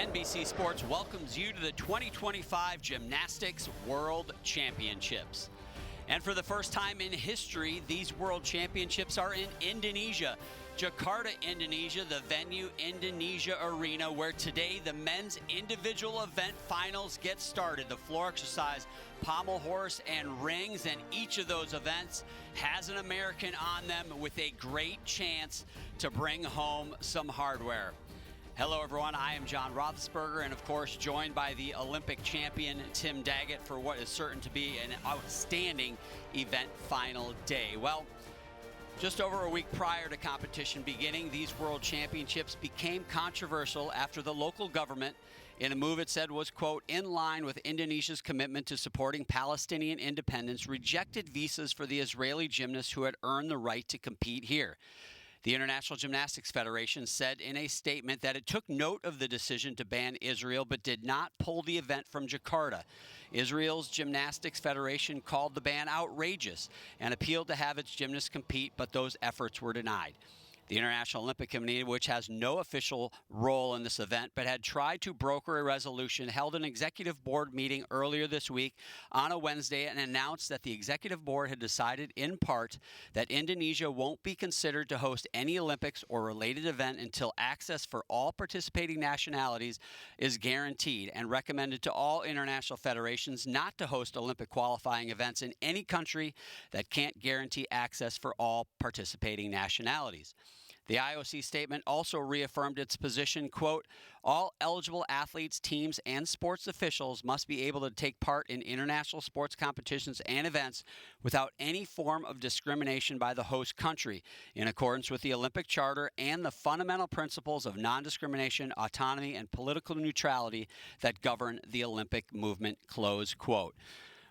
NBC Sports welcomes you to the 2025 Gymnastics World Championships. And for the first time in history, these World Championships are in Indonesia. Jakarta, Indonesia, the venue Indonesia Arena, where today the men's individual event finals get started. The floor exercise, pommel horse, and rings, and each of those events has an American on them with a great chance to bring home some hardware. Hello everyone, I am John Roethlisberger, and of course joined by the Olympic champion Tim Daggett for what is certain to be an outstanding event final day. Well, just over a week prior to competition beginning, these World Championships became controversial after the local government, in a move it said was, quote, in line with Indonesia's commitment to supporting Palestinian independence, rejected visas for the Israeli gymnasts who had earned the right to compete here. The International Gymnastics Federation said in a statement that it took note of the decision to ban Israel but did not pull the event from Jakarta. Israel's Gymnastics Federation called the ban outrageous and appealed to have its gymnasts compete, but those efforts were denied. The International Olympic Committee, which has no official role in this event, but had tried to broker a resolution, held an executive board meeting earlier this week on a Wednesday and announced that the executive board had decided in part that Indonesia won't be considered to host any Olympics or related event until access for all participating nationalities is guaranteed, and recommended to all international federations not to host Olympic qualifying events in any country that can't guarantee access for all participating nationalities. The IOC statement also reaffirmed its position, quote, all eligible athletes, teams, and sports officials must be able to take part in international sports competitions and events without any form of discrimination by the host country, in accordance with the Olympic Charter and the fundamental principles of non-discrimination, autonomy, and political neutrality that govern the Olympic movement, close quote.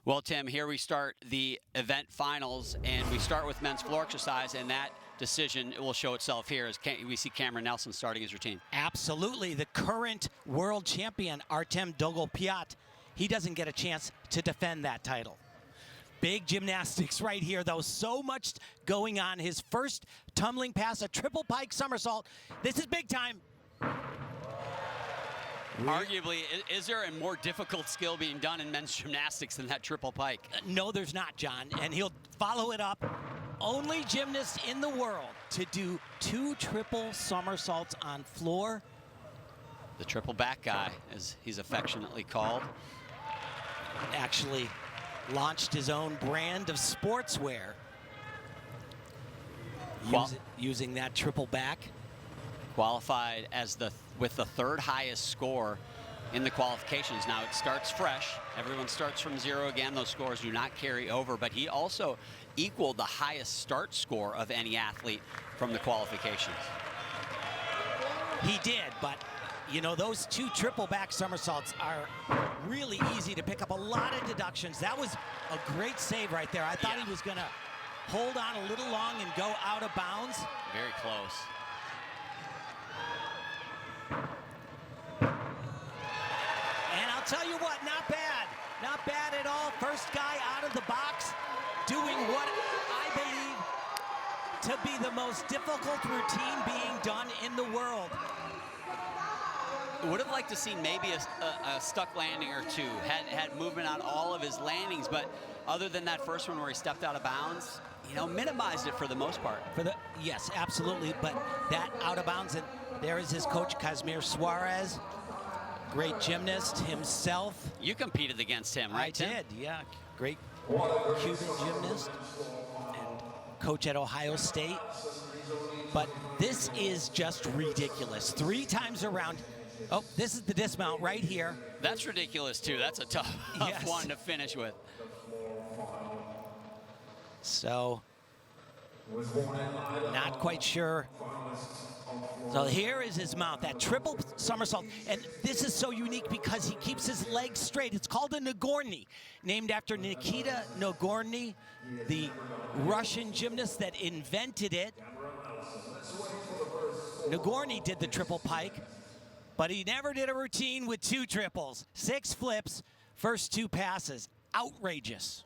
Well, Tim, here we start the event finals, and we start with men's floor exercise, and that decision will show itself here as we see Cameron Nelson starting his routine. Absolutely. The current world champion, Artem Dolgopiat, he doesn't get a chance to defend that title. Big gymnastics right here, though. So much going on. His first tumbling pass, a triple pike somersault. This is big time. Arguably, is there a more difficult skill being done in men's gymnastics than that triple pike? No, there's not, John. And he'll follow it up. Only gymnast in the world to do 2 triple somersaults on floor. The triple back guy, as he's affectionately called. Actually launched his own brand of sportswear using that triple back. Qualified as with the third highest score in the qualifications. Now it starts fresh. Everyone starts from zero again. Those scores do not carry over, but he also equaled the highest start score of any athlete from the qualifications. He did, but you know, those 2 triple back somersaults are really easy to pick up. A lot of deductions. That was a great save right there. I thought he was gonna hold on a little long and go out of bounds. Very close. And I'll tell you what, not bad. Not bad at all. First guy out of the box doing what I believe to be the most difficult routine being done in the world. Would have liked to see maybe a stuck landing or two. Had movement on all of his landings, but other than that first one where he stepped out of bounds, you know, minimized it for the most part. Yes, absolutely, but that out of bounds, and there is his coach, Casimir Suarez. Great gymnast himself. You competed against him, right, Tim? I did, yeah. Great Cuban gymnast and coach at Ohio State. But this is just ridiculous. 3 times around. Oh, this is the dismount right here. That's ridiculous, too. That's a tough one to finish with. So, not quite sure. So here is his mount, that triple somersault. And this is so unique because he keeps his legs straight. It's called a Nagorny, named after Nikita Nagorny, the Russian gymnast that invented it. Nagorny did the triple pike, but he never did a routine with 2 triples. 6 flips, first 2 passes. Outrageous.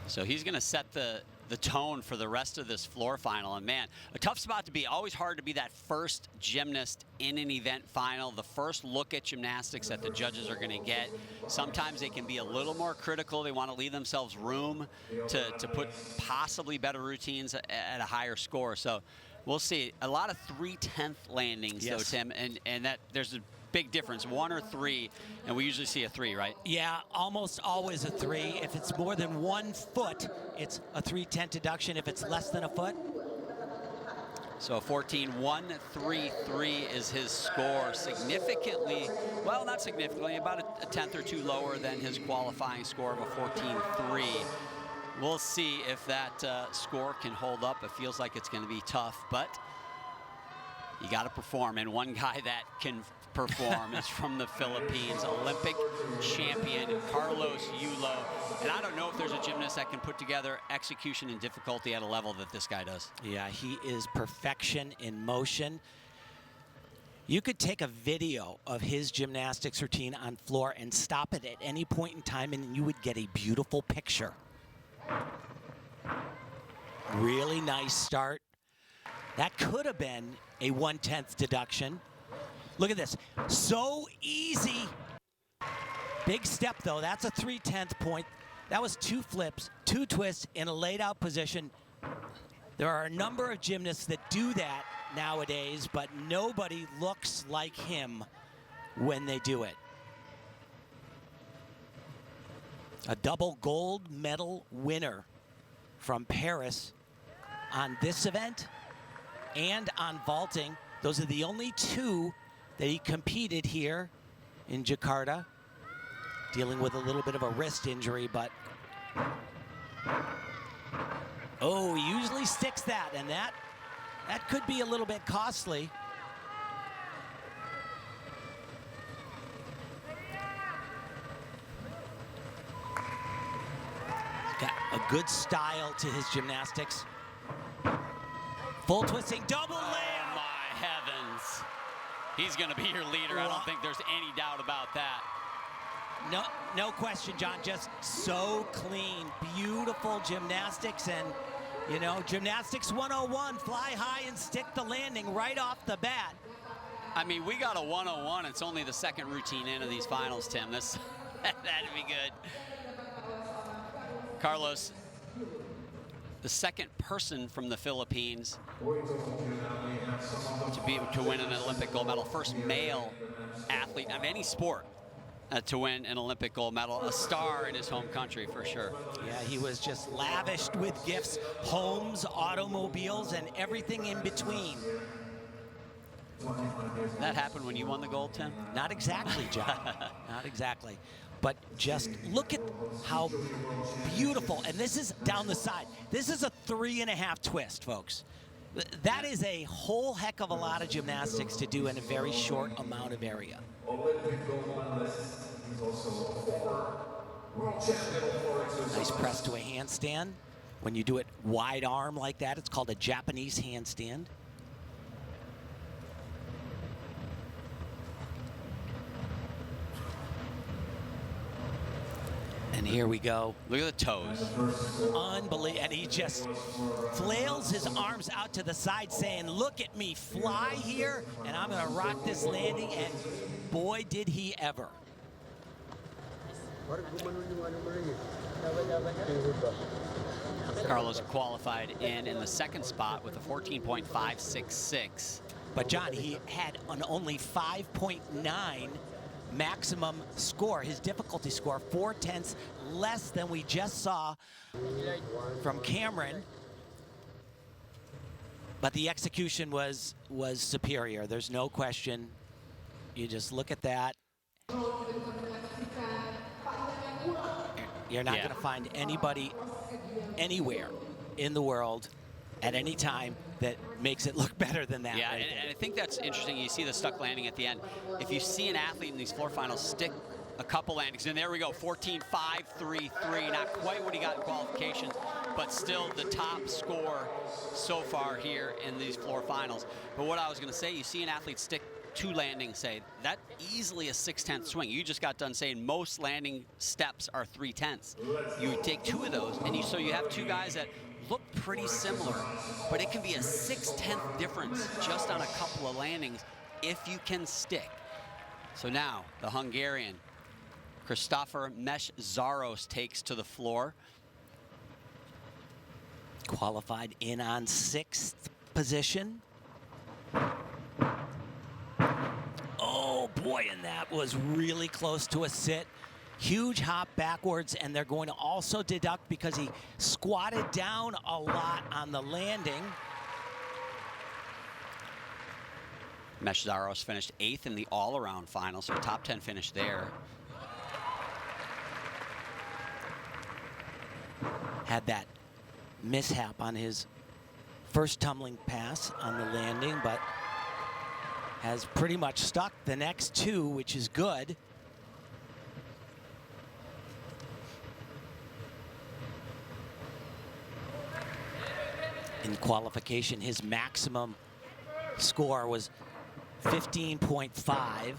So he's going to set the the tone for the rest of this floor final. And man, a tough spot to be. Always hard to be that first gymnast in an event final, the first look at gymnastics that the judges are going to get. Sometimes they can be a little more critical. They want to leave themselves room to put possibly better routines at a higher score. So we'll see. A lot of 3/10 landings, though, Tim, and that there's a big difference, 1 or 3, and we usually see a 3, right? Yeah, almost always a 3. If it's more than 1 foot, it's a 3/10 deduction. If it's less than a foot. So 14.133 is his score, significantly, well, not significantly, about a 10th or 2 lower than his qualifying score of a 14.3. We'll see if that score can hold up. It feels like it's going to be tough, but you got to perform, and one guy that can perform is from the Philippines, Olympic champion Carlos Yulo. And I don't know if there's a gymnast that can put together execution and difficulty at a level that this guy does. Yeah, he is perfection in motion. You could take a video of his gymnastics routine on floor and stop it at any point in time, and you would get a beautiful picture. Really nice start. That could have been a 1/10 deduction. Look at this, so easy. Big step though, that's a 3/10 point. That was 2 flips, 2 twists in a laid out position. There are a number of gymnasts that do that nowadays, but nobody looks like him when they do it. A double gold medal winner from Paris on this event and on vaulting. Those are the only 2 that he competed here in Jakarta, dealing with a little bit of a wrist injury, but oh, he usually sticks that, and that could be a little bit costly. He's got a good style to his gymnastics. Full twisting, double layup. Oh my heavens. He's going to be your leader. I don't think there's any doubt about that. No question, John. Just so clean. Beautiful gymnastics. And, you know, gymnastics 101, fly high and stick the landing right off the bat. I mean, we got a 101. It's only the second routine in of these finals, Tim. That'd be good. Carlos, the second person from the Philippines to win an Olympic gold medal, first male athlete of any sport to win an Olympic gold medal, a star in his home country for sure. Yeah, he was just lavished with gifts, homes, automobiles, and everything in between. That happened when you won the gold, Tim? Not exactly, John. Not exactly. But just look at how beautiful, and this is down the side. This is a 3.5 twist, folks. That is a whole heck of a lot of gymnastics to do in a very short amount of area. Nice press to a handstand. When you do it wide arm like that, it's called a Japanese handstand. And here we go. Look at the toes. Unbelievable. And he just flails his arms out to the side saying, look at me fly here, and I'm going to rock this landing. And boy, did he ever. Carlos qualified in the second spot with a 14.566. But John, he had an only 5.9 maximum score, his difficulty score, 4/10 less than we just saw from Cameron. But the execution was superior. There's no question. You just look at that. You're not going to find anybody anywhere in the world at any time that makes it look better than that. Yeah, right and I think that's interesting. You see the stuck landing at the end. If you see an athlete in these floor finals stick a couple landings, and there we go, 14.533, not quite what he got in qualifications, but still the top score so far here in these floor finals. But what I was going to say, you see an athlete stick 2 landings, say, that easily a 6/10 swing. You just got done saying most landing steps are 3/10. You take 2 of those, and so you have 2 guys that look pretty similar, but it can be a 6/10 difference just on a couple of landings if you can stick. So now the Hungarian Christopher Meszaros takes to the floor. Qualified in on 6th position. Oh boy, and that was really close to a sit. Huge hop backwards, and they're going to also deduct because he squatted down a lot on the landing. Meszaros finished 8th in the all-around final, so top 10 finish there. Had that mishap on his first tumbling pass on the landing, but has pretty much stuck the next 2, which is good. In qualification, his maximum score was 15.5,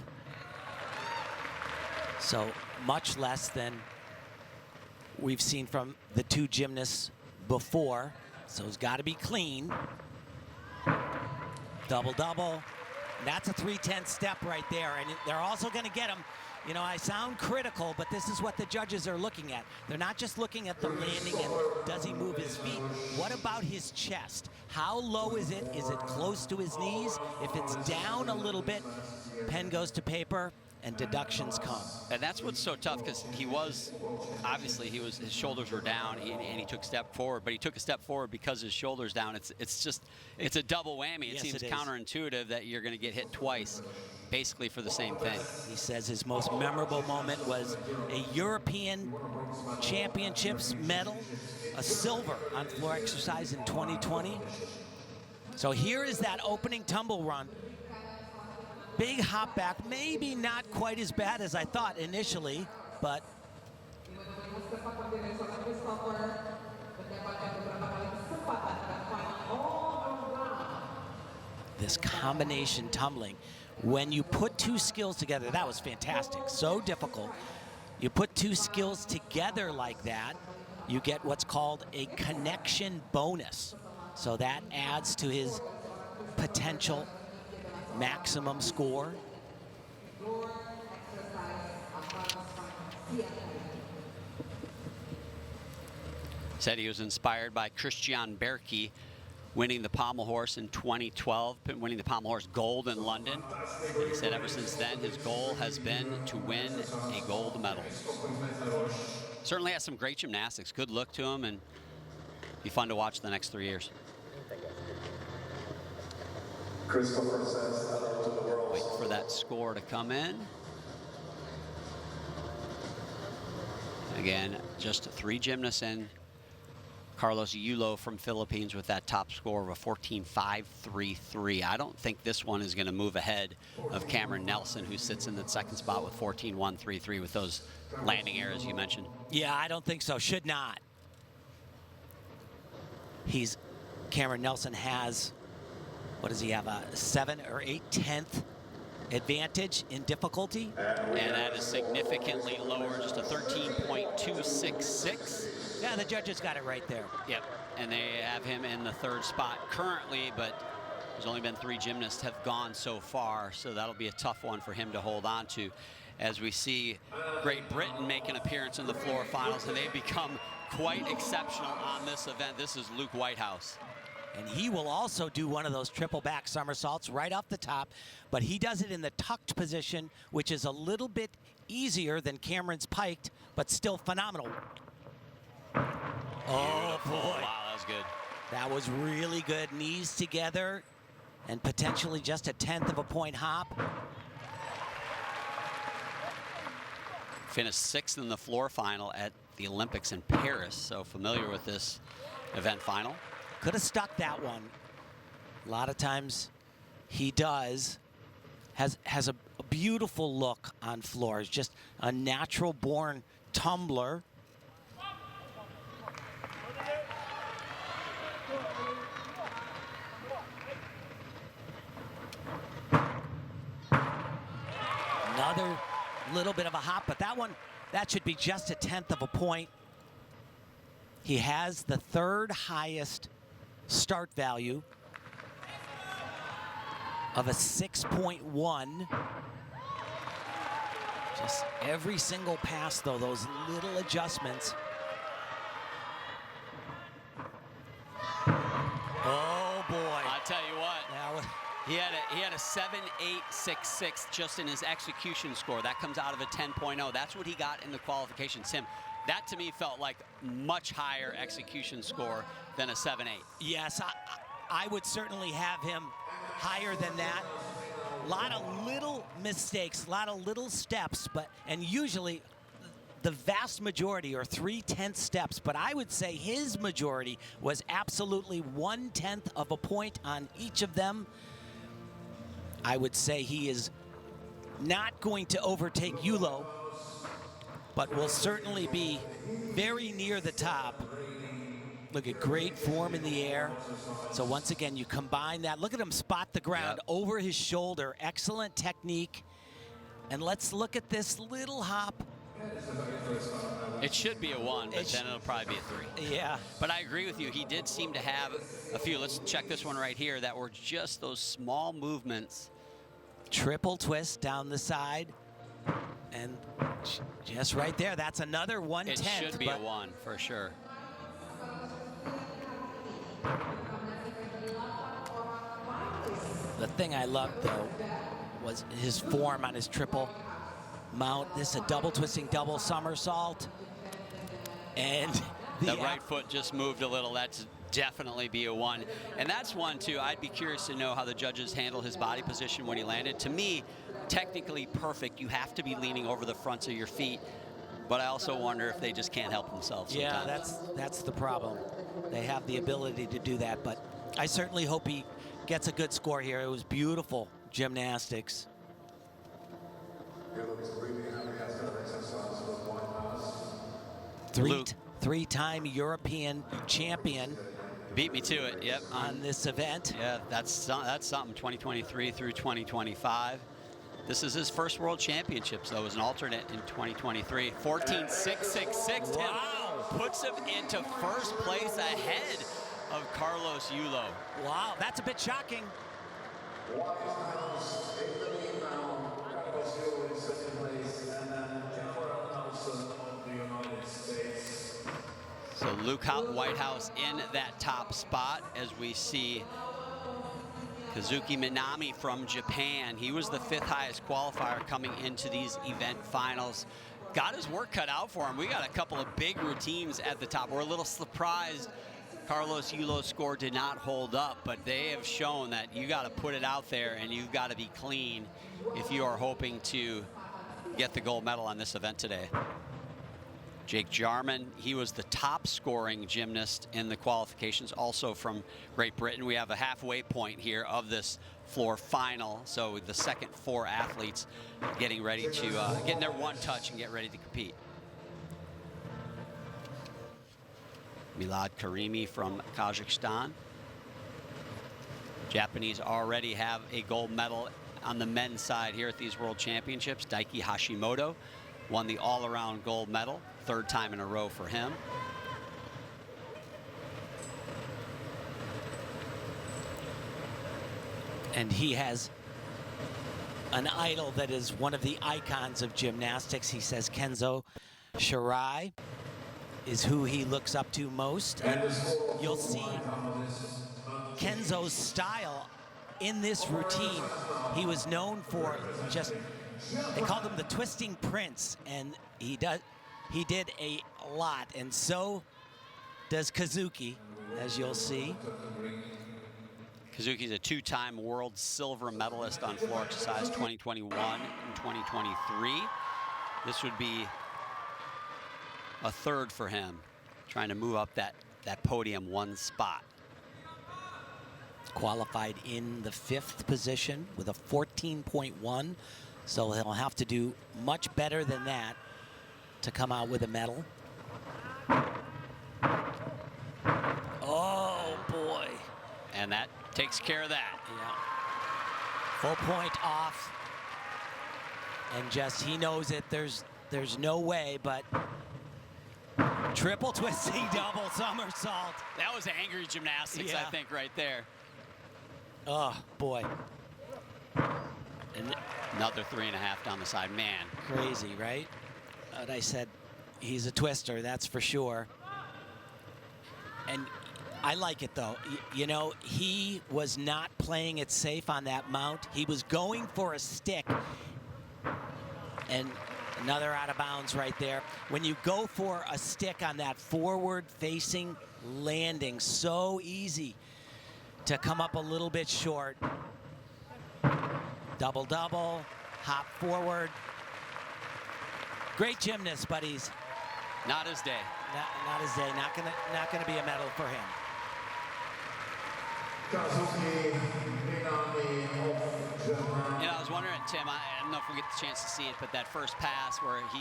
so much less than we've seen from the 2 gymnasts before. So it's got to be clean. Double-double. That's a 3/10 step right there, and they're also going to get him. You know, I sound critical, but this is what the judges are looking at. They're not just looking at the landing and does he move his feet. What about his chest? How low is it? Is it close to his knees? If it's down a little bit, pen goes to paper and deductions come. And that's what's so tough, because obviously his shoulders were down and he took a step forward, but he took a step forward because his shoulders down. It's a double whammy. It Yes, seems it is. counterintuitive that you're going to get hit twice, basically for the same thing. He says his most memorable moment was a European Championships medal, a silver on floor exercise in 2020. So here is that opening tumble run. Big hop back, maybe not quite as bad as I thought initially, but this combination tumbling, when you put 2 skills together, that was fantastic, so difficult. You put 2 skills together like that, you get what's called a connection bonus. So that adds to his potential maximum score. Said he was inspired by Christian Berkey winning the pommel horse in 2012, winning the pommel horse gold in London. And he said ever since then his goal has been to win a gold medal. Certainly has some great gymnastics, good look to him, and be fun to watch the next 3 years. Wait for that score to come in. Again, just 3 gymnasts in. Carlos Yulo from Philippines with that top score of a 14.533. I don't think this one is going to move ahead of Cameron Nelson, who sits in the 2nd spot with 14.133 with those landing errors you mentioned. Yeah, I don't think so. Should not. Cameron Nelson has, what does he have, a 7 or 8/10 advantage in difficulty? And that is significantly lower, just a 13.266. Yeah, the judges got it right there. Yep, and they have him in the 3rd spot currently, but there's only been 3 gymnasts have gone so far, so that'll be a tough one for him to hold on to. As we see Great Britain make an appearance in the floor finals, and they've become quite exceptional on this event. This is Luke Whitehouse. And he will also do one of those triple back somersaults right off the top, but he does it in the tucked position, which is a little bit easier than Cameron's piked, but still phenomenal. Oh, boy. Wow, that was good. That was really good. Knees together and potentially just a 1/10 of a point hop. Finished 6th in the floor final at the Olympics in Paris, so familiar with this event final. Could have stuck that one. A lot of times he does. Has a beautiful look on floors. Just a natural born tumbler. Another little bit of a hop, but that should be just a 1/10 of a point. He has the third highest start value of a 6.1. Just every single pass, though, those little adjustments. Oh, boy. I'll tell you what. He had a 7.866 just in his execution score. That comes out of a 10.0. That's what he got in the qualifications. Tim, that to me felt like much higher execution score than a 7.8. Yes, I would certainly have him higher than that. A lot of little mistakes, a lot of little steps, and usually the vast majority are 3/10 steps, but I would say his majority was absolutely 1/10 of a point on each of them. I would say he is not going to overtake Yulo, but will certainly be very near the top. Look at great form in the air. So once again, you combine that. Look at him spot the ground over his shoulder. Excellent technique. And let's look at this little hop. It should be a 1, but then it'll probably be a 3. Yeah. But I agree with you. He did seem to have a few. Let's check this one right here that were just those small movements. Triple twist down the side. And just right there, that's another 1/10. It should be a 1 for sure. The thing I loved, though, was his form on his triple mount. This is a double twisting, double somersault. And the right foot just moved a little. That's definitely be a 1. And that's one, too. I'd be curious to know how the judges handle his body position when he landed. To me, technically perfect. You have to be leaning over the fronts of your feet. But I also wonder if they just can't help themselves sometimes. Yeah, that's the problem. They have the ability to do that, but I certainly hope he gets a good score here. It was beautiful gymnastics. Three-time European champion. Beat me to it, yep. On this event. Yeah, that's something, 2023 through 2025. This is his first World Championships, though, as an alternate in 2023. 14.666. Wow. Puts him into first place ahead of Carlos Yulo. Wow, that's a bit shocking. So Luke Whitehouse in that top spot as we see Kazuki Minami from Japan. He was the 5th highest qualifier coming into these event finals. Got his work cut out for him. We got a couple of big routines at the top. We're a little surprised Carlos Yulo's score did not hold up, but they have shown that you got to put it out there and you've got to be clean if you are hoping to get the gold medal on this event today. Jake Jarman, he was the top scoring gymnast in the qualifications, also from Great Britain. We have a halfway point here of this floor final. So the second 4 athletes getting ready to get in their one touch and get ready to compete. Milad Karimi from Kazakhstan. Japanese already have a gold medal on the men's side here at these World Championships. Daiki Hashimoto won the all-around gold medal, 3rd time in a row for him. And he has an idol that is one of the icons of gymnastics. He says Kenzo Shirai is who he looks up to most. And you'll see Kenzo's style in this routine. He was known for just, they called him the twisting prince, and he did a lot, and so does Kazuki, as you'll see. Kazuki's a 2-time world silver medalist on floor exercise 2021 and 2023. This would be a 3rd for him, trying to move up that podium 1 spot. Qualified in the 5th position with a 14.1, so he'll have to do much better than that to come out with a medal. Oh boy. And that takes care of that. Yeah. Full point off. And just, he knows it. There's no way, but Triple twisting double somersault. That was angry gymnastics, Yeah. I think, right there. Oh, boy. And another 3.5 down the side. Man. Crazy, right? But I said, he's a twister, that's for sure. And I like it, though. You know, he was not playing it safe on that mount. He was going for a stick. And another out of bounds right there. When you go for a stick on that forward-facing landing, so easy to come up a little bit short. Double-double, hop forward. Great gymnast, but he's Not his day. not his day. Not gonna be a medal for him. You know, I was wondering, Tim, I don't know if we get the chance to see it, but that first pass where he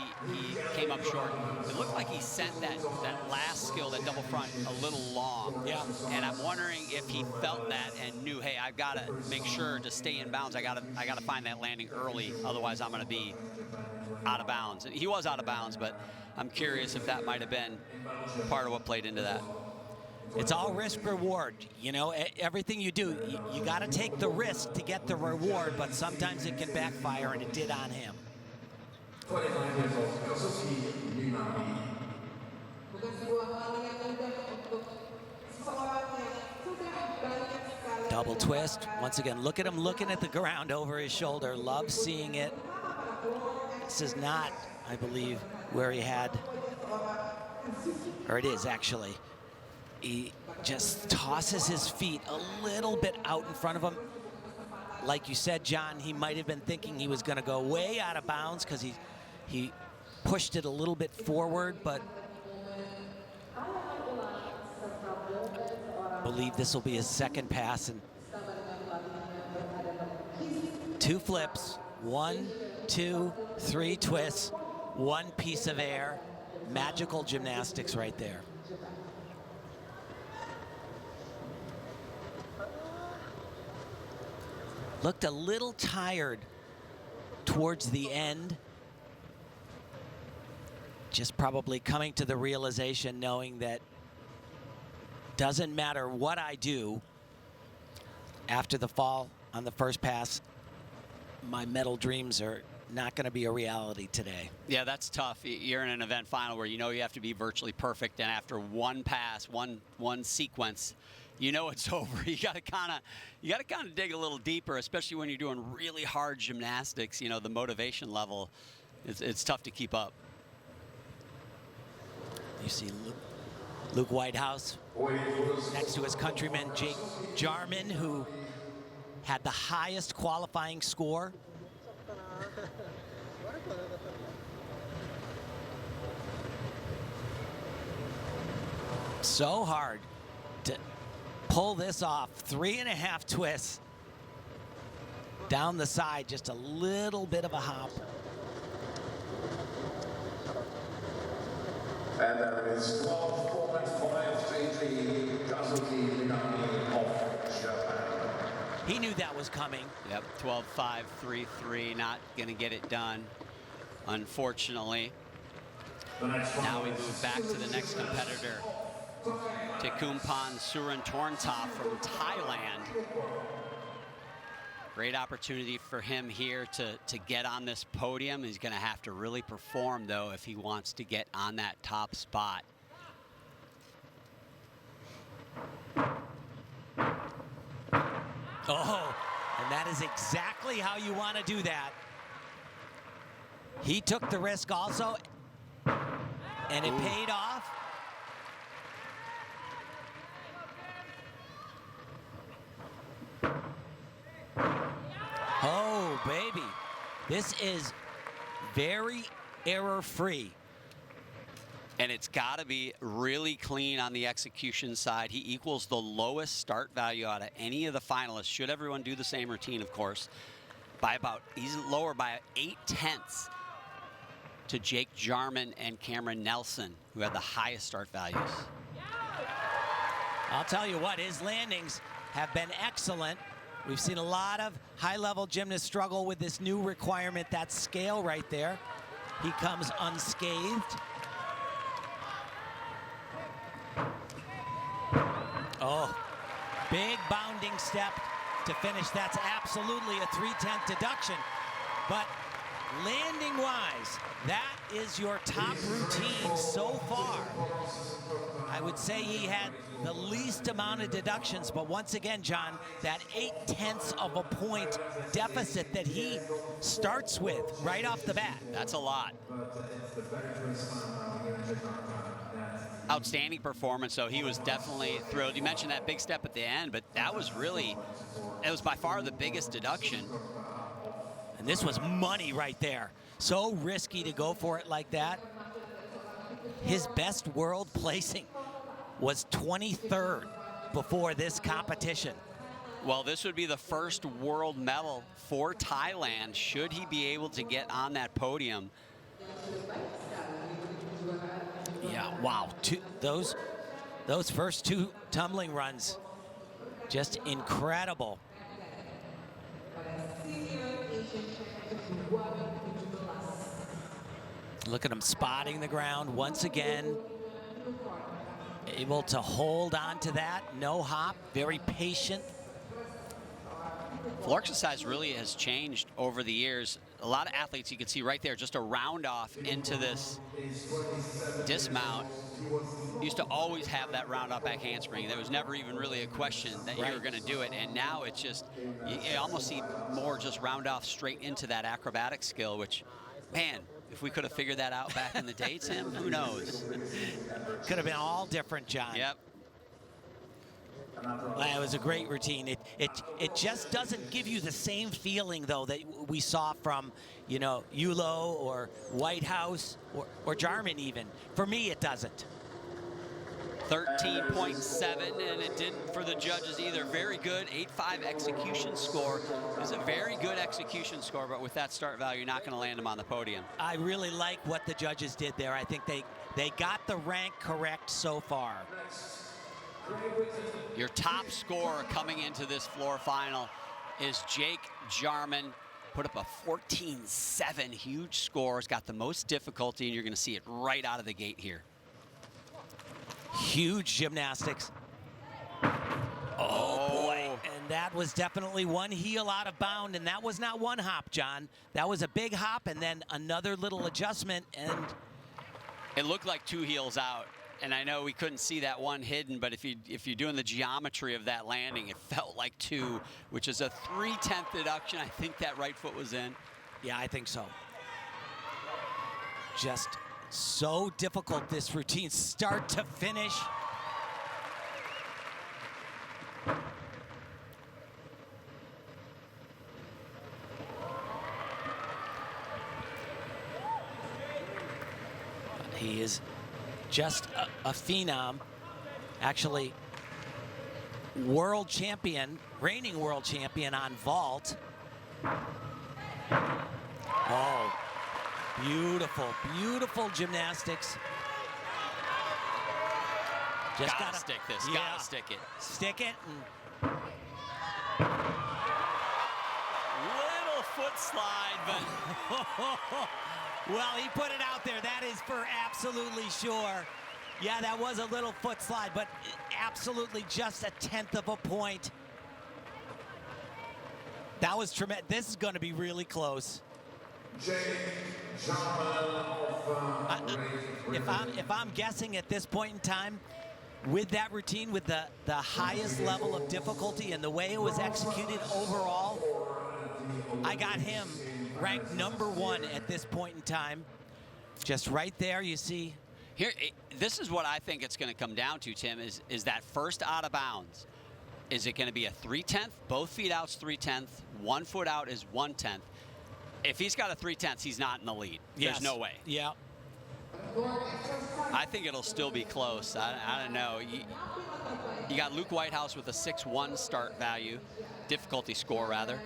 came up short, it looked like he sent that last skill, that double front, a little long. Yeah. And I'm wondering if he felt that and knew, hey, I've got to make sure to stay in bounds. I got to find that landing early, otherwise I'm going to be out of bounds. And he was out of bounds, but I'm curious if that might have been part of what played into that. It's all risk reward. You know, everything you do, you got to take the risk to get the reward, but sometimes it can backfire, and it did on him. Double twist. Once again, look at him looking at the ground over his shoulder. Love seeing it. This is not, I believe, where he had, or it is actually. He just tosses his feet a little bit out in front of him. Like you said, John, he might have been thinking he was going to go way out of bounds because he pushed it a little bit forward, but I believe this will be his second pass. And 2 flips, 1, 2, 3 twists, 1 piece of air. Magical gymnastics right there. Looked a little tired towards the end. Just probably coming to the realization, knowing that doesn't matter what I do after the fall on the first pass, my medal dreams are not going to be a reality today. Yeah, that's tough. You're in an event final where you know you have to be virtually perfect, and after one pass, one sequence, you know it's over. You got to kind of dig a little deeper, especially when you're doing really hard gymnastics. You know, the motivation level, it's tough to keep up. You see Luke Whitehouse next to his countryman Jake Jarman, who had the highest qualifying score. So hard to pull this off. 3.5 twists down the side, just a little bit of a hop. And there is 12.533 Kazuki Minami of Japan. He knew that was coming. Yep, 12.533, not going to get it done, unfortunately. Now we move back to the next competitor, Tekumpon Surantorntop from Thailand. Great opportunity for him here to get on this podium. He's going to have to really perform, though, if he wants to get on that top spot. Oh, and that is exactly how you want to do that. He took the risk also, and it paid off. Oh, baby. This is very error-free. And it's got to be really clean on the execution side. He equals the lowest start value out of any of the finalists. Should everyone do the same routine, of course, by about, he's lower by 0.8 to Jake Jarman and Cameron Nelson, who had the highest start values. I'll tell you what, his landings have been excellent. We've seen a lot of high-level gymnasts struggle with this new requirement, that scale right there. He comes unscathed. Big bounding step to finish. That's absolutely a 3/10 deduction. But landing-wise, that is your top routine so far. I would say he had the least amount of deductions, but once again, John, that 0.8 of a point deficit that he starts with right off the bat. That's a lot. Outstanding performance, so he was definitely thrilled. You mentioned that big step at the end, but that was really, it was by far the biggest deduction. And this was money right there. So risky to go for it like that. His best world placing was 23rd before this competition. Well, this would be the first world medal for Thailand, should he be able to get on that podium. Yeah, wow. Those first two tumbling runs, just incredible. Look at him spotting the ground once again. Able to hold on to that, no hop, very patient. Floor exercise really has changed over the years. A lot of athletes, you can see right there, just a round off into this dismount. Used to always have that round off back handspring. There was never even really a question that you were going to do it. And now it's just, you almost see more just round off straight into that acrobatic skill, which, man, if we could have figured that out back in the day, Tim, who knows? Could have been all different, John. Yep. Well, it was a great routine. It just doesn't give you the same feeling, though, that we saw from, you know, Yulo or Whitehouse or Jarman even. For me, it doesn't. 13.7, and it didn't for the judges either. Very good 8.5 execution score. It was a very good execution score, but with that start value, you're not going to land him on the podium. I really like what the judges did there. I think they got the rank correct so far. Your top scorer coming into this floor final is Jake Jarman. Put up a 14.7, huge score. Has got the most difficulty, and you're going to see it right out of the gate here. Huge gymnastics. Oh boy, and that was definitely one heel out of bound, and that was not one hop, John. That was a big hop and then another little adjustment, and it looked like two heels out. And I know we couldn't see that one hidden, but if you're doing the geometry of that landing, it felt like two, which is a 3/10 deduction. I think that right foot was in. Yeah, I think so. Just so difficult, this routine, start to finish. He is just a phenom. Actually, world champion, reigning world champion on vault. Oh, beautiful, beautiful gymnastics. Just gotta stick this, yeah, gotta stick it. Stick it. Little foot slide, but well, he put it out there. That is for absolutely sure. Yeah, that was a little foot slide, but absolutely just a 1/10 of a point. That was tremendous. This is going to be really close. If I'm guessing at this point in time, with that routine, with the highest level of difficulty and the way it was executed overall, I got him ranked #1 at this point in time. Just right there, you see. Here, this is what I think it's going to come down to, Tim, is that first out of bounds. Is it going to be a 3/10? Both feet out's 3/10. 1 foot out is 1/10. If he's got a 3/10, he's not in the lead. Yes. There's no way. Yeah. I think it'll still be close. I don't know. You got Luke Whitehouse with a 6.1 start value, difficulty score rather.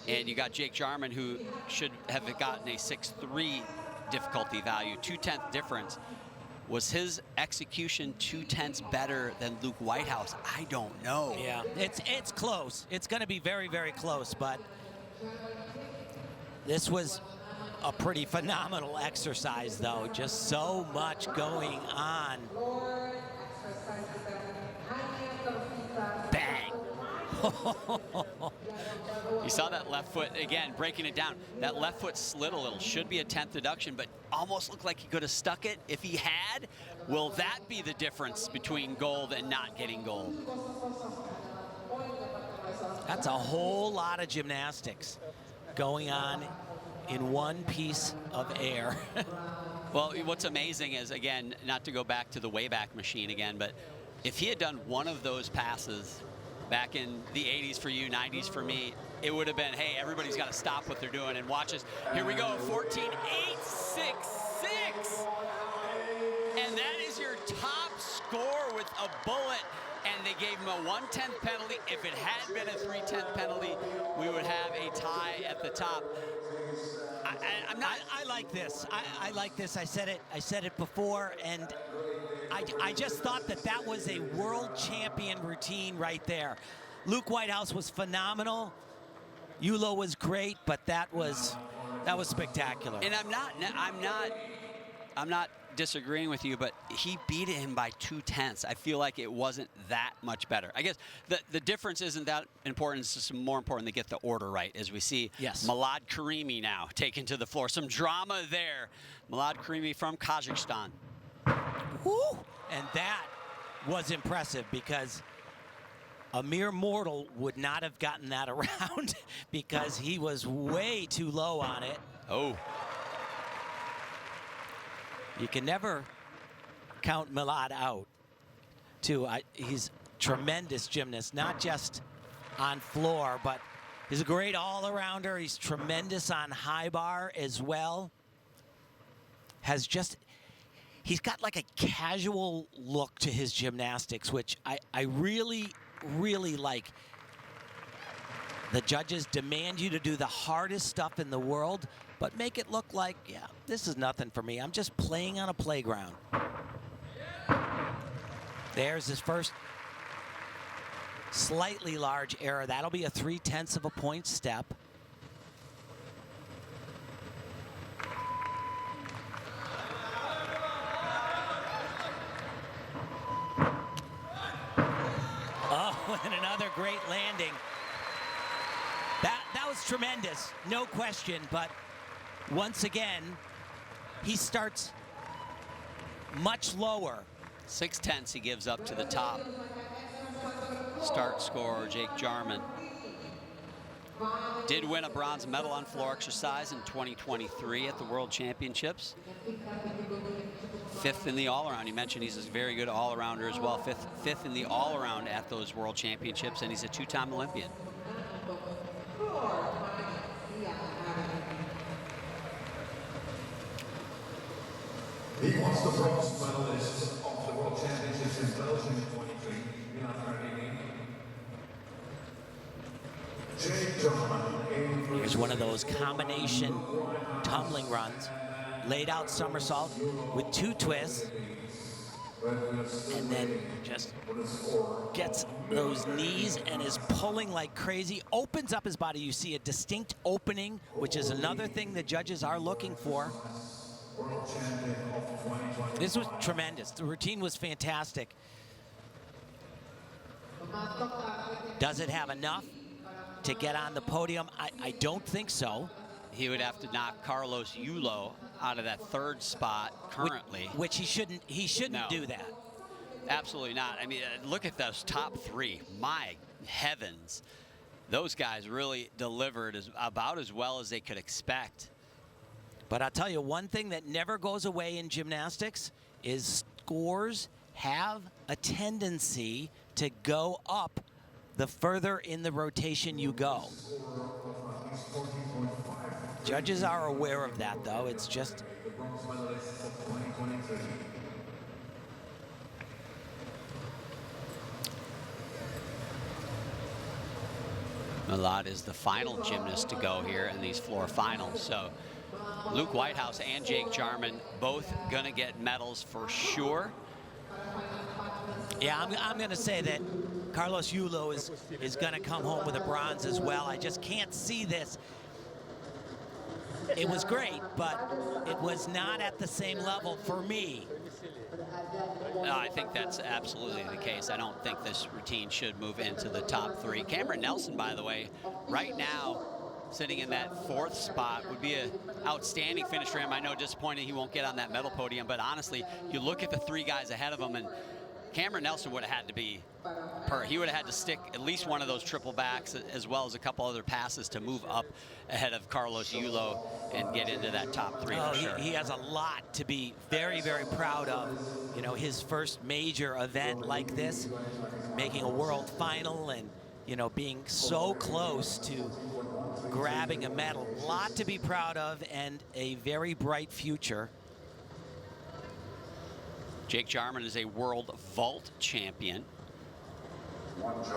And you got Jake Jarman, who should have gotten a 6.3 difficulty value, 2/10 difference. Was his execution 2/10 better than Luke Whitehouse? I don't know. Yeah, it's close. It's going to be very, very close, but this was a pretty phenomenal exercise, though. Just so much going on. Bang. You saw that left foot, again, breaking it down. That left foot slid a little. Should be a 10th deduction, but almost looked like he could have stuck it. If he had, will that be the difference between gold and not getting gold? That's a whole lot of gymnastics going on in one piece of air. Well, what's amazing is, again, not to go back to the Wayback Machine again, but if he had done one of those passes back in the 80s for you, 90s for me, it would have been, hey, everybody's got to stop what they're doing and watch us. Here we go, 14-8-6-6. And that is your top score with a bullet. And they gave him a 1/10 penalty. If it had been a 3/10 penalty, we would have a tie at the top. I like this. I like this. I said it before, and I just thought that was a world champion routine right there. Luke Whitehouse was phenomenal. Yulo was great, but that was spectacular. And I'm not disagreeing with you, but he beat him by 2/10. I feel like it wasn't that much better. I guess the difference isn't that important. It's just more important to get the order right, as we see Milad Karimi now taken to the floor. Some drama there. Milad Karimi from Kazakhstan. Woo! And that was impressive, because a mere mortal would not have gotten that around because he was way too low on it. Oh. You can never count Milad out, too. He's a tremendous gymnast, not just on floor, but he's a great all-arounder. He's tremendous on high bar as well. He's got like a casual look to his gymnastics, which I really, really like. The judges demand you to do the hardest stuff in the world, but make it look like, yeah, this is nothing for me. I'm just playing on a playground. There's his first slightly large error. That'll be a 3/10 of a point step. Oh, and another great landing. That was tremendous, no question, but once again, he starts much lower. 6/10 he gives up to the top. Start scorer, Jake Jarman. Did win a bronze medal on floor exercise in 2023 at the World Championships. 5th in the all-around. You mentioned he's a very good all-arounder as well. Fifth in the all-around at those World Championships, and he's a 2-time Olympian. He was the bronze medalist of the World Championships in Belgium 23. Jake Jarman. Here's one of those combination tumbling runs. Laid out somersault with 2 twists. And then just gets those knees and is pulling like crazy. Opens up his body. You see a distinct opening, which is another thing the judges are looking for. This was tremendous. The routine was fantastic. Does it have enough to get on the podium? I don't think so. He would have to knock Carlos Yulo out of that 3rd spot currently. Which he shouldn't do that. Absolutely not. I mean, look at those top 3. My heavens. Those guys really delivered about as well as they could expect. But I'll tell you, one thing that never goes away in gymnastics is scores have a tendency to go up the further in the rotation you go. Judges are aware of that, though. It's just... Milad is the final gymnast to go here in these floor finals. So Luke Whitehouse and Jake Jarman both going to get medals for sure. Yeah, I'm going to say that Carlos Yulo is going to come home with a bronze as well. I just can't see this. It was great, but it was not at the same level for me No, I think that's absolutely the case. I don't think this routine should move into the top 3. Cameron Nelson, by the way, right now, sitting in that 4th spot would be an outstanding finish for him. I know disappointing he won't get on that medal podium, but honestly, you look at the 3 guys ahead of him, and Cameron Nelson would have had to be he would have had to stick at least one of those triple backs as well as a couple other passes to move up ahead of Carlos Yulo and get into that top 3 for sure. He has a lot to be very, very proud of. You know, his first major event like this, making a world final and, you know, being so close to grabbing a medal. A lot to be proud of and a very bright future. Jake Jarman is a world vault champion.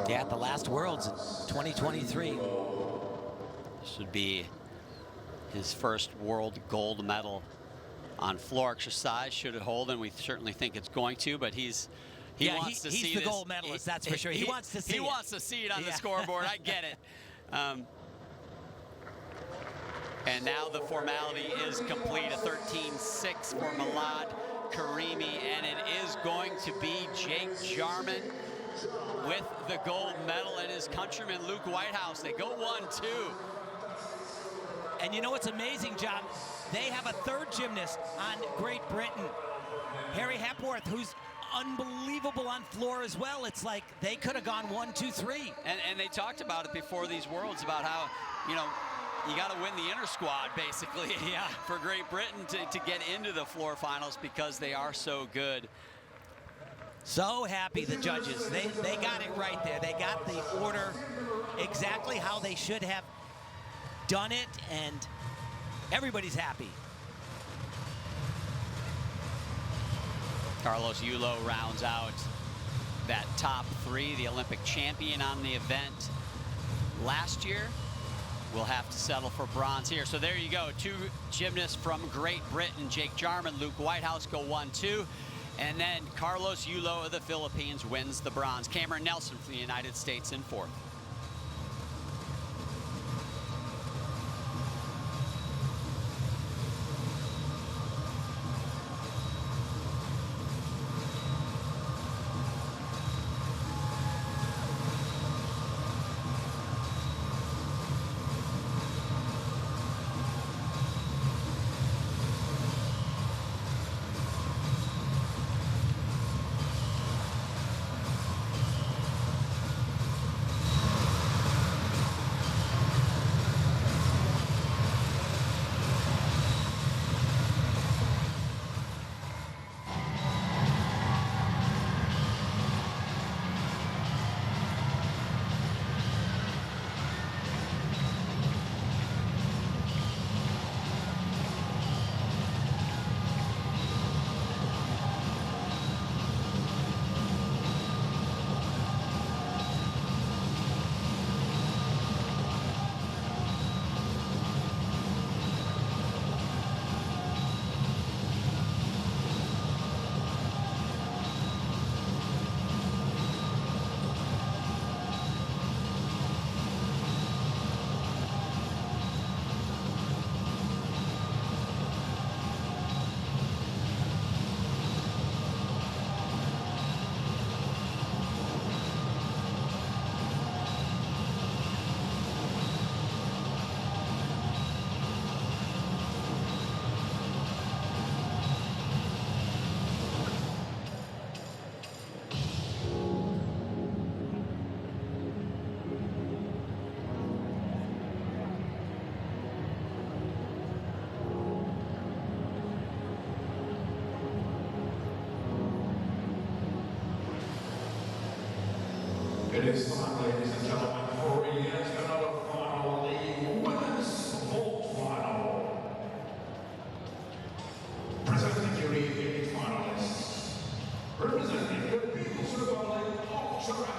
Yeah, at the last Worlds in 2023. This would be his first world gold medal on floor exercise, should it hold, and we certainly think it's going to, but he wants to see he's the gold medalist, that's for sure. He wants to see it. He wants to see it on the scoreboard. I get it. And now the formality is complete. A 13-6 for Milad Karimi, and it is going to be Jake Jarman with the gold medal, and his countryman Luke Whitehouse. They go 1-2. And you know what's amazing, John? They have a 3rd gymnast on Great Britain, Harry Hepworth, who's unbelievable on floor as well. It's like they could have gone 1, 2, 3. And they talked about it before these Worlds, about how, you know, you got to win the inner squad, basically, for Great Britain to get into the floor finals because they are so good. So happy, the judges. They got it right there. They got the order exactly how they should have done it, and everybody's happy. Carlos Yulo rounds out that top 3, the Olympic champion on the event last year. Will have to settle for bronze here. So there you go, 2 gymnasts from Great Britain, Jake Jarman, Luke Whitehouse go 1-2. And then Carlos Yulo of the Philippines wins the bronze. Cameron Nelson from the United States in 4th. It is time, ladies and gentlemen, for yet another final, the women's vault final. Presenting your eight finalists, representing the People's Republic of China.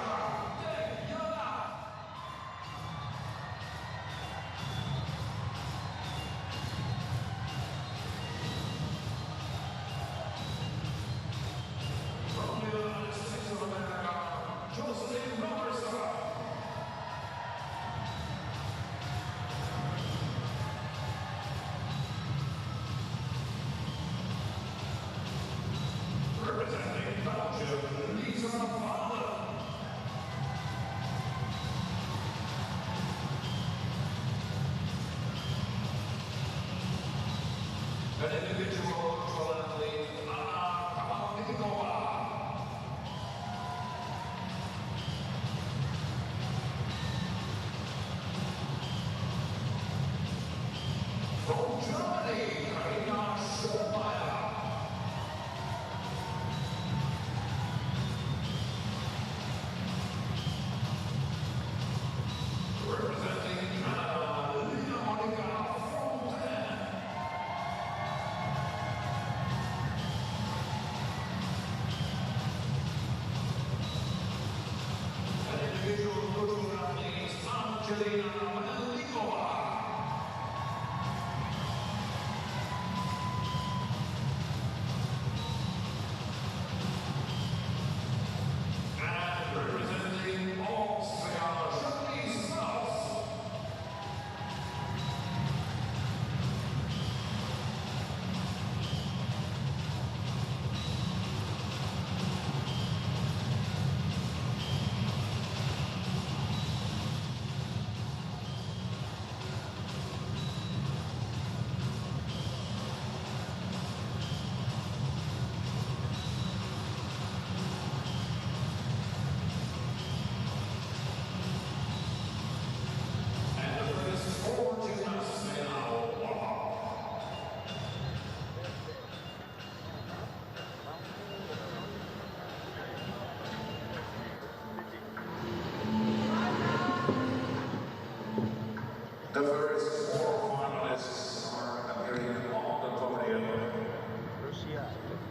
The first four finalists are appearing on the podium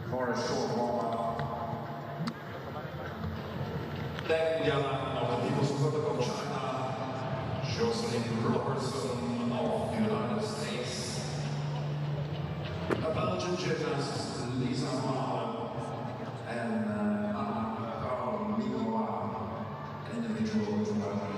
for a short warm-up. Ladies and gentlemen of the People's Republic of China, Jocelyn Robertson of the United States, a Belgian gymnast, Lisa Marlin, and Anna Nicola, an individual development.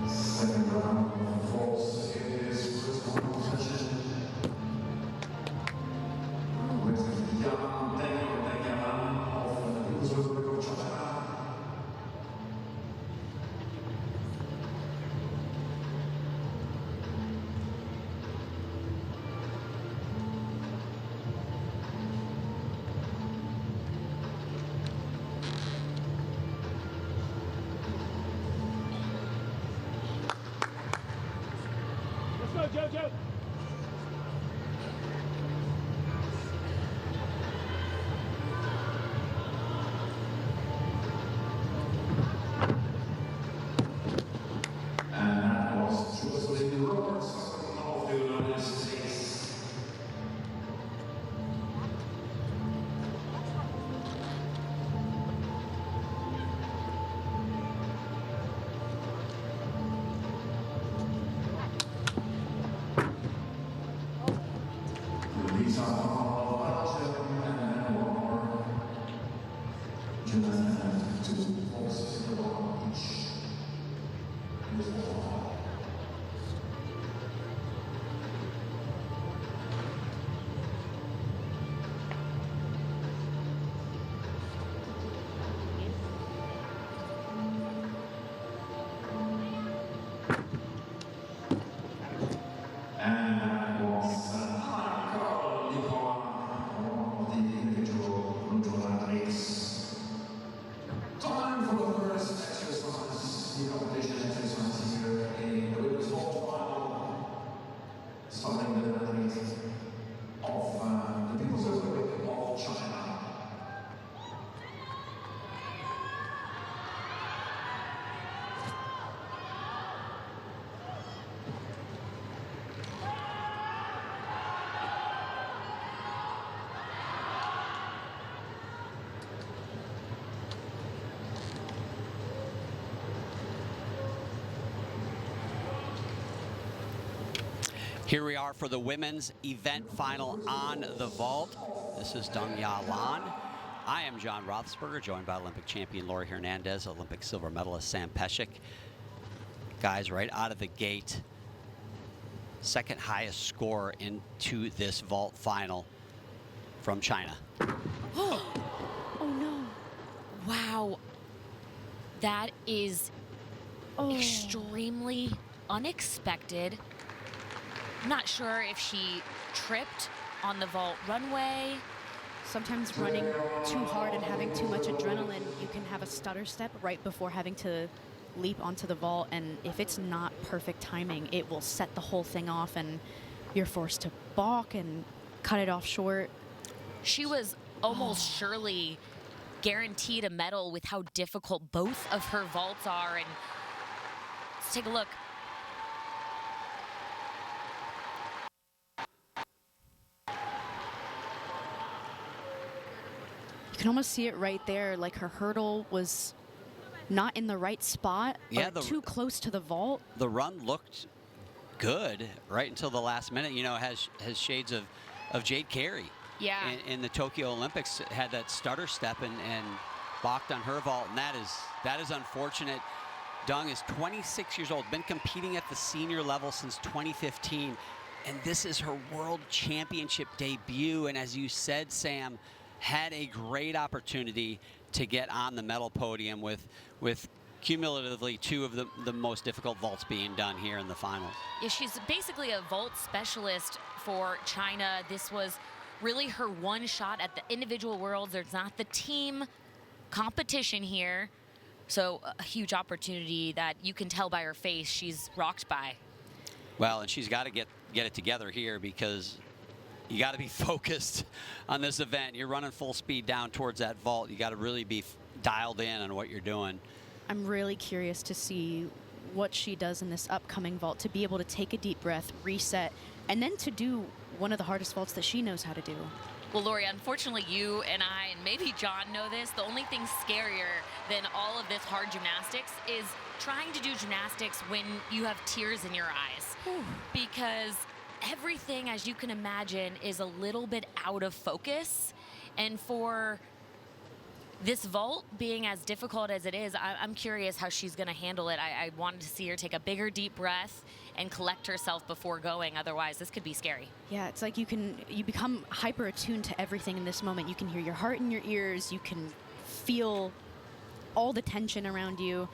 Second round of falls is first competition with Yang Deng of the People's Republic of China. Let's go, Jojo! And that was Jocelyn Robertson of the United States. Here we are for the women's event final on the vault. This is Dong-Ya Lan. I am John Roethlisberger, joined by Olympic champion Laurie Hernandez, Olympic silver medalist Sam Pesek. Guys, right out of the gate, second highest score into this vault final from China. Oh no. Wow. That is extremely unexpected. I'm not sure if she tripped on the vault runway. Sometimes running too hard and having too much adrenaline, you can have a stutter step right before having to leap onto the vault, and if it's not perfect timing, it will set the whole thing off and you're forced to balk and cut it off short. She was almost surely guaranteed a medal with how difficult both of her vaults are. And let's take a look. You can almost see it right there, like her hurdle was not in the right spot, or too close to the vault. The run looked good right until the last minute. You know, has shades of Jade Carey. Yeah. In the Tokyo Olympics, had that stutter step and balked on her vault, and that is unfortunate. Dung is 26 years old, been competing at the senior level since 2015, and this is her world championship debut. And as you said, Sam, had a great opportunity to get on the medal podium with cumulatively two of the most difficult vaults being done here in the finals. Yeah, she's basically a vault specialist for China. This was really her one shot at the individual worlds. There's not the team competition here. So a huge opportunity that you can tell by her face she's rocked by. Well, and she's got to get it together here, because you got to be focused on this event. You're running full speed down towards that vault. You got to really be dialed in on what you're doing. I'm really curious to see what she does in this upcoming vault, to be able to take a deep breath, reset, and then to do one of the hardest vaults that she knows how to do. Well, Laurie, unfortunately, you and I, and maybe John know this, the only thing scarier than all of this hard gymnastics is trying to do gymnastics when you have tears in your eyes. Because everything, as you can imagine, is a little bit out of focus. And for this vault being as difficult as it is, I'm curious how she's going to handle it. I wanted to see her take a bigger, deep breath and collect herself before going. Otherwise, this could be scary. Yeah, it's like you become hyper attuned to everything in this moment. You can hear your heart in your ears. You can feel all the tension around you.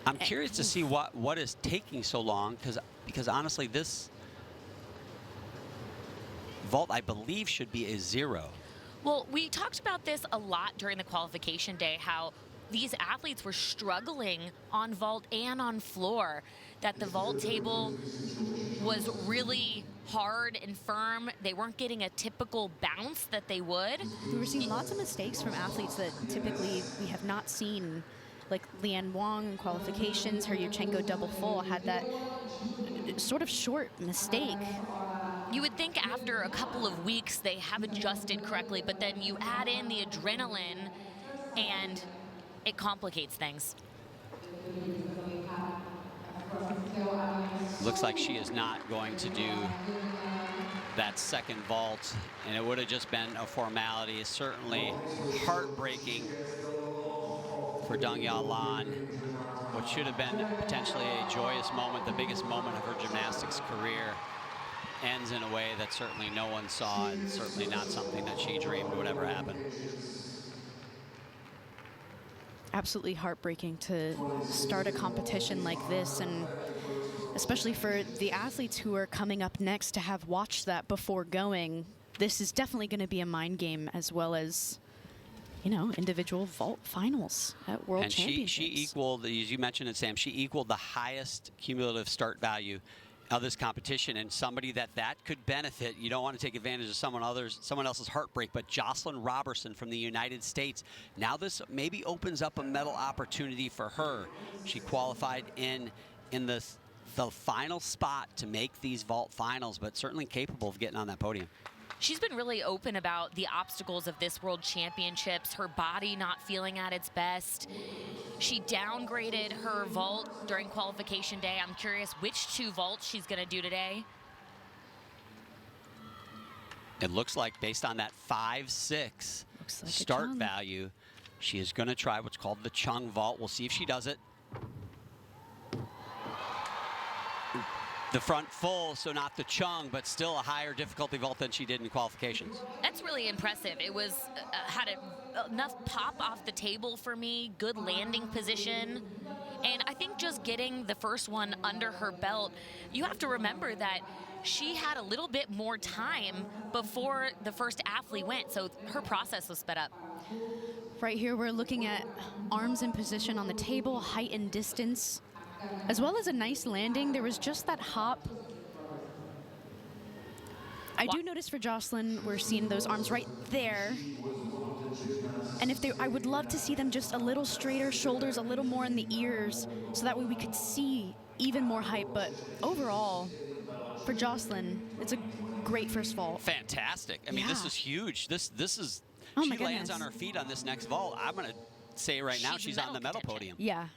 I'm curious to see what is taking so long, because honestly, this vault, I believe, should be a 0. Well, we talked about this a lot during the qualification day, how these athletes were struggling on vault and on floor, that the vault table was really hard and firm. They weren't getting a typical bounce that they would. We were seeing lots of mistakes from athletes that typically we have not seen, like Lian Wang in qualifications. Her Yurchenko double full had that sort of short mistake. You would think after a couple of weeks they have adjusted correctly, but then you add in the adrenaline and it complicates things. Looks like she is not going to do that second vault, and it would have just been a formality. Certainly heartbreaking for Dong-Ya Lan. What should have been potentially a joyous moment, the biggest moment of her gymnastics career, ends in a way that certainly no one saw, and certainly not something that she dreamed would ever happen. Absolutely heartbreaking to start a competition like this, and especially for the athletes who are coming up next to have watched that before going. This is definitely going to be a mind game, as well as, you know, individual vault finals at World Championships. She equaled, as you mentioned it, Sam, she equaled the highest cumulative start value of this competition, and somebody that could benefit. You don't want to take advantage of someone else's heartbreak, but Jocelyn Robertson from the United States. Now this maybe opens up a medal opportunity for her. She qualified in the final spot to make these vault finals, but certainly capable of getting on that podium. She's been really open about the obstacles of this World Championships, her body not feeling at its best. She downgraded her vault during qualification day. I'm curious which 2 vaults she's going to do today. It looks like based on that 5.6 like start value, she is going to try what's called the Chung vault. We'll see if she does it. The front full, so not the Chung, but still a higher difficulty vault than she did in qualifications. That's really impressive. It was had enough pop off the table for me, good landing position. And I think just getting the first one under her belt, you have to remember that she had a little bit more time before the first athlete went, so her process was sped up. Right here, we're looking at arms in position on the table, height and distance, as well as a nice landing. There was just that hop. I do notice for Jocelyn, we're seeing those arms right there. And I would love to see them just a little straighter, shoulders a little more in the ears, so that way we could see even more height. But overall, for Jocelyn, it's a great first vault. Fantastic. I mean, this is huge. This is, oh she my lands goodness. on her feet on this next vault. I'm going to say right now she's on the medal podium. Yeah.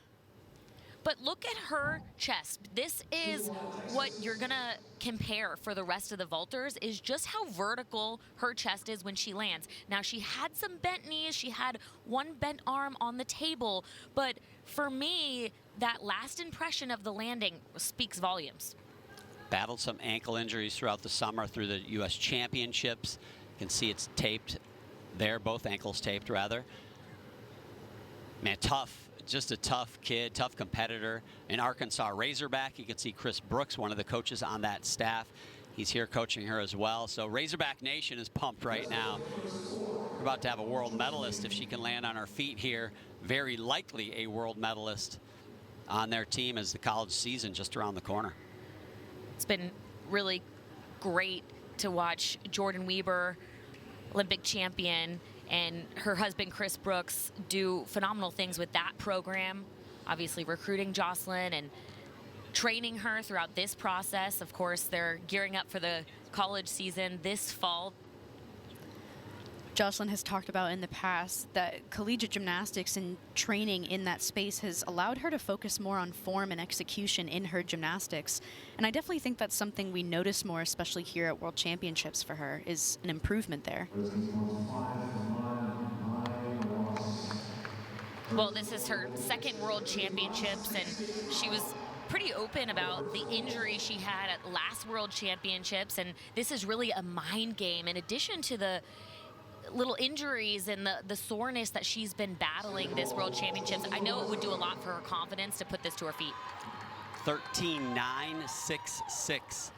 But look at her chest. This is what you're gonna compare for the rest of the vaulters, is just how vertical her chest is when she lands. Now, she had some bent knees, she had one bent arm on the table, but for me, that last impression of the landing speaks volumes. Battled some ankle injuries throughout the summer through the U.S. Championships. You can see it's taped there, both ankles taped rather. Man, tough. Just a tough kid, tough competitor. An Arkansas Razorback. You can see Chris Brooks, one of the coaches on that staff. He's here coaching her as well. So Razorback Nation is pumped right now. We're about to have a world medalist if she can land on her feet here. Very likely a world medalist on their team as the college season just around the corner. It's been really great to watch Jordan Weber, Olympic champion, and her husband, Chris Brooks, do phenomenal things with that program. Obviously recruiting Jocelyn and training her throughout this process. Of course, they're gearing up for the college season this fall. Jocelyn has talked about in the past that collegiate gymnastics and training in that space has allowed her to focus more on form and execution in her gymnastics. And I definitely think that's something we notice more, especially here at World Championships for her, is an improvement there. Well, this is her second World Championships, and she was pretty open about the injury she had at last World Championships, and this is really a mind game. In addition to the little injuries and the soreness that she's been battling this World Championships, I know it would do a lot for her confidence to put this to her feet. 13.966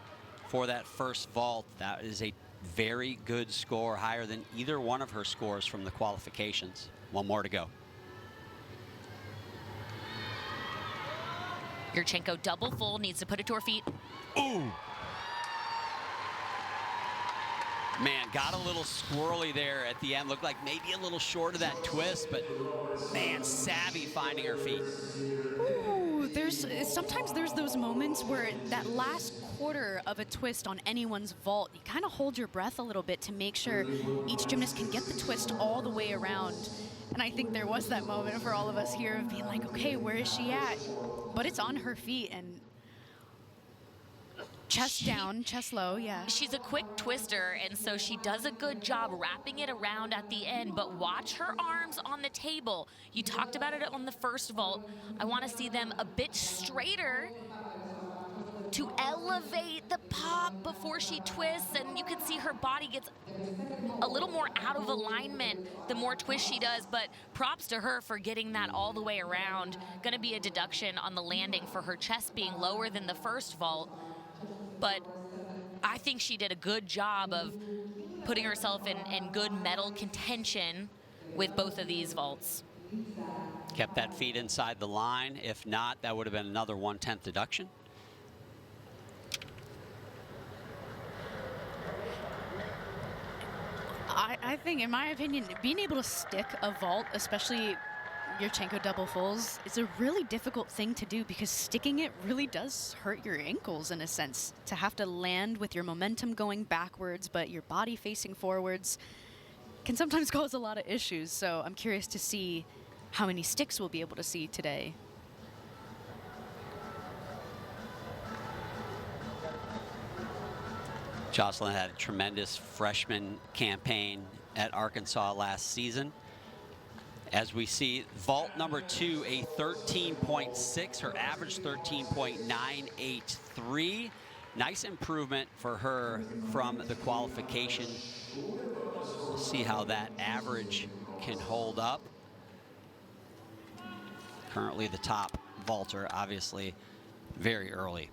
for that first vault. That is a very good score, higher than either one of her scores from the qualifications. One more to go. Yurchenko double full, needs to put it to her feet. Ooh! Man, got a little squirrely there at the end. Looked like maybe a little short of that twist, but man, savvy finding her feet. Ooh, sometimes there's those moments where that last quarter of a twist on anyone's vault, you kind of hold your breath a little bit to make sure each gymnast can get the twist all the way around. And I think there was that moment for all of us here of being like, okay, where is she at? But it's on her feet and chest down, chest low, yeah. She's a quick twister, and so she does a good job wrapping it around at the end, but watch her arms on the table. You talked about it on the first vault. I want to see them a bit straighter to elevate the pop before she twists, and you can see her body gets a little more out of alignment the more twist she does, but props to her for getting that all the way around. Gonna be a deduction on the landing for her chest being lower than the first vault, but I think she did a good job of putting herself in good medal contention with both of these vaults. Kept that feet inside the line. If not, that would have been another 1/10 deduction. I think, in my opinion, being able to stick a vault, especially Yurchenko double fulls, is a really difficult thing to do because sticking it really does hurt your ankles in a sense. To have to land with your momentum going backwards, but your body facing forwards can sometimes cause a lot of issues. So I'm curious to see how many sticks we'll be able to see today. Jocelyn had a tremendous freshman campaign at Arkansas last season. As we see, vault number 2, a 13.6, her average 13.983. Nice improvement for her from the qualification. We'll see how that average can hold up. Currently the top vaulter, obviously very early.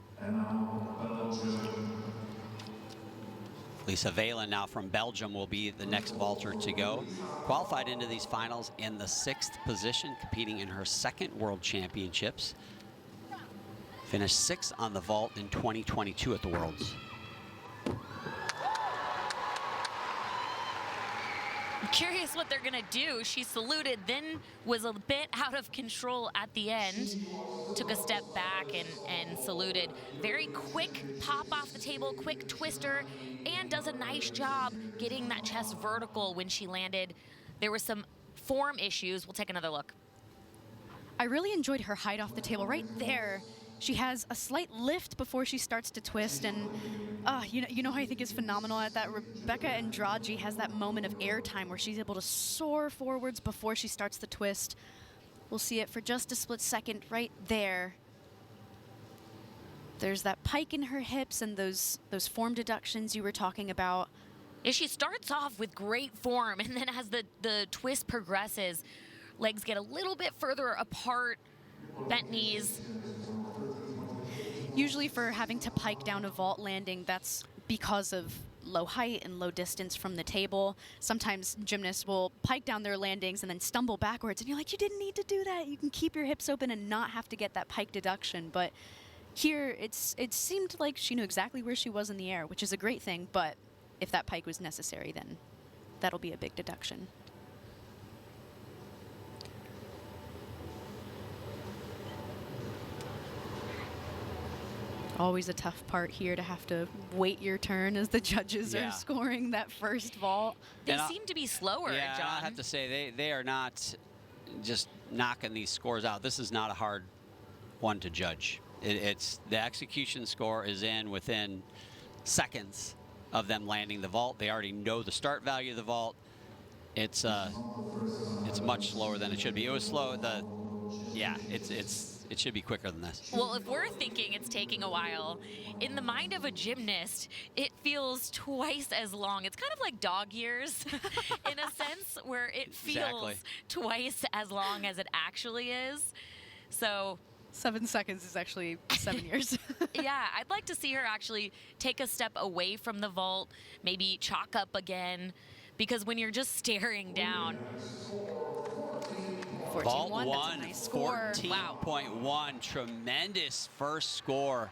Lisa Valen now from Belgium will be the next vaulter to go. Qualified into these finals in the 6th position, competing in her 2nd World Championships. Finished 6th on the vault in 2022 at the Worlds. I'm curious what they're gonna do. She saluted, then was a bit out of control at the end. Took a step back and saluted. Very quick pop off the table, quick twister, and does a nice job getting that chest vertical when she landed. There were some form issues. We'll take another look. I really enjoyed her height off the table right there. She has a slight lift before she starts to twist, and you know who I think is phenomenal at that? Rebecca Andrade has that moment of airtime where she's able to soar forwards before she starts the twist. We'll see it for just a split second right there. There's that pike in her hips and those form deductions you were talking about. Yeah, she starts off with great form, and then as the twist progresses, legs get a little bit further apart, bent knees. Usually for having to pike down a vault landing, that's because of low height and low distance from the table. Sometimes gymnasts will pike down their landings and then stumble backwards, and you're like, you didn't need to do that. You can keep your hips open and not have to get that pike deduction. But here, it seemed like she knew exactly where she was in the air, which is a great thing, but if that pike was necessary, then that'll be a big deduction. Always a tough part here to have to wait your turn as the judges are scoring that first vault. They seem to be slower, yeah, John. I have to say, they are not just knocking these scores out. This is not a hard one to judge. It's the execution score is in within seconds of them landing the vault. They already know the start value of the vault. It's much slower than it should be. It was slow. It should be quicker than this. Well, if we're thinking it's taking a while, in the mind of a gymnast, it feels twice as long. It's kind of like dog years in a sense, where it feels twice as long as it actually is. So 7 seconds is actually 7 years. yeah, I'd like to see her actually take a step away from the vault, maybe chalk up again, because when you're just staring down. Vault 14-1, one, that's a nice score. 14.1, wow. Tremendous first score.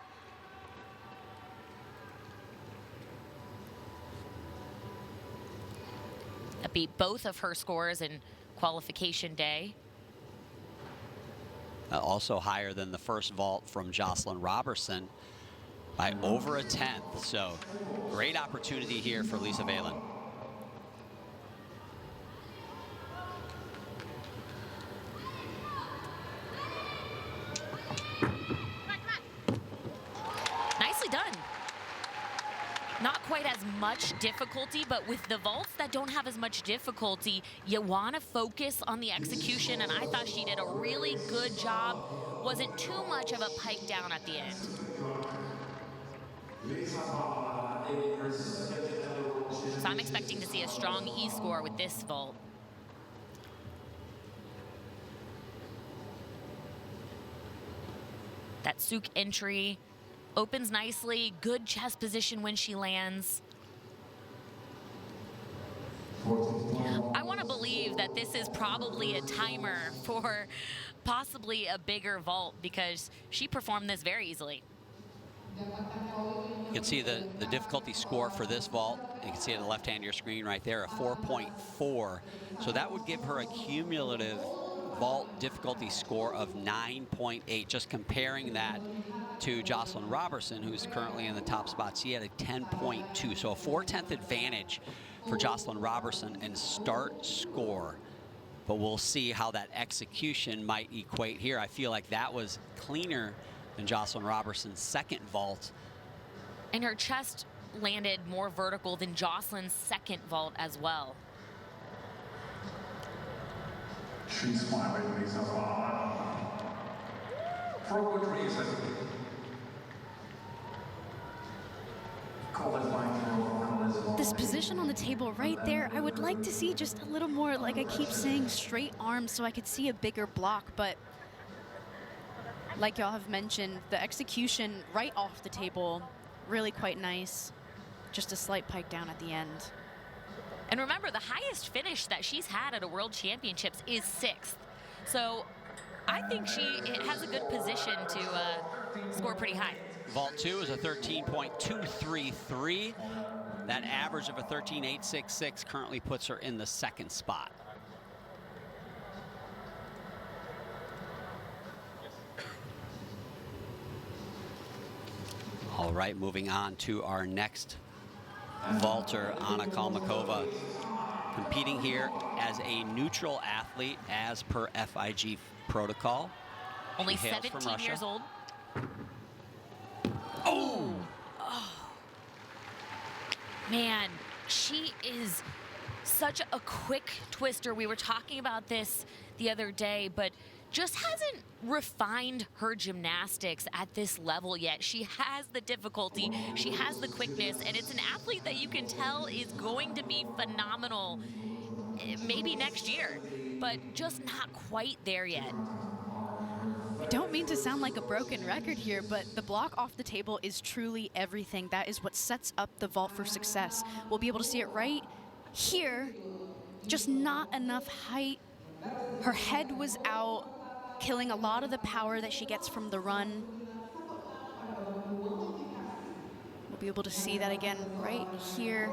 That beat both of her scores in qualification day. Also higher than the first vault from Jocelyn Robertson by over a 10th. So great opportunity here for Lisa Valen. Nicely done. Not quite as much difficulty, but with the vaults that don't have as much difficulty, you want to focus on the execution, and I thought she did a really good job. Wasn't too much of a pike down at the end. So I'm expecting to see a strong E score with this vault. That souk entry opens nicely, good chest position when she lands. I want to believe that this is probably a timer for possibly a bigger vault, because she performed this very easily. You can see the difficulty score for this vault. You can see it on the left hand of your screen right there, a 4.4. So that would give her a cumulative vault difficulty score of 9.8. Just comparing that to Jocelyn Robertson, who's currently in the top spot. She had a 10.2, so a 4/10 advantage for Jocelyn Robertson in start score. But we'll see how that execution might equate here. I feel like that was cleaner than Jocelyn Robertson's second vault. And her chest landed more vertical than Jocelyn's second vault as well. She's smiling, Lisa. For a good reason. This position on the table right there, I would like to see just a little more, like I keep saying, straight arms so I could see a bigger block, but like y'all have mentioned, the execution right off the table, really quite nice. Just a slight pike down at the end. And remember, the highest finish that she's had at a World Championships is 6th. So I think she has a good position to score pretty high. Vault 2 is a 13.233. That average of a 13.866 currently puts her in the 2nd spot. All right, moving on to our next vaulter, Anna Kalmakova, competing here as a neutral athlete as per FIG protocol. Only She hails from 17 Russia. years old. Oh! Man, she is such a quick twister. We were talking about this the other day, but just hasn't refined her gymnastics at this level yet. She has the difficulty, she has the quickness, and it's an athlete that you can tell is going to be phenomenal maybe next year, but just not quite there yet. I don't mean to sound like a broken record here, but the block off the table is truly everything. That is what sets up the vault for success. We'll be able to see it right here, just not enough height. Her head was out, killing a lot of the power that she gets from the run. We'll be able to see that again right here.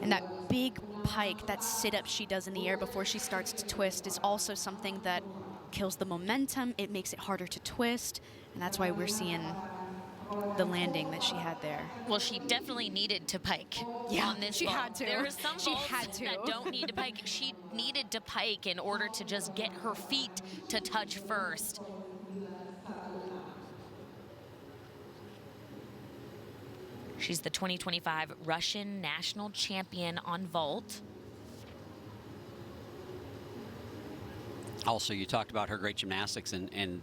And that big pike, that sit-up she does in the air before she starts to twist, is also something that kills the momentum. It makes it harder to twist, and that's why we're seeing the landing that she had there. Well, she definitely needed to pike on this she vault. had to. There are some She vaults had to. that don't need to pike. She needed to pike in order to just get her feet to touch first. She's the 2025 Russian national champion on vault. Also, you talked about her great gymnastics and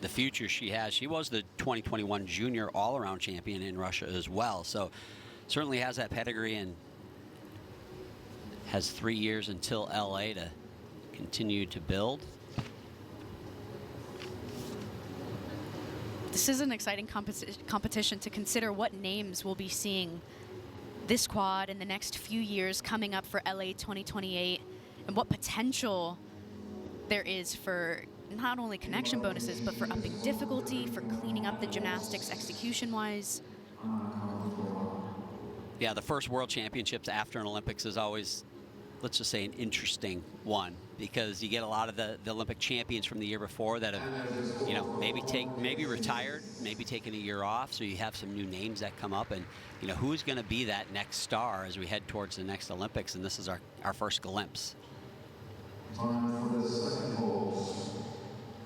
the future she has. She was the 2021 junior all-around champion in Russia as well. So certainly has that pedigree and has 3 years until LA to continue to build. This is an exciting competition to consider what names we'll be seeing this quad in the next few years coming up for LA 2028, and what potential there is for not only connection bonuses, but for upping difficulty, for cleaning up the gymnastics execution-wise. Yeah, the first World Championships after an Olympics is always, let's just say, an interesting one, because you get a lot of the Olympic champions from the year before that have, you know, maybe retired, maybe taken a year off, so you have some new names that come up, and you know, who's going to be that next star as we head towards the next Olympics, and this is our first glimpse.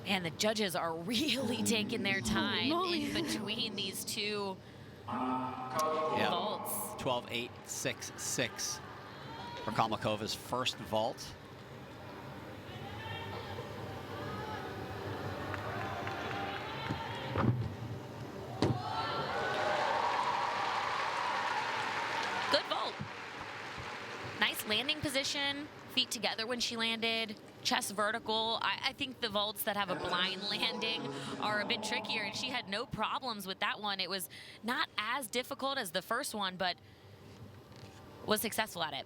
And the judges are really taking their time in between these two vaults. 12.866 for Kalmakova's first vault. Good vault. Nice landing position, feet together when she landed, chest vertical. I think the vaults that have a blind landing are a bit trickier, and she had no problems with that one. It was not as difficult as the first one, but was successful at it.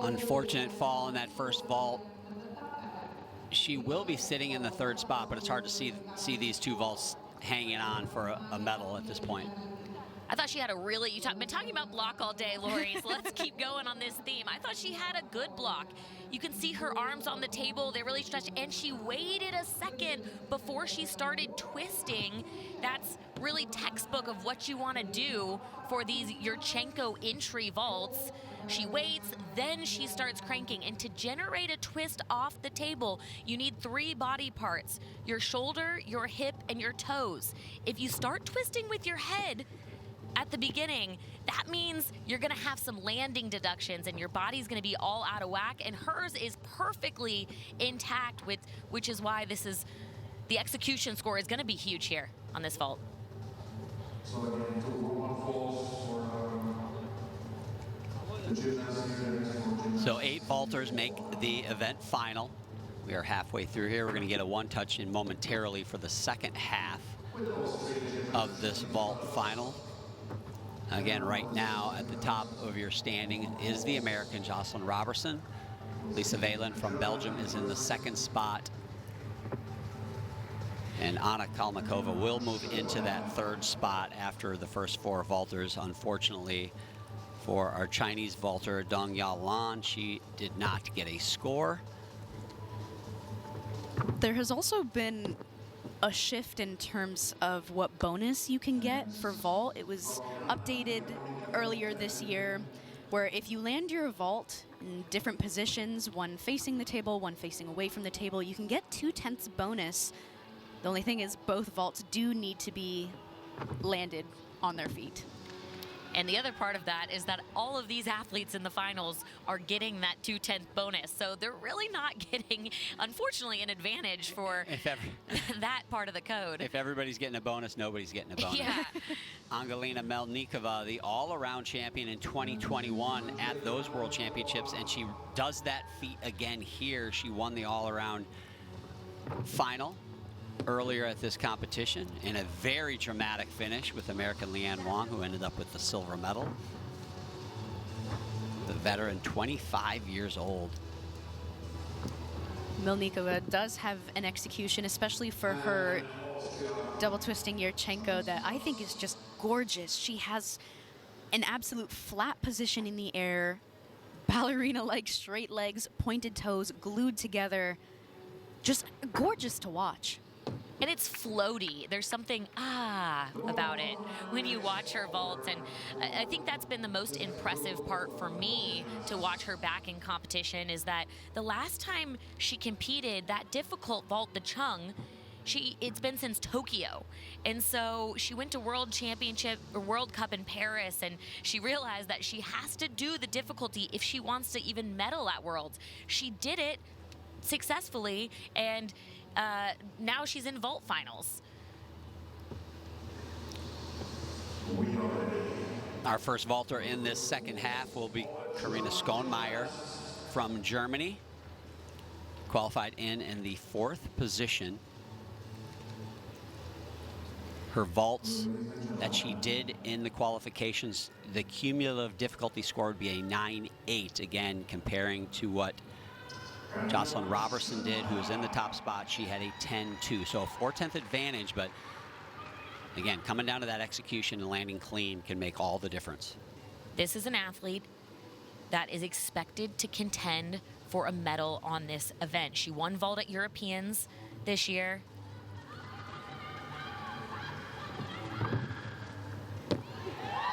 Unfortunate fall in that first vault. She will be sitting in the third spot, but it's hard to see these two vaults hanging on for a medal at this point. I thought she had a really, been talking about block all day, Lori, so let's keep going on this theme. I thought she had a good block. You can see her arms on the table, they really stretched, and she waited a second before she started twisting. That's really textbook of what you want to do for these Yurchenko entry vaults. She waits, then she starts cranking. And to generate a twist off the table, you need 3 body parts: your shoulder, your hip, and your toes. If you start twisting with your head at the beginning, that means you're gonna have some landing deductions and your body's gonna be all out of whack, and hers is perfectly intact, which is why the execution score is gonna be huge here on this vault. So again, 2-1 falls for the gymnastics. So 8 vaulters make the event final. We are halfway through here. We're going to get a one-touch in momentarily for the second half of this vault final. Again, right now at the top of your standing is the American Jocelyn Robertson. Lisa Valen from Belgium is in the 2nd spot. And Anna Kalmakova will move into that 3rd spot after the first 4 vaulters. Unfortunately for our Chinese vaulter, Dong Yalan, she did not get a score. There has also been a shift in terms of what bonus you can get for vault. It was updated earlier this year, where if you land your vault in different positions, one facing the table, one facing away from the table, you can get 2/10 bonus. The only thing is both vaults do need to be landed on their feet. And the other part of that is that all of these athletes in the finals are getting that 2/10 bonus. So they're really not getting, unfortunately, an advantage for that part of the code. If everybody's getting a bonus, nobody's getting a bonus. Yeah. Angelina Melnikova, the all-around champion in 2021 at those World Championships, and she does that feat again here. She won the all-around final earlier at this competition in a very dramatic finish with American Leanne Wong, who ended up with the silver medal. The veteran, 25 years old. Melnikova does have an execution, especially for her double twisting Yurchenko, that I think is just gorgeous. She has an absolute flat position in the air, ballerina-like straight legs, pointed toes, glued together. Just gorgeous to watch. And it's floaty. There's something about it when you watch her vault. And I think that's been the most impressive part for me to watch her back in competition, is that the last time she competed, that difficult vault, the Chung, it's been since Tokyo. And so she went to World Championship or World Cup in Paris, and she realized that she has to do the difficulty if she wants to even medal at Worlds. She did it successfully, and now she's in vault finals. Our first vaulter in this second half will be Karina Schoenmeier from Germany, qualified in the 4th position. Her vaults that she did in the qualifications, the cumulative difficulty score would be a 9-8, again comparing to what Jocelyn Robertson did, who was in the top spot. She had a 10-2, so a 4/10 advantage, but again, coming down to that execution and landing clean can make all the difference. This is an athlete that is expected to contend for a medal on this event. She won vault at Europeans this year.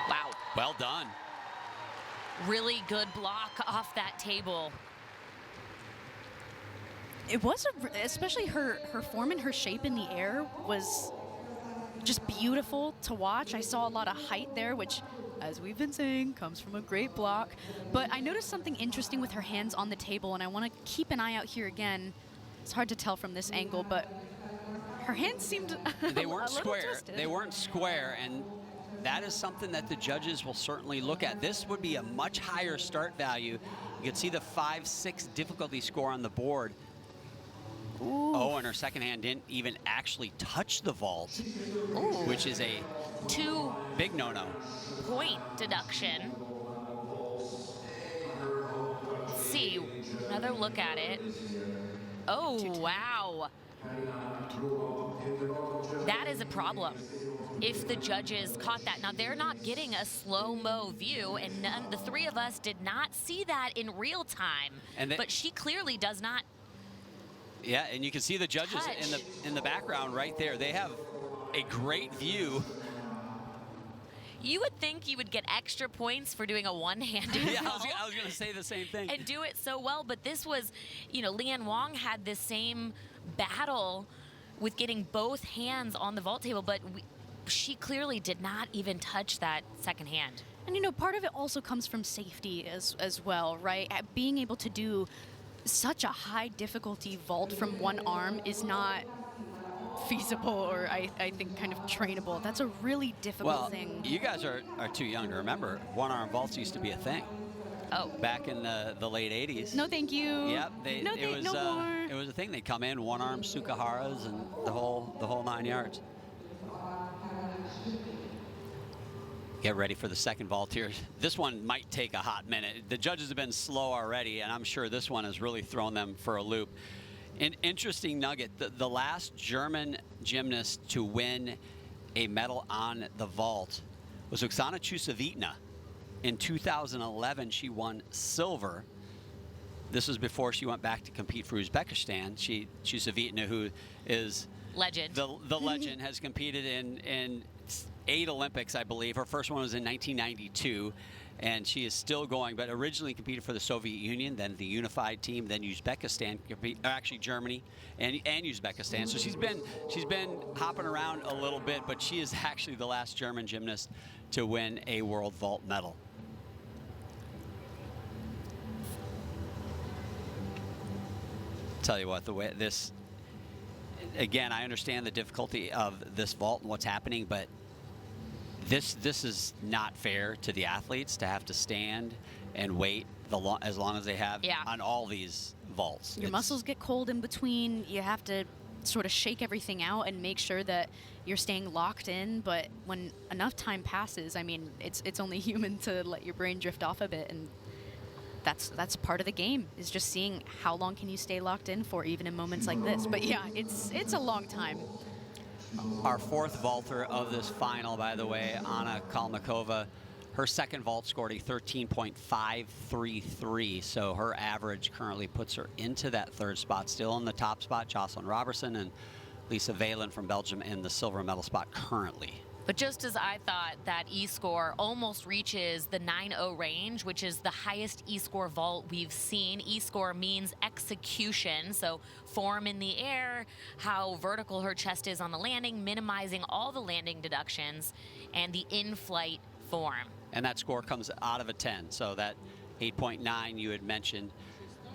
Wow. Well done. Really good block off that table. It was, especially her form and her shape in the air was just beautiful to watch. I saw a lot of height there, which, as we've been saying, comes from a great block. But I noticed something interesting with her hands on the table, and I want to keep an eye out here again. It's hard to tell from this angle, but her hands seemed They weren't a little square. twisted. They weren't square, and that is something that the judges will certainly look at. This would be a much higher start value. You can see the 5-6 difficulty score on the board. Ooh. Oh, and her second hand didn't even actually touch the vault, which is a 2 big no-no. point deduction. Let's see, another look at it. Oh, wow. That is a problem if the judges caught that. Now, they're not getting a slow-mo view, and the 3 of us did not see that in real time. But she clearly does not. Yeah, and you can see the judges in the background right there. They have a great view. You would think you would get extra points for doing a one-handed Yeah, vault. I was going to say the same thing. And do it so well, but this was, you know, Leanne Wong had this same battle with getting both hands on the vault table, but she clearly did not even touch that second hand. And you know, part of it also comes from safety as well, right? Being able to do such a high difficulty vault from one arm is not feasible, or I think kind of trainable. That's a really difficult thing. You guys are too young to remember. One-arm vaults used to be a thing. Oh. Back in the late 80s. No, thank you. Yep. No more. It was a thing. They'd come in, one-arm Sukaharas and the whole 9 yards. Get ready for the second vault here. This one might take a hot minute. The judges have been slow already, and I'm sure this one has really thrown them for a loop. An interesting nugget, the last German gymnast to win a medal on the vault was Oksana Chusevitna. In 2011, she won silver. This was before she went back to compete for Uzbekistan. Chusevitna, who is Legend. the legend, has competed in 8 Olympics, I believe. Her first one was in 1992, and she is still going, but originally competed for the Soviet Union, then the unified team, then Uzbekistan, actually Germany and Uzbekistan. So she's been hopping around a little bit, but she is actually the last German gymnast to win a world vault medal. Tell you what, the way this, again, I understand the difficulty of this vault and what's happening, but this is not fair to the athletes to have to stand and wait as long as they have on all these vaults. Your muscles get cold in between. You have to sort of shake everything out and make sure that you're staying locked in. But when enough time passes, I mean, it's only human to let your brain drift off a bit, and that's part of the game, is just seeing how long can you stay locked in for, even in moments like this. But yeah, it's a long time. Our fourth vaulter of this final, by the way, Anna Kalmakova, her second vault scored a 13.533, so her average currently puts her into that third spot. Still in the top spot, Jocelyn Robertson and Lisa Valen from Belgium in the silver medal spot currently. But just as I thought, that E-score almost reaches the 9.0 range, which is the highest E-score vault we've seen. E-score means execution, so form in the air, how vertical her chest is on the landing, minimizing all the landing deductions, and the in-flight form. And that score comes out of a 10, so that 8.9 you had mentioned,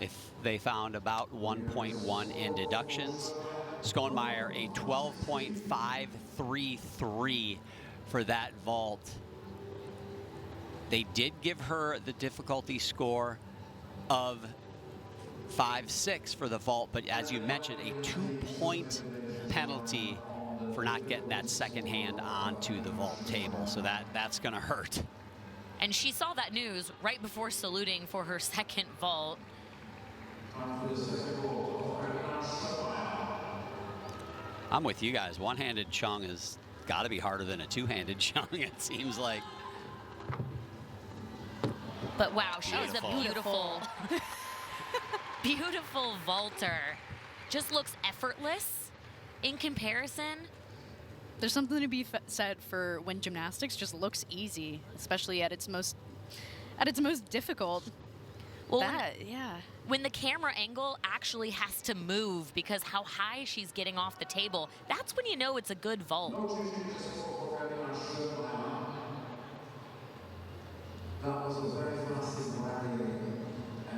if they found about 1.1 in deductions. Schoenmeyer, a 12.533 for that vault. They did give her the difficulty score of 5.6 for the vault, but as you mentioned, a 2-point penalty for not getting that second hand onto the vault table. So that's going to hurt. And she saw that news right before saluting for her second vault. I'm with you guys. One-handed chung has got to be harder than a two-handed chung, it seems like. But wow, she is a Beautiful. beautiful vaulter. Just looks effortless in comparison. There's something to be said for when gymnastics just looks easy, especially at its most difficult. Well, when the camera angle actually has to move because how high she's getting off the table, that's when you know it's a good vault.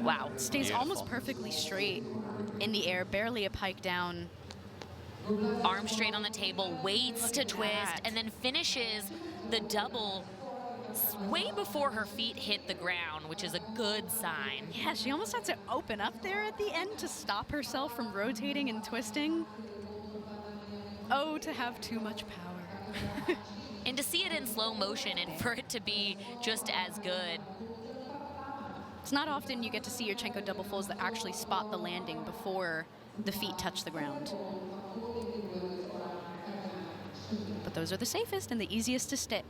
Wow, stays Beautiful. almost perfectly straight in the air, barely a pike down. Arm straight on the table, waits to twist, that. and then finishes the double way before her feet hit the ground, which is a good sign. Yeah, she almost had to open up there at the end to stop herself from rotating and twisting. Oh, to have too much power. And to see it in slow motion and for it to be just as good. It's not often you get to see Yurchenko double fulls that actually spot the landing before the feet touch the ground. But those are the safest and the easiest to stick.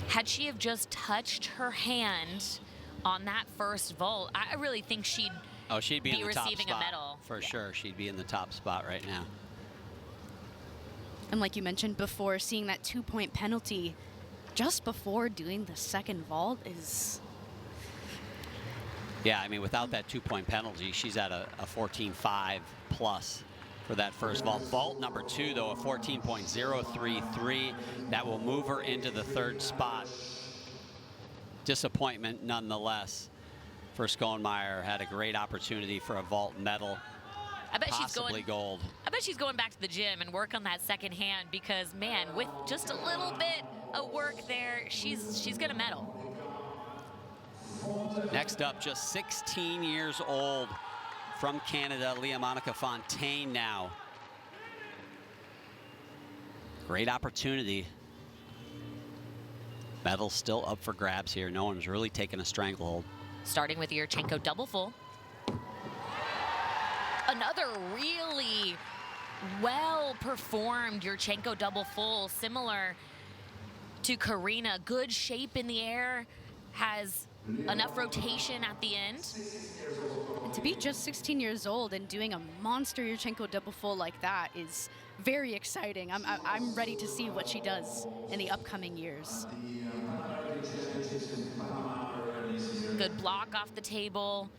Had she have just touched her hand on that first vault, I really think she'd be in the top receiving spot a medal. for sure. She'd be in the top spot right now. And like you mentioned before, seeing that 2-point penalty just before doing the second vault is... Yeah, I mean, without that 2-point penalty, she's at a 14.5 plus for that first vault. Vault number 2, though, a 14.033. That will move her into the 3rd spot. Disappointment nonetheless for Schoenmeyer. Had a great opportunity for a vault medal. I bet possibly gold. I bet she's going back to the gym and work on that second hand because, man, with just a little bit of work there, she's gonna medal. Next up, just 16 years old from Canada, Leah Monica Fontaine now. Great opportunity. Medal still up for grabs here. No one's really taken a stranglehold. Starting with Yurchenko double full. Another really well-performed Yurchenko double full, similar to Karina. Good shape in the air, has enough rotation at the end. And to be just 16 years old and doing a monster Yurchenko double full like that is very exciting. I'm ready to see what she does in the upcoming years. Good block off the table.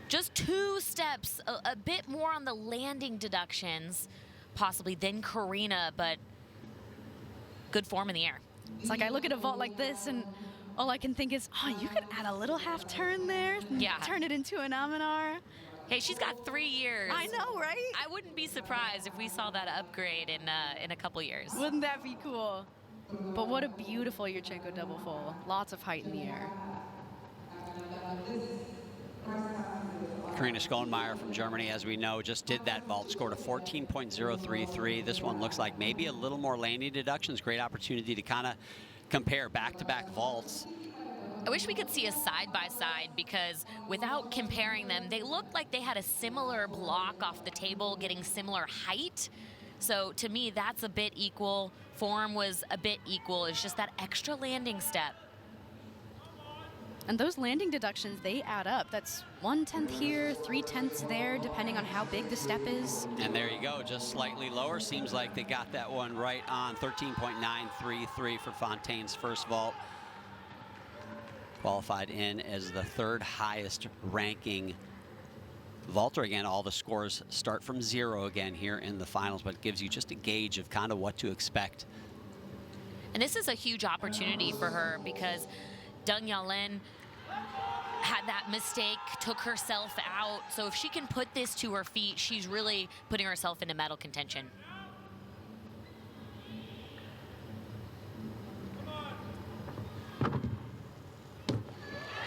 Just 2 steps, a bit more on the landing deductions, possibly than Karina, but good form in the air. It's like I look at a vault like this and all I can think is, oh, you could add a little half turn there, Yeah. turn it into an Aminar. Hey, she's got 3 years. I know, right? I wouldn't be surprised if we saw that upgrade in a couple years. Wouldn't that be cool? But what a beautiful Yurchenko double full. Lots of height in the air. Karina Schoenmeyer from Germany, as we know, just did that vault, scored a 14.033. This one looks like maybe a little more landing deductions. Great opportunity to kind of compare back-to-back vaults. I wish we could see a side-by-side because without comparing them, they looked like they had a similar block off the table, getting similar height. So to me, that's a bit equal. Form was a bit equal. It's just that extra landing step. And those landing deductions, they add up. That's 1/10 here, 3/10 there, depending on how big the step is. And there you go, just slightly lower. Seems like they got that one right on. 13.933 for Fontaine's first vault. Qualified in as the 3rd highest ranking vaulter. Again, all the scores start from 0 again here in the finals, but it gives you just a gauge of kind of what to expect. And this is a huge opportunity for her because Deng Yalin had that mistake, took herself out. So if she can put this to her feet, she's really putting herself into medal contention.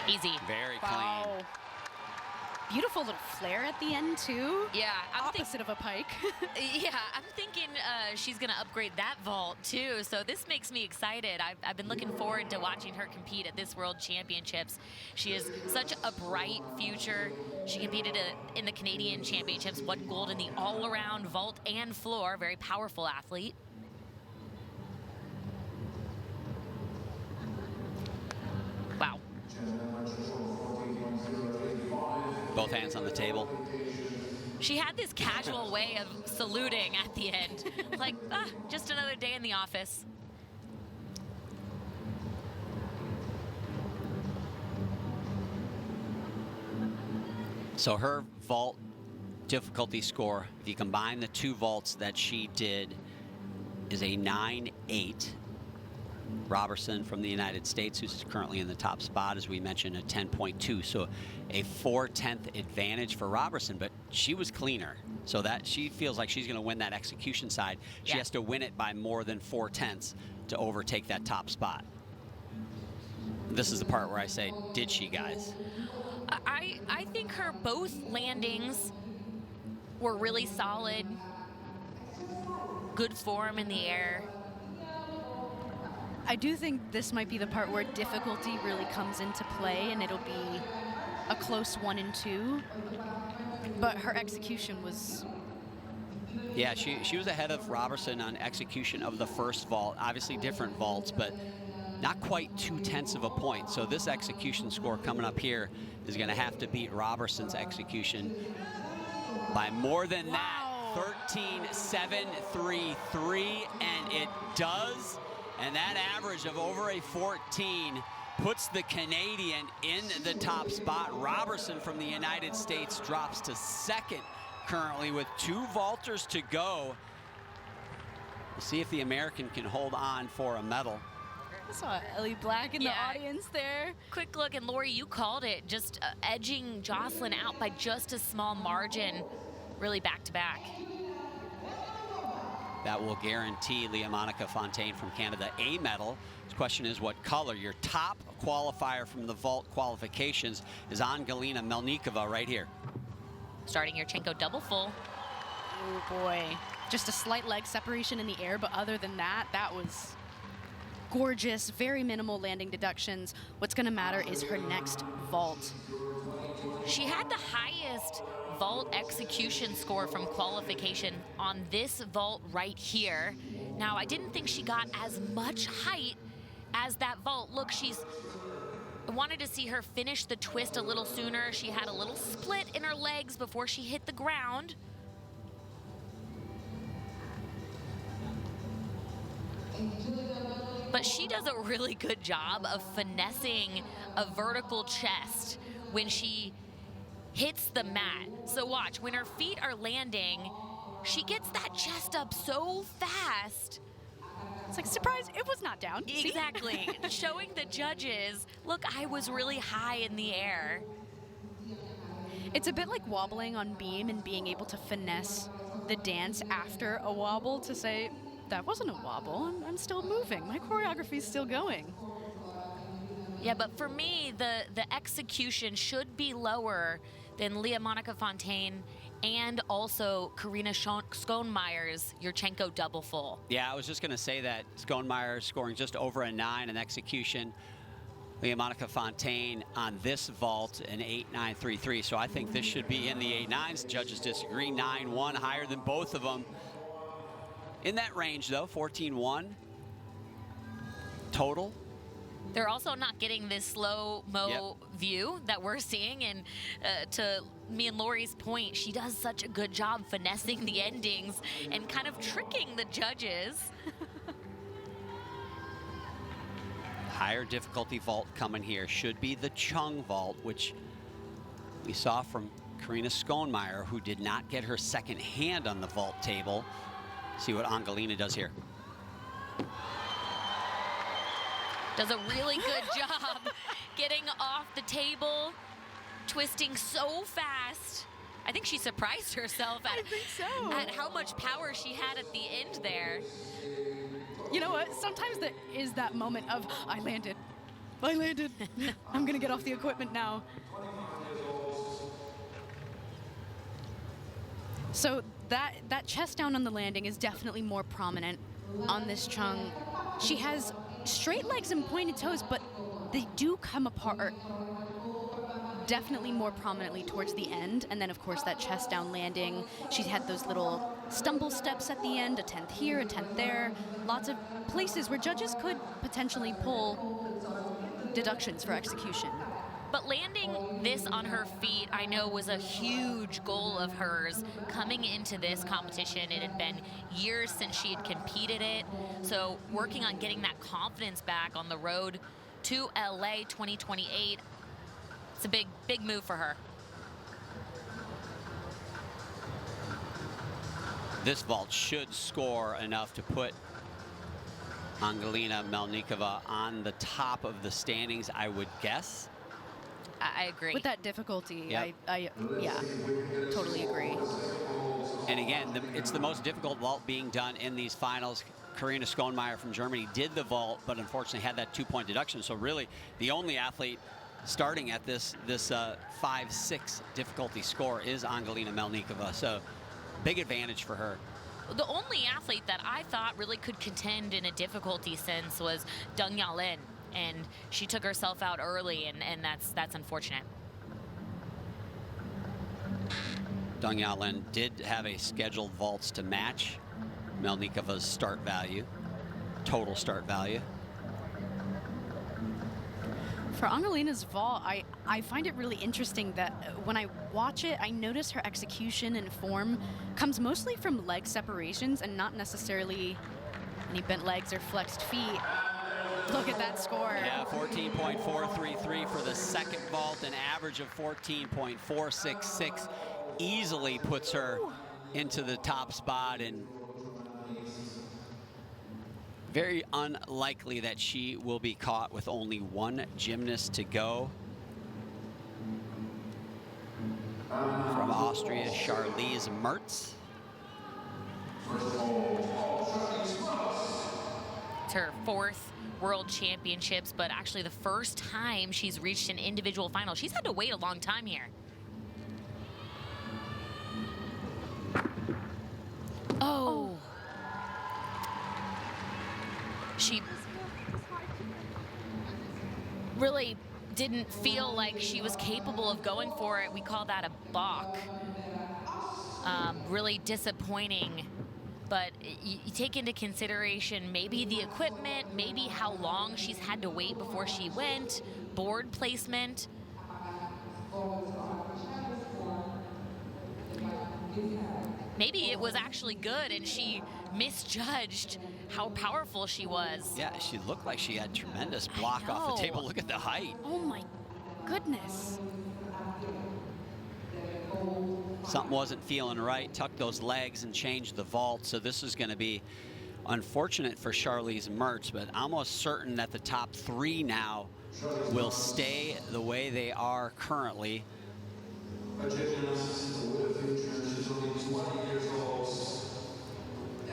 Easy. Very clean. Beautiful little flare at the end, too. Yeah. Opposite of a pike. Yeah, I'm thinking she's going to upgrade that vault, too. So this makes me excited. I've been looking forward to watching her compete at this World Championships. She has such a bright future. She competed in the Canadian Championships, won gold in the all-around vault and floor. Very powerful athlete. Wow. Both hands on the table. She had this casual way of saluting at the end. Like, just another day in the office. So her vault difficulty score, if you combine the 2 vaults that she did, is a 9.8. Robertson from the United States, who's currently in the top spot, as we mentioned, a 10.2. So a 4/10 advantage for Robertson, but she was cleaner. So that she feels like she's going to win that execution side. She has to win it by more than 4/10 to overtake that top spot. This is the part where I say, did she, guys? I think her both landings were really solid. Good form in the air. I do think this might be the part where difficulty really comes into play, and it'll be a close 1 and 2. But her execution was... Yeah, she was ahead of Robertson on execution of the first vault. Obviously different vaults, but not quite 2/10 of a point. So this execution score coming up here is going to have to beat Robertson's execution by more than that. 13.733, and it does. And that average of over a 14 puts the Canadian in the top spot. Robertson from the United States drops to second currently with 2 vaulters to go. We'll see if the American can hold on for a medal. I saw Ellie Black in the audience there. Quick look, and Lori, you called it, just edging Jocelyn out by just a small margin, really back to back. That will guarantee Leah-Monica Fontaine from Canada a medal. The question is what color. Your top qualifier from the vault qualifications is Angelina Melnikova right here. Starting Yurchenko double full. Oh boy, just a slight leg separation in the air, but other than that, that was gorgeous, very minimal landing deductions. What's gonna matter is her next vault. She had the highest vault execution score from qualification on this vault right here. Now, I didn't think she got as much height as that vault. Look, I wanted to see her finish the twist a little sooner. She had a little split in her legs before she hit the ground. But she does a really good job of finessing a vertical chest when she hits the mat. So watch, when her feet are landing, she gets that chest up so fast. It's like, surprise, it was not down. Exactly. Showing the judges, look, I was really high in the air. It's a bit like wobbling on beam and being able to finesse the dance after a wobble to say, that wasn't a wobble, I'm still moving. My choreography's still going. Yeah, but for me, the execution should be lower than Leah-Monica Fontaine and also Karina Schoenmeyer's Yurchenko double full. Yeah, I was just going to say that. Schoenmeyer scoring just over a 9 in execution. Leah-Monica Fontaine on this vault, an 8.933. So I think this should be in the 8.9s. Judges disagree. 9.1, higher than both of them. In that range, though, 14.1 total. They're also not getting this slow-mo view that we're seeing. And to me and Lori's point, she does such a good job finessing the endings and kind of tricking the judges. Higher difficulty vault coming here should be the Chung vault, which we saw from Karina Schoenmeyer, who did not get her second hand on the vault table. See what Angelina does here. Does a really good job getting off the table, twisting so fast. I think she surprised herself at how much power she had at the end there. You know what? Sometimes there is that moment of, I landed. I'm gonna get off the equipment now. So that chest down on the landing is definitely more prominent on this Chung. She has straight legs and pointed toes, but they do come apart definitely more prominently towards the end. And then, of course, that chest down landing. She had those little stumble steps at the end, a 10th here, a 10th there. Lots of places where judges could potentially pull deductions for execution. But landing this on her feet, I know, was a huge goal of hers coming into this competition. It had been years since she had competed it. So working on getting that confidence back on the road to LA 2028, it's a big, big move for her. This vault should score enough to put Angelina Melnikova on the top of the standings, I would guess. I agree. With that difficulty, Yep. I totally agree. And again, it's the most difficult vault being done in these finals. Karina Schoenmeyer from Germany did the vault, but unfortunately had that 2-point deduction. So really, the only athlete starting at this 5-6 difficulty score is Angelina Melnikova. So big advantage for her. The only athlete that I thought really could contend in a difficulty sense was Deng Yalin. And she took herself out early, and that's unfortunate. Deng Yalin did have a scheduled vaults to match Melnikova's start value, total start value. For Angelina's vault, I find it really interesting that when I watch it, I notice her execution and form comes mostly from leg separations and not necessarily any bent legs or flexed feet. Look at that score. Yeah, 14.433 for the second vault, an average of 14.466. Easily puts her into the top spot, and very unlikely that she will be caught with only one gymnast to go. From Austria, Charlize Mertz. It's her 4th World Championships, but actually the first time she's reached an individual final. She's had to wait a long time here. Oh. She really didn't feel like she was capable of going for it. We call that a balk. Really disappointing. But you take into consideration maybe the equipment, maybe how long she's had to wait before she went, board placement. Maybe it was actually good and she misjudged how powerful she was. Yeah, she looked like she had tremendous block off the table. Look at the height. Oh my goodness. Something wasn't feeling right. Tucked those legs and changed the vault. So this is going to be unfortunate for Charlize Mertz, but almost certain that the top 3 now will stay the way they are currently.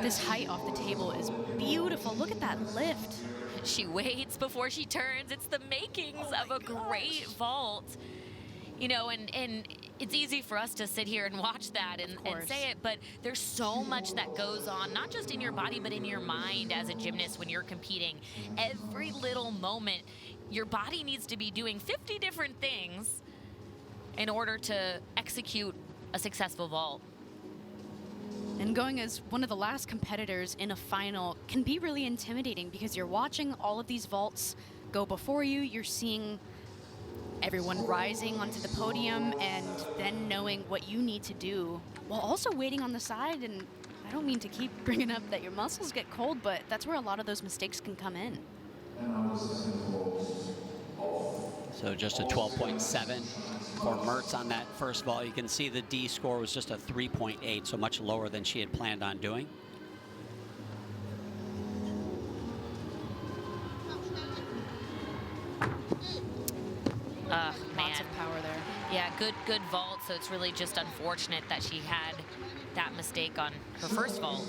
This height off the table is beautiful. Look at that lift. She waits before she turns. It's the makings of a great vault. You know, and it's easy for us to sit here and watch that and say it, but there's so much that goes on, not just in your body, but in your mind as a gymnast when you're competing. Every little moment, your body needs to be doing 50 different things in order to execute a successful vault. And going as one of the last competitors in a final can be really intimidating because you're watching all of these vaults go before you. You're seeing everyone rising onto the podium and then knowing what you need to do while also waiting on the side. And I don't mean to keep bringing up that your muscles get cold, but that's where a lot of those mistakes can come in. So just a 12.7 for Mertz on that first vault. You can see the D score was just a 3.8, so much lower than she had planned on doing. Man. Lots of power there. Yeah, good vault, so it's really just unfortunate that she had that mistake on her first vault.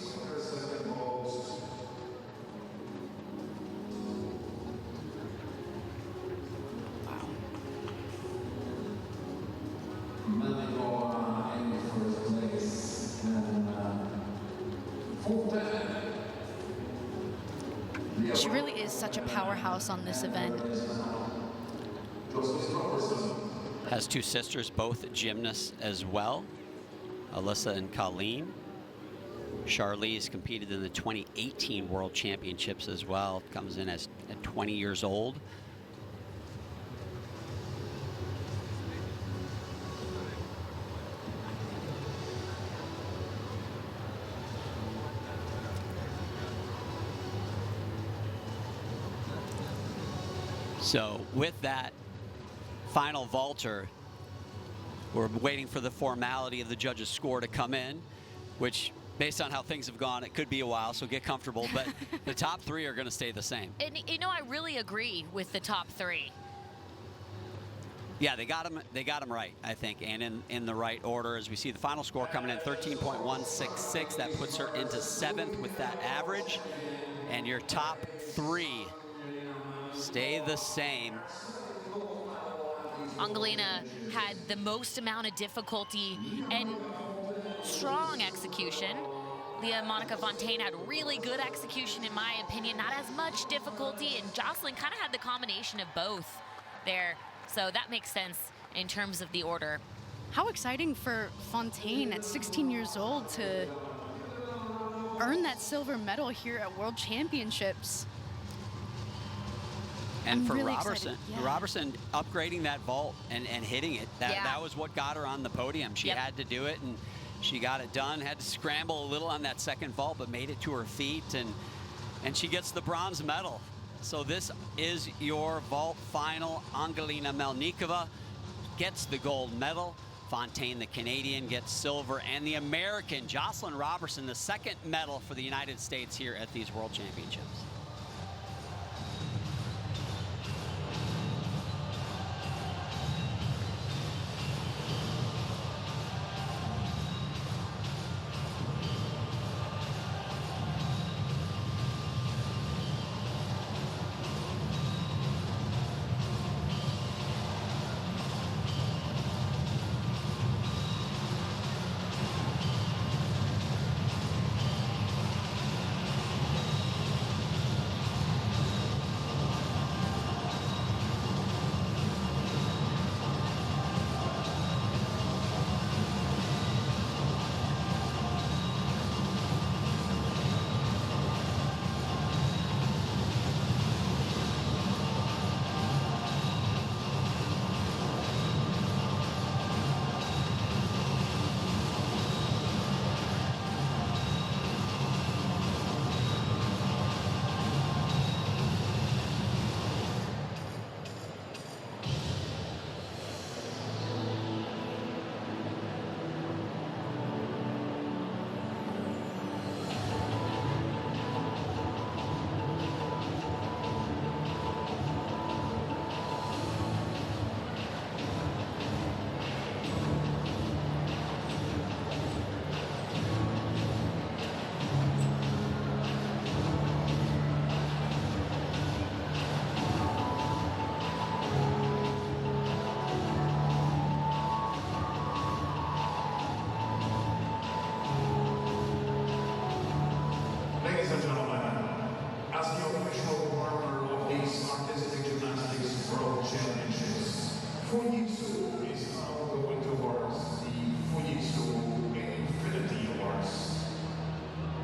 She really is such a powerhouse on this event. Has 2 sisters, both gymnasts as well, Alyssa and Colleen. Charlize competed in the 2018 World Championships as well. Comes in at 20 years old. So with that final vaulter, we're waiting for the formality of the judges' score to come in, which based on how things have gone, it could be a while, so get comfortable, but the top 3 are going to stay the same. And you know, I really agree with the top 3. Yeah, they got them right, I think, and in the right order. As we see the final score coming in 13.166, that puts her into 7th with that average, and your top 3 stay the same. Angelina had the most amount of difficulty and strong execution. Leah Monica Fontaine had really good execution, in my opinion, not as much difficulty, and Jocelyn kind of had the combination of both there. So that makes sense in terms of the order. How exciting for Fontaine at 16 years old to earn that silver medal here at World Championships. And I'm for really Robertson, excited. Yeah. Robertson upgrading that vault and hitting it, that was what got her on the podium. She had to do it, and she got it done. Had to scramble a little on that second vault, but made it to her feet, and she gets the bronze medal. So this is your vault final. Angelina Melnikova gets the gold medal. Fontaine, the Canadian, gets silver, and the American, Jocelyn Robertson, the second medal for the United States here at these World Championships. Ladies and gentlemen, as the official partner of these Artistic Gymnastics World Championships, Fujitsu is now going towards the Fujitsu Infinity Awards.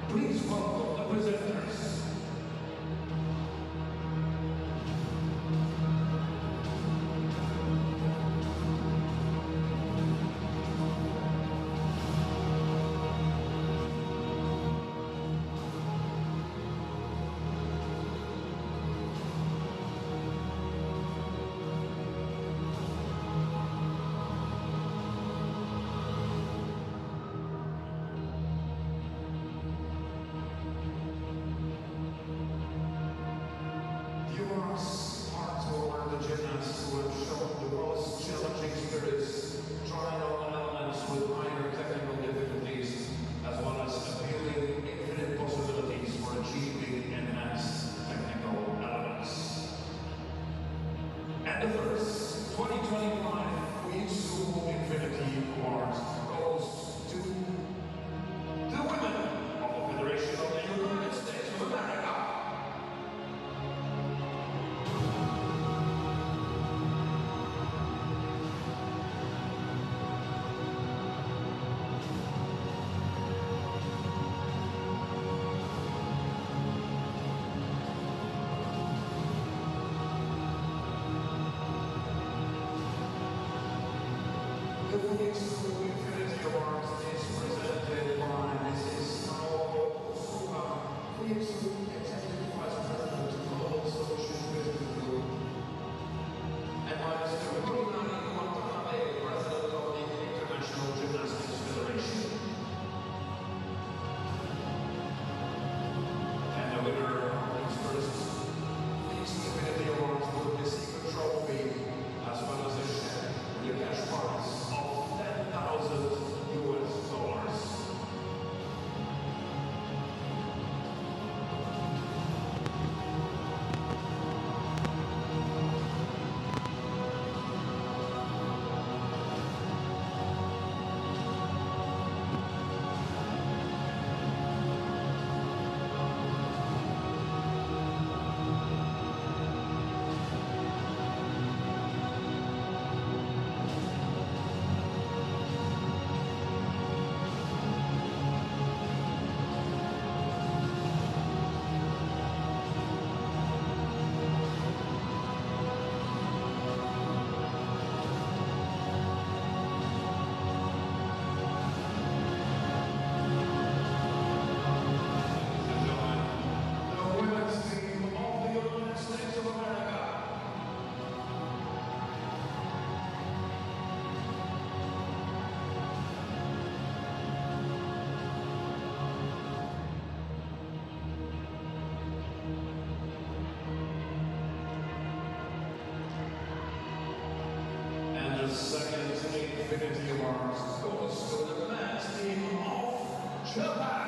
Please welcome the presenters. Viewers are to honor the gymnasts who have shown the most challenging spirits, trying out elements with minor technical difficulties, as well as appealing infinite possibilities for achieving enhanced technical elements. And the first 2025 Fujitsu Infinity Award goes to the women of the Federation of the United States of America. The Fujitsu Infinity Award is presented by Mrs. Naoko Suga, Fujitsu Executive Vice President of Global Solutions Business Group, and by Mr. Brunei Watanabe, President of the International Gymnastics Federation. And the winner of these first Fujitsu Infinity Awards will receive a trophy as well as a check with a cash prize of $10,000 US. Infinity Awards goes to the men's team of Japan.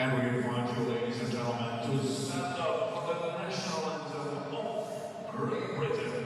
And we invite you, ladies and gentlemen, to stand up for the national anthem of Great Britain.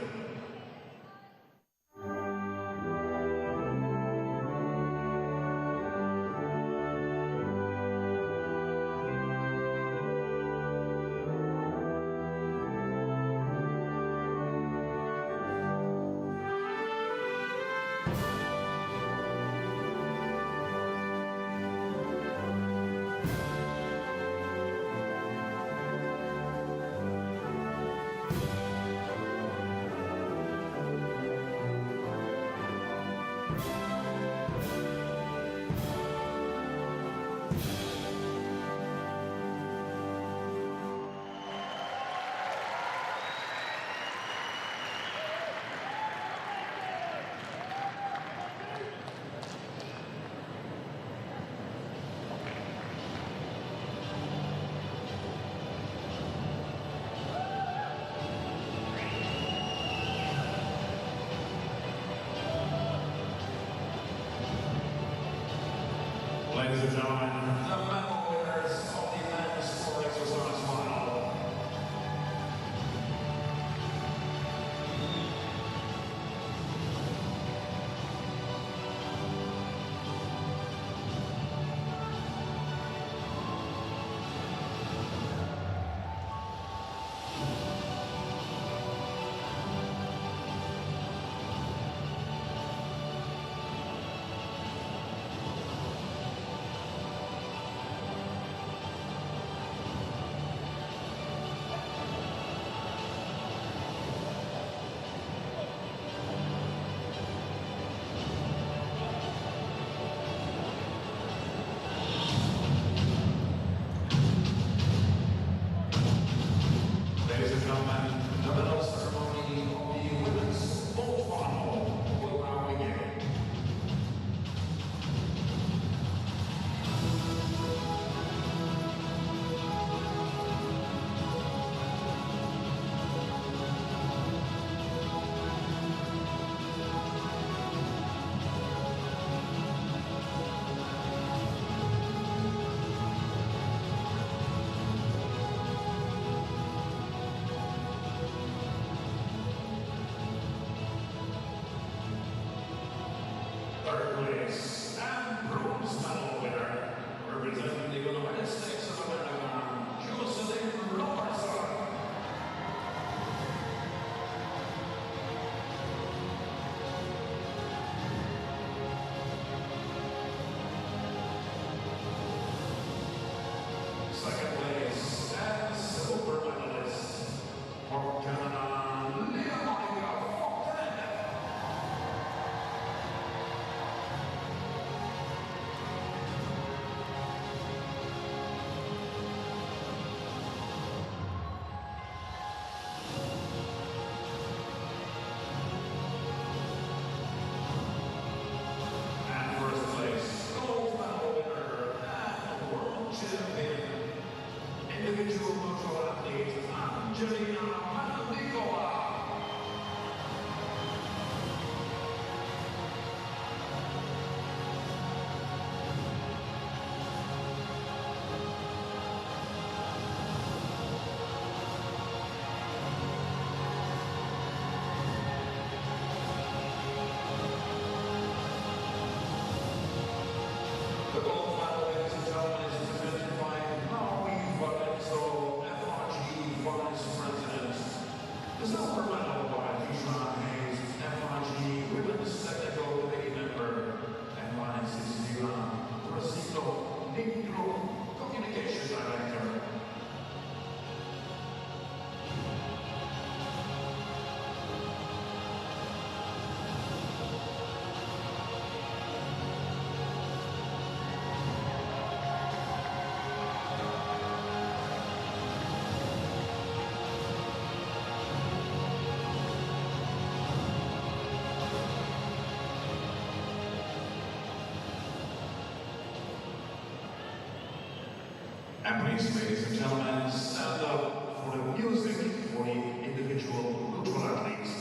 Ladies and gentlemen, the medal winners of the men's sport exercise final. Ladies and gentlemen, the medal ceremony of the women's sport final will now begin. Third place and bronze medal winner, representing the United States of America, Jocelyn Robertson. Second place and silver medalist for Canada, Leonica Fontaine. And first place, gold medal winner and world champion, individual neutral athlete, Angelina Mandicola. The gold medal, ladies and gentlemen, is presented by Maui Valenzo, FRG Vice President. The silver medal by Keisha Hayes, FRG Women's Technical Committee Member, and by Cecilia Rosito Nigro, Communications Director. And please, ladies and gentlemen, stand up for the music for the individual neutral athletes.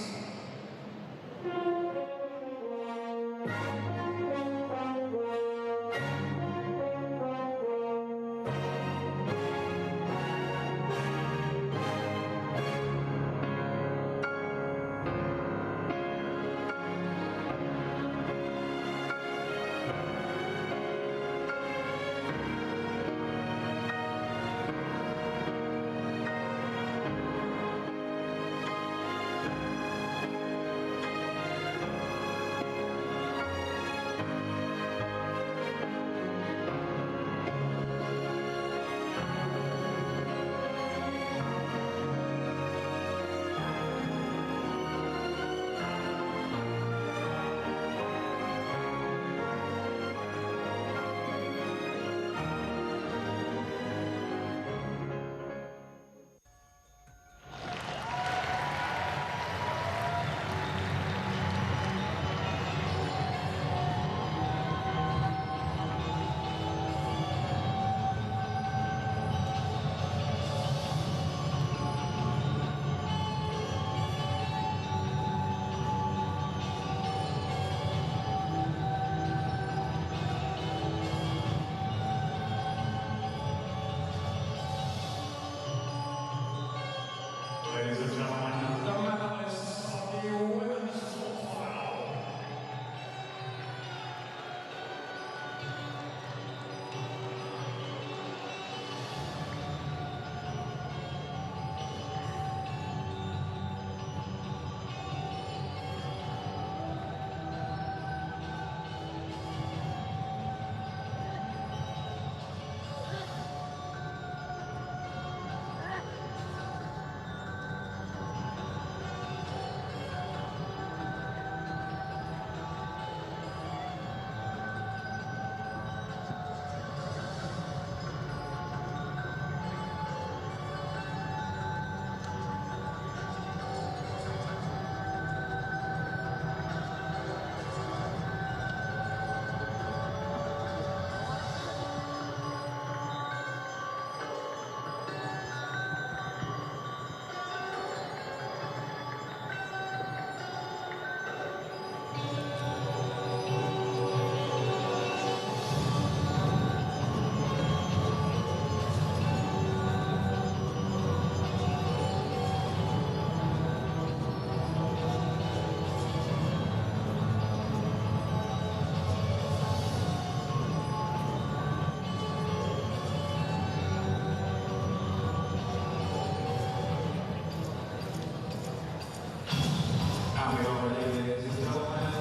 And we are ready, ladies and gentlemen,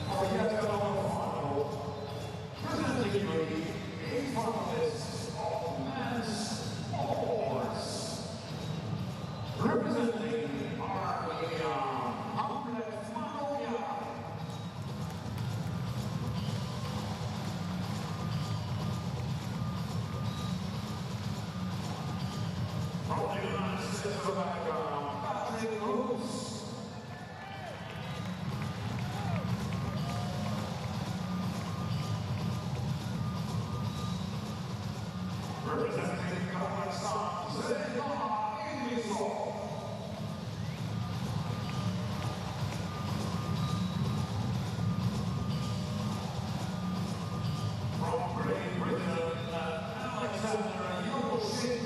for yet another final. Presenting you the 8 finalists of men's awards. Representing Armenia, Apparatus. From the United States of America, Patrick Bruce. Representing Kazakhstan, NBC. From Great Britain, Alexander Yoshin.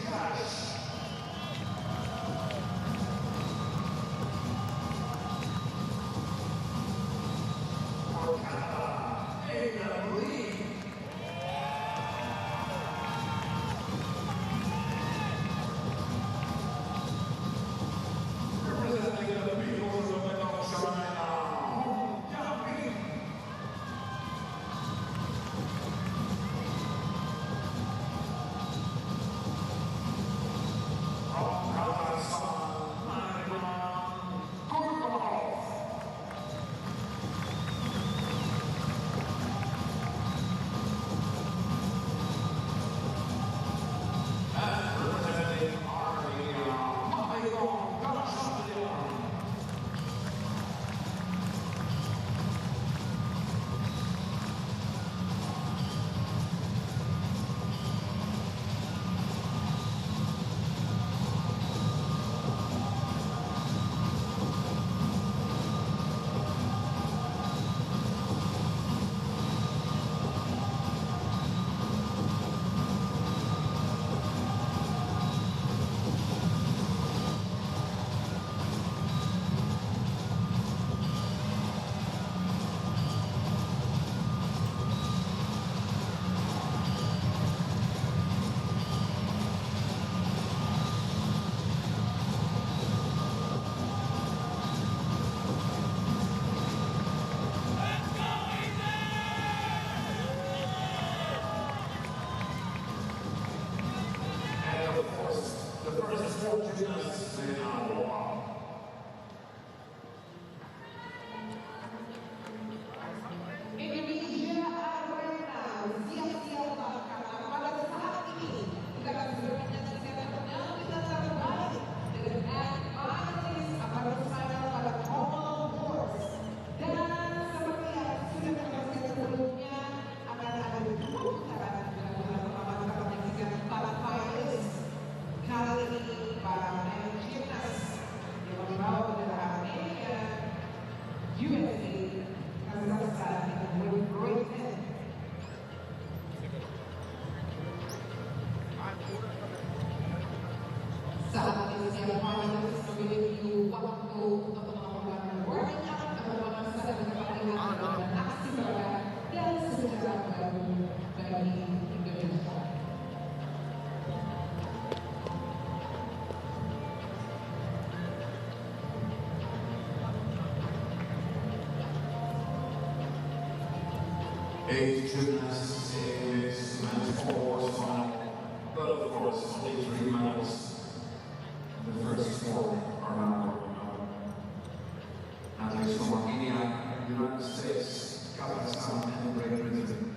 Gymnastics in our Indonesia Arena siap-siap karena pada saat ini kita akan menyaksikan penampilan terbaik dengan Apparatus pada Oval Course. Dan seperti yang sudah kita saksikan sebelumnya akan ada 2 putaran dalam pertama kita menyaksikan para finalis. Kali ini para men gymnast yang membawa bendera Armenia, USA, Kazakhstan, dan Great Britain. Saat ini setiap finalis memiliki waktu untuk melakukan warming up atau pemanasan dengan dan aksi barat dan sejarah baru bagi Indonesia. Eight gymnasts in this men's fours final, but of course only 3 medals. The first 4 are now athletes from Armenia, United States, Kazakhstan, and Great Britain.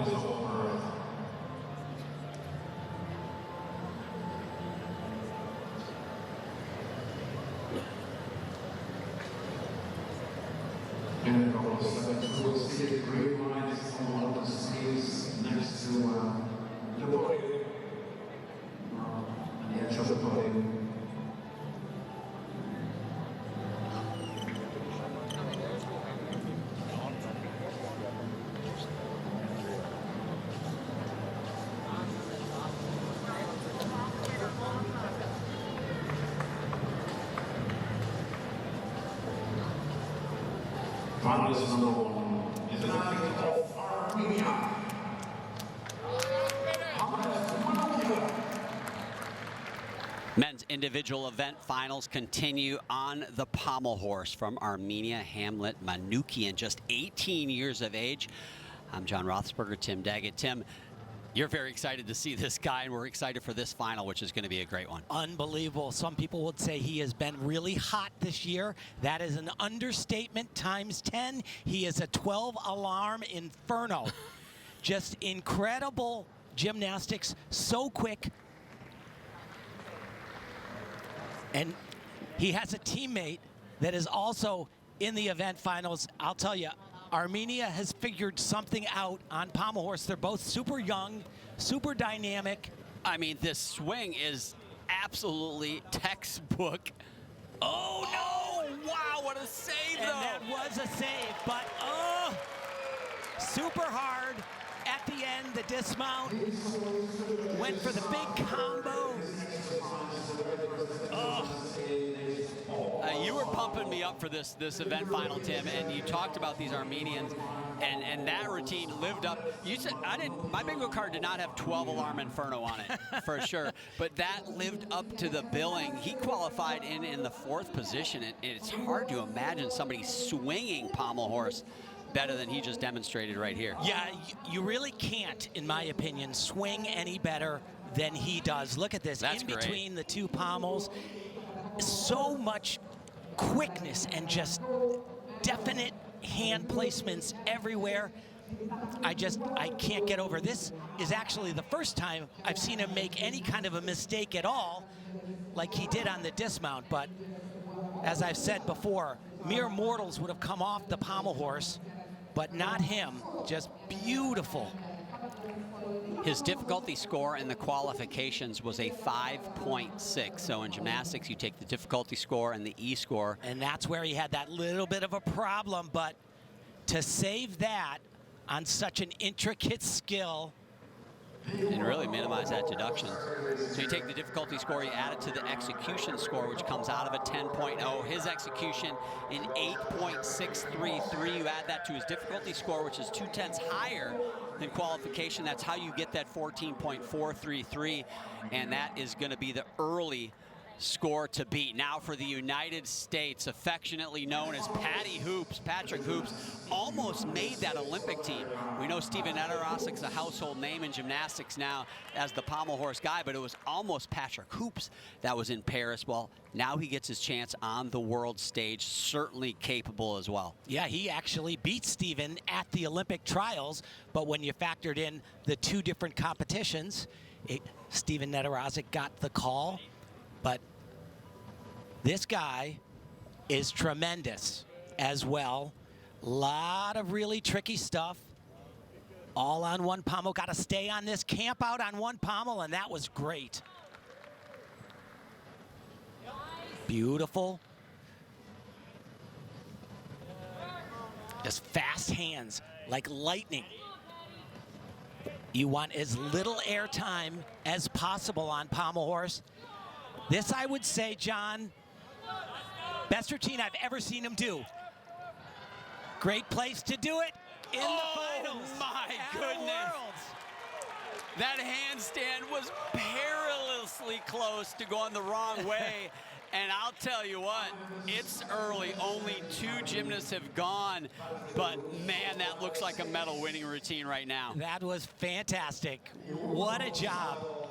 is over. And we'll see the green lines on one of the screens next to the podium. On the edge of the podium. Finalist number 1 is an athlete of Armenia. Men's individual event finals continue on the pommel horse from Armenia, Hamlet Manoukian, just 18 years of age. I'm John Rothsberger, Tim Daggett. Tim, you're very excited to see this guy, and we're excited for this final, which is going to be a great one. Unbelievable. Some people would say he has been really hot this year. That is an understatement times 10. He is a 12-alarm inferno. Just incredible gymnastics, so quick. And he has a teammate that is also in the event finals. I'll tell you, Armenia has figured something out on pommel horse. They're both super young, super dynamic. I mean, this swing is absolutely textbook. Oh, no! Wow, what a save, And though! that was a save, but super hard. At the end, the dismount went for the big combo. You were pumping me up for this event final, Tim, and you talked about these Armenians, and that routine lived up. You said my bingo card did not have 12-alarm inferno on it, for sure, but that lived up to the billing. He qualified in the 4th position, and it's hard to imagine somebody swinging pommel horse better than he just demonstrated right here. Yeah, you really can't, in my opinion, swing any better than he does. Look at this. That's in great. Between the two pommels. So much quickness and just definite hand placements everywhere. I can't get over this. Is actually the first time I've seen him make any kind of a mistake at all, like he did on the dismount. But as I've said before, mere mortals would have come off the pommel horse, but not him. Just beautiful. His difficulty score in the qualifications was a 5.6. So in gymnastics, you take the difficulty score and the E score. And that's where he had that little bit of a problem, but to save that on such an intricate skill. And really minimize that deduction. So you take the difficulty score, you add it to the execution score, which comes out of a 10.0. His execution in 8.633. You add that to his difficulty score, which is 0.2 higher than qualification. That's how you get that 14.433. And that is going to be the early score to beat. Now for the United States, affectionately known as Patty Hoops, Patrick Hoops, almost made that Olympic team. We know Steven Nederosik's a household name in gymnastics now as the pommel horse guy, but it was almost Patrick Hoops that was in Paris. Well, now he gets his chance on the world stage, certainly capable as well. Yeah, he actually beat Steven at the Olympic trials, but when you factored in the 2 different competitions, Steven Nederosik got the call. But this guy is tremendous as well. Lot of really tricky stuff. All on one pommel. Got to stay on this camp out on one pommel, and that was great. Beautiful. Just fast hands, like lightning. You want as little air time as possible on pommel horse. This, I would say, John, best routine I've ever seen him do. Great place to do it in the finals. Oh, my goodness. That handstand was perilously close to going the wrong way. And I'll tell you what, it's early. Only 2 gymnasts have gone. But, man, that looks like a medal-winning routine right now. That was fantastic. What a job.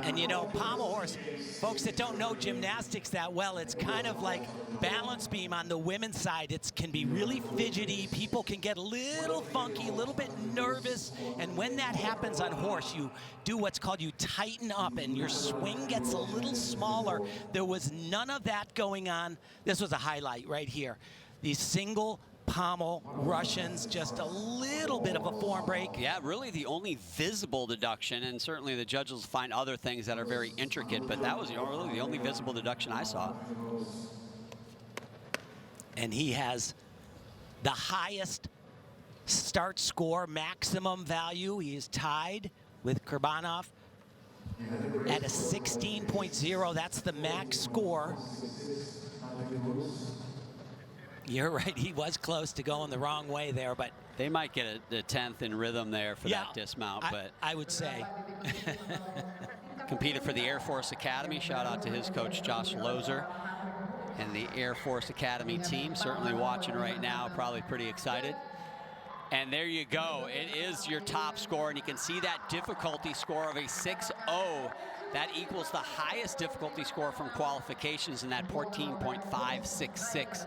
And you know, pommel horse, folks that don't know gymnastics that well, it's kind of like balance beam on the women's side. It can be really fidgety. People can get a little funky, a little bit nervous. And when that happens on horse, you do what's called you tighten up and your swing gets a little smaller. There was none of that going on. This was a highlight right here. These single pommel Russians, just a little bit of a form break. Yeah, really the only visible deduction, and certainly the judges will find other things that are very intricate, but that was really the only visible deduction I saw. And he has the highest start score, maximum value. He is tied with Kurbanov at a 16.0. That's the max score. You're right, he was close to going the wrong way there, but they might get the 10th in rhythm there for that dismount, but I would say. Competed for the Air Force Academy. Shout out to his coach, Josh Lozer, and the Air Force Academy team. Certainly watching right now, probably pretty excited. And there you go. It is your top score, and you can see that difficulty score of a 6.0. That equals the highest difficulty score from qualifications, and that 14.566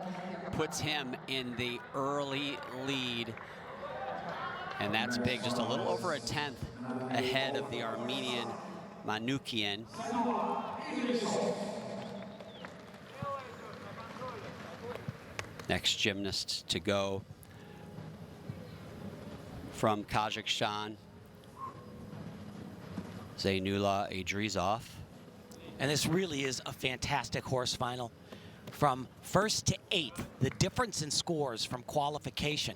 puts him in the early lead. And that's big, just a little over a 10th ahead of the Armenian Manoukian. Next gymnast to go from Kazakhstan, Zaynullah Idrizov. And this really is a fantastic horse final. From first to eighth, the difference in scores from qualification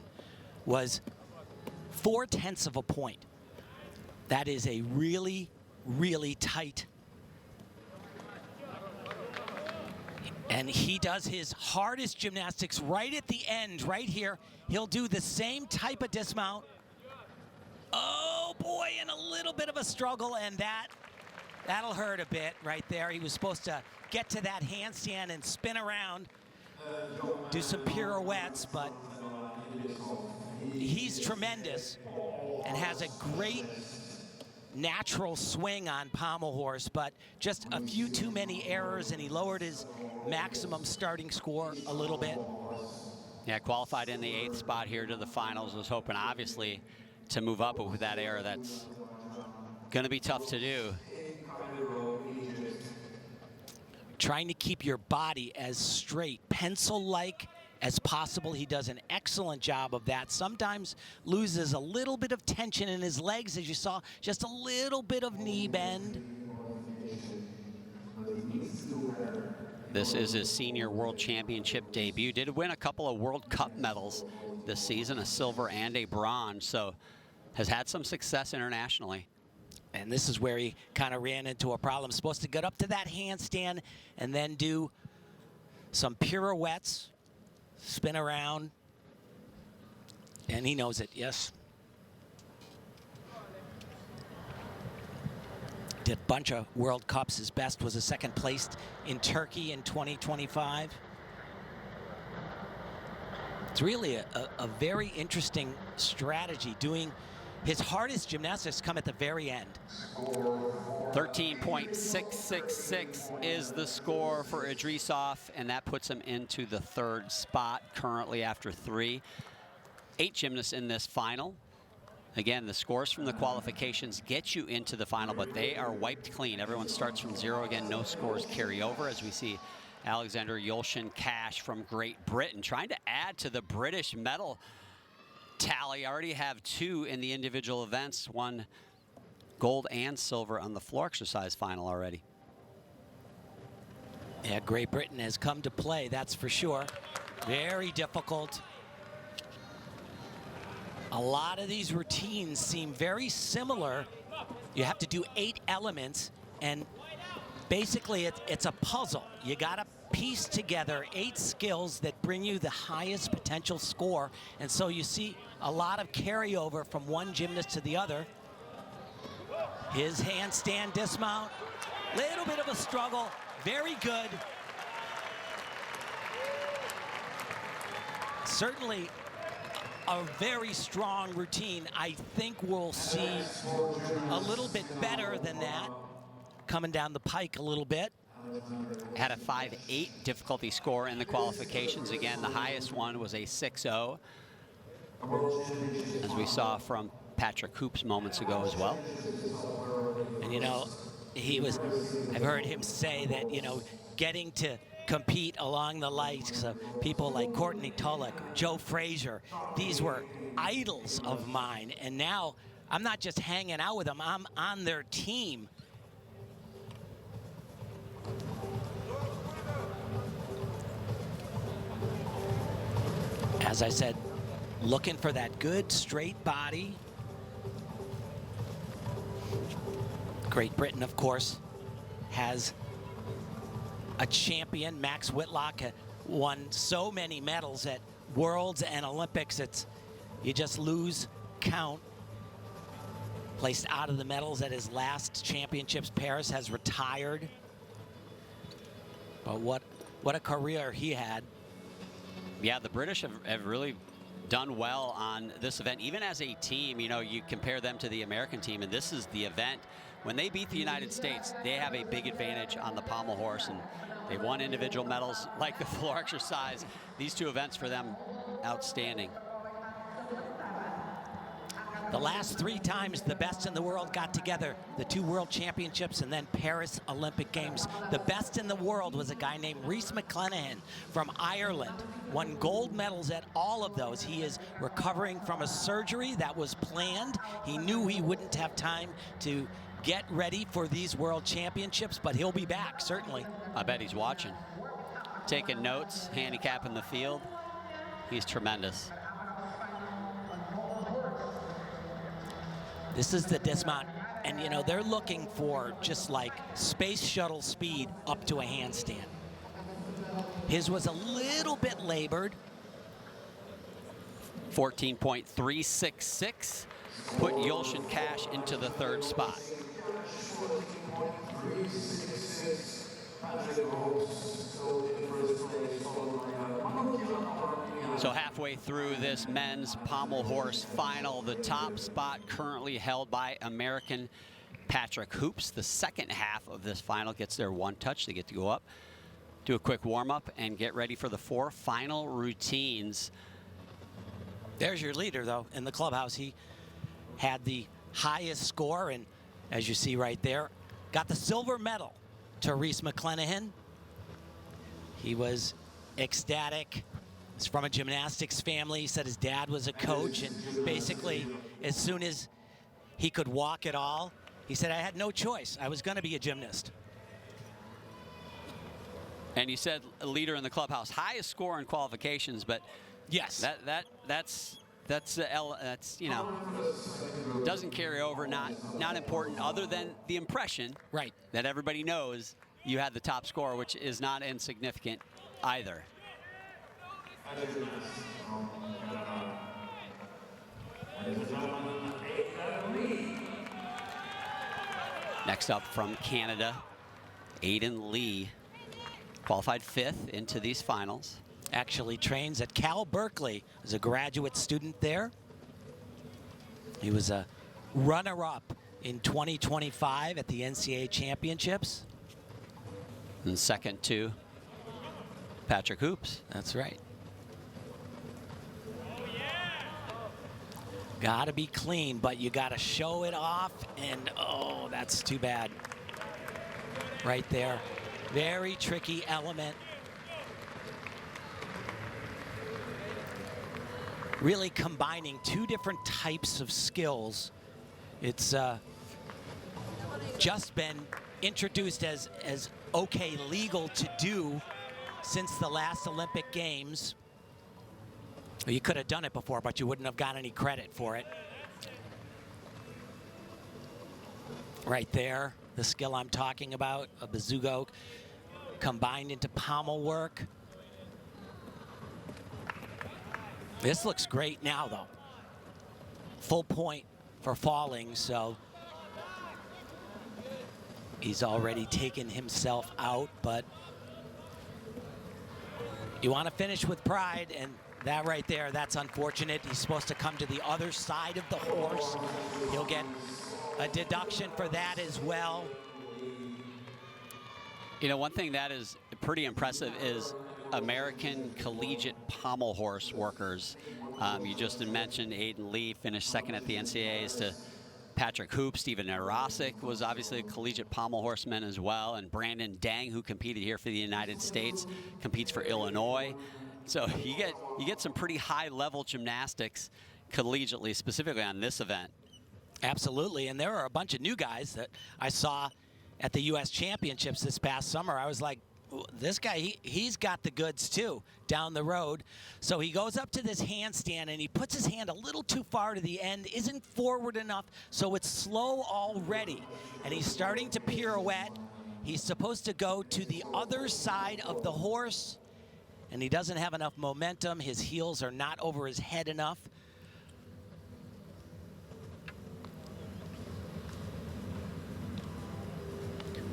was 0.4 of a point. That is a really, really tight. And he does his hardest gymnastics right at the end, right here. He'll do the same type of dismount. Oh boy, and a little bit of a struggle, and that'll hurt a bit right there. He was supposed to get to that handstand and spin around, do some pirouettes, but he's tremendous and has a great natural swing on pommel horse, but just a few too many errors, and he lowered his maximum starting score a little bit. Yeah, qualified in the 8th spot here to the finals. Was hoping, obviously, to move up, but with that error, that's going to be tough to do. Trying to keep your body as straight, pencil-like as possible. He does an excellent job of that. Sometimes loses a little bit of tension in his legs, as you saw, just a little bit of knee bend. This is his senior world championship debut. Did win a couple of World Cup medals this season, a silver and a bronze, so has had some success internationally. And this is where he kind of ran into a problem. Supposed to get up to that handstand and then do some pirouettes, spin around, and he knows it, yes. Did a bunch of World Cups. His best was a second place in Turkey in 2025. It's really a very interesting strategy. Doing his hardest gymnastics come at the very end. 13.666 is the score for Idrisov, and that puts him into the 3rd spot currently after 3. 8 gymnasts in this final. Again, the scores from the qualifications get you into the final, but they are wiped clean. Everyone starts from 0 again. No scores carry over, as we see Alexander Yolshin-Cash from Great Britain trying to add to the British medal tally. Already have 2 in the individual events, 1 gold and silver on the floor exercise final already. Yeah, Great Britain has come to play, that's for sure. Very difficult. A lot of these routines seem very similar. You have to do 8 elements, and basically it's a puzzle. You gotta piece together 8 skills that bring you the highest potential score, and so you see a lot of carryover from one gymnast to the other. His handstand dismount, little bit of a struggle, very good. Certainly a very strong routine. I think we'll see a little bit better than that coming down the pike a little bit. Had a 5.8 difficulty score in the qualifications. Again, the highest one was a 6.0, as we saw from Patrick Hoops moments ago as well. And you know, I've heard him say that, you know, getting to compete along the likes of people like Courtney Tulloch, Joe Frazier, these were idols of mine. And now I'm not just hanging out with them, I'm on their team. As I said, looking for that good straight body. Great Britain, of course, has a champion. Max Whitlock won so many medals at Worlds and Olympics. You just lose count. Placed out of the medals at his last championships. Paris has retired. But what a career he had. Yeah, the British have really done well on this event. Even as a team, you know, you compare them to the American team, and this is the event. When they beat the United States, they have a big advantage on the pommel horse, and they've won individual medals like the floor exercise. These two events for them, outstanding. The last 3 times the best in the world got together, the 2 world championships and then Paris Olympic Games. The best in the world was a guy named Rhys McClenaghan from Ireland. Won gold medals at all of those. He is recovering from a surgery that was planned. He knew he wouldn't have time to get ready for these world championships, but he'll be back, certainly. I bet he's watching. Taking notes, handicapping the field. He's tremendous. This is the dismount, and you know, they're looking for just like space shuttle speed up to a handstand. His was a little bit labored. 14.366 put Yulshin Cash into the 3rd spot. So halfway through this men's pommel horse final, the top spot currently held by American Patrick Hoops. The second half of this final gets their 1 touch. They get to go up, do a quick warm-up, and get ready for the 4 final routines. There's your leader, though, in the clubhouse. He had the highest score, and as you see right there, got the silver medal to Rhys McClenaghan. He was ecstatic. He's from a gymnastics family. He said his dad was a coach, and basically, as soon as he could walk at all, he said, I had no choice. I was going to be a gymnast. And you said a leader in the clubhouse, highest score in qualifications, but yes, that's you know, doesn't carry over, not important, other than the impression, right, that everybody knows you had the top score, which is not insignificant either. Next up from Canada, Aiden Lee, qualified 5th into these finals. Actually trains at Cal Berkeley as a graduate student there. He was a runner-up in 2025 at the NCAA Championships. And second to Patrick Hoops. That's right. Gotta be clean, but you gotta show it off, and oh, that's too bad. Right there. Very tricky element. Really combining 2 different types of skills. It's just been introduced as okay, legal to do since the last Olympic Games. You could have done it before, but you wouldn't have got any credit for it. Right there, the skill I'm talking about, a Bazugo combined into pommel work. This looks great now, though. Full point for falling, so he's already taken himself out, but you want to finish with pride, and that right there, that's unfortunate. He's supposed to come to the other side of the horse. He'll get a deduction for that as well. You know, one thing that is pretty impressive is American collegiate pommel horse workers. You just mentioned Aiden Lee finished second at the NCAAs to Patrick Hoop. Steven Narosic was obviously a collegiate pommel horseman as well. And Brandon Dang, who competed here for the United States, competes for Illinois. So you get some pretty high-level gymnastics collegiately, specifically on this event. Absolutely, and there are a bunch of new guys that I saw at the U.S. Championships this past summer. I was like, this guy, he's got the goods too down the road. So he goes up to this handstand and he puts his hand a little too far to the end, isn't forward enough, so it's slow already. And he's starting to pirouette. He's supposed to go to the other side of the horse, and he doesn't have enough momentum. His heels are not over his head enough.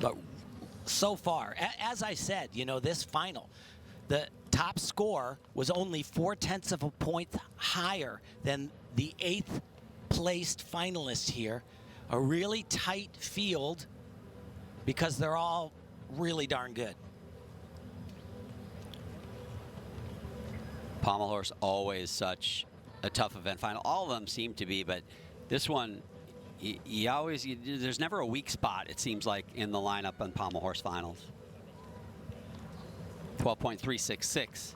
But so far, as I said, you know, this final, the top score was only 0.4 of a point higher than the 8th placed finalist here. A really tight field because they're all really darn good. Pommel horse, always such a tough event final. All of them seem to be, but this one, there's never a weak spot, it seems like, in the lineup on pommel horse finals. 12.366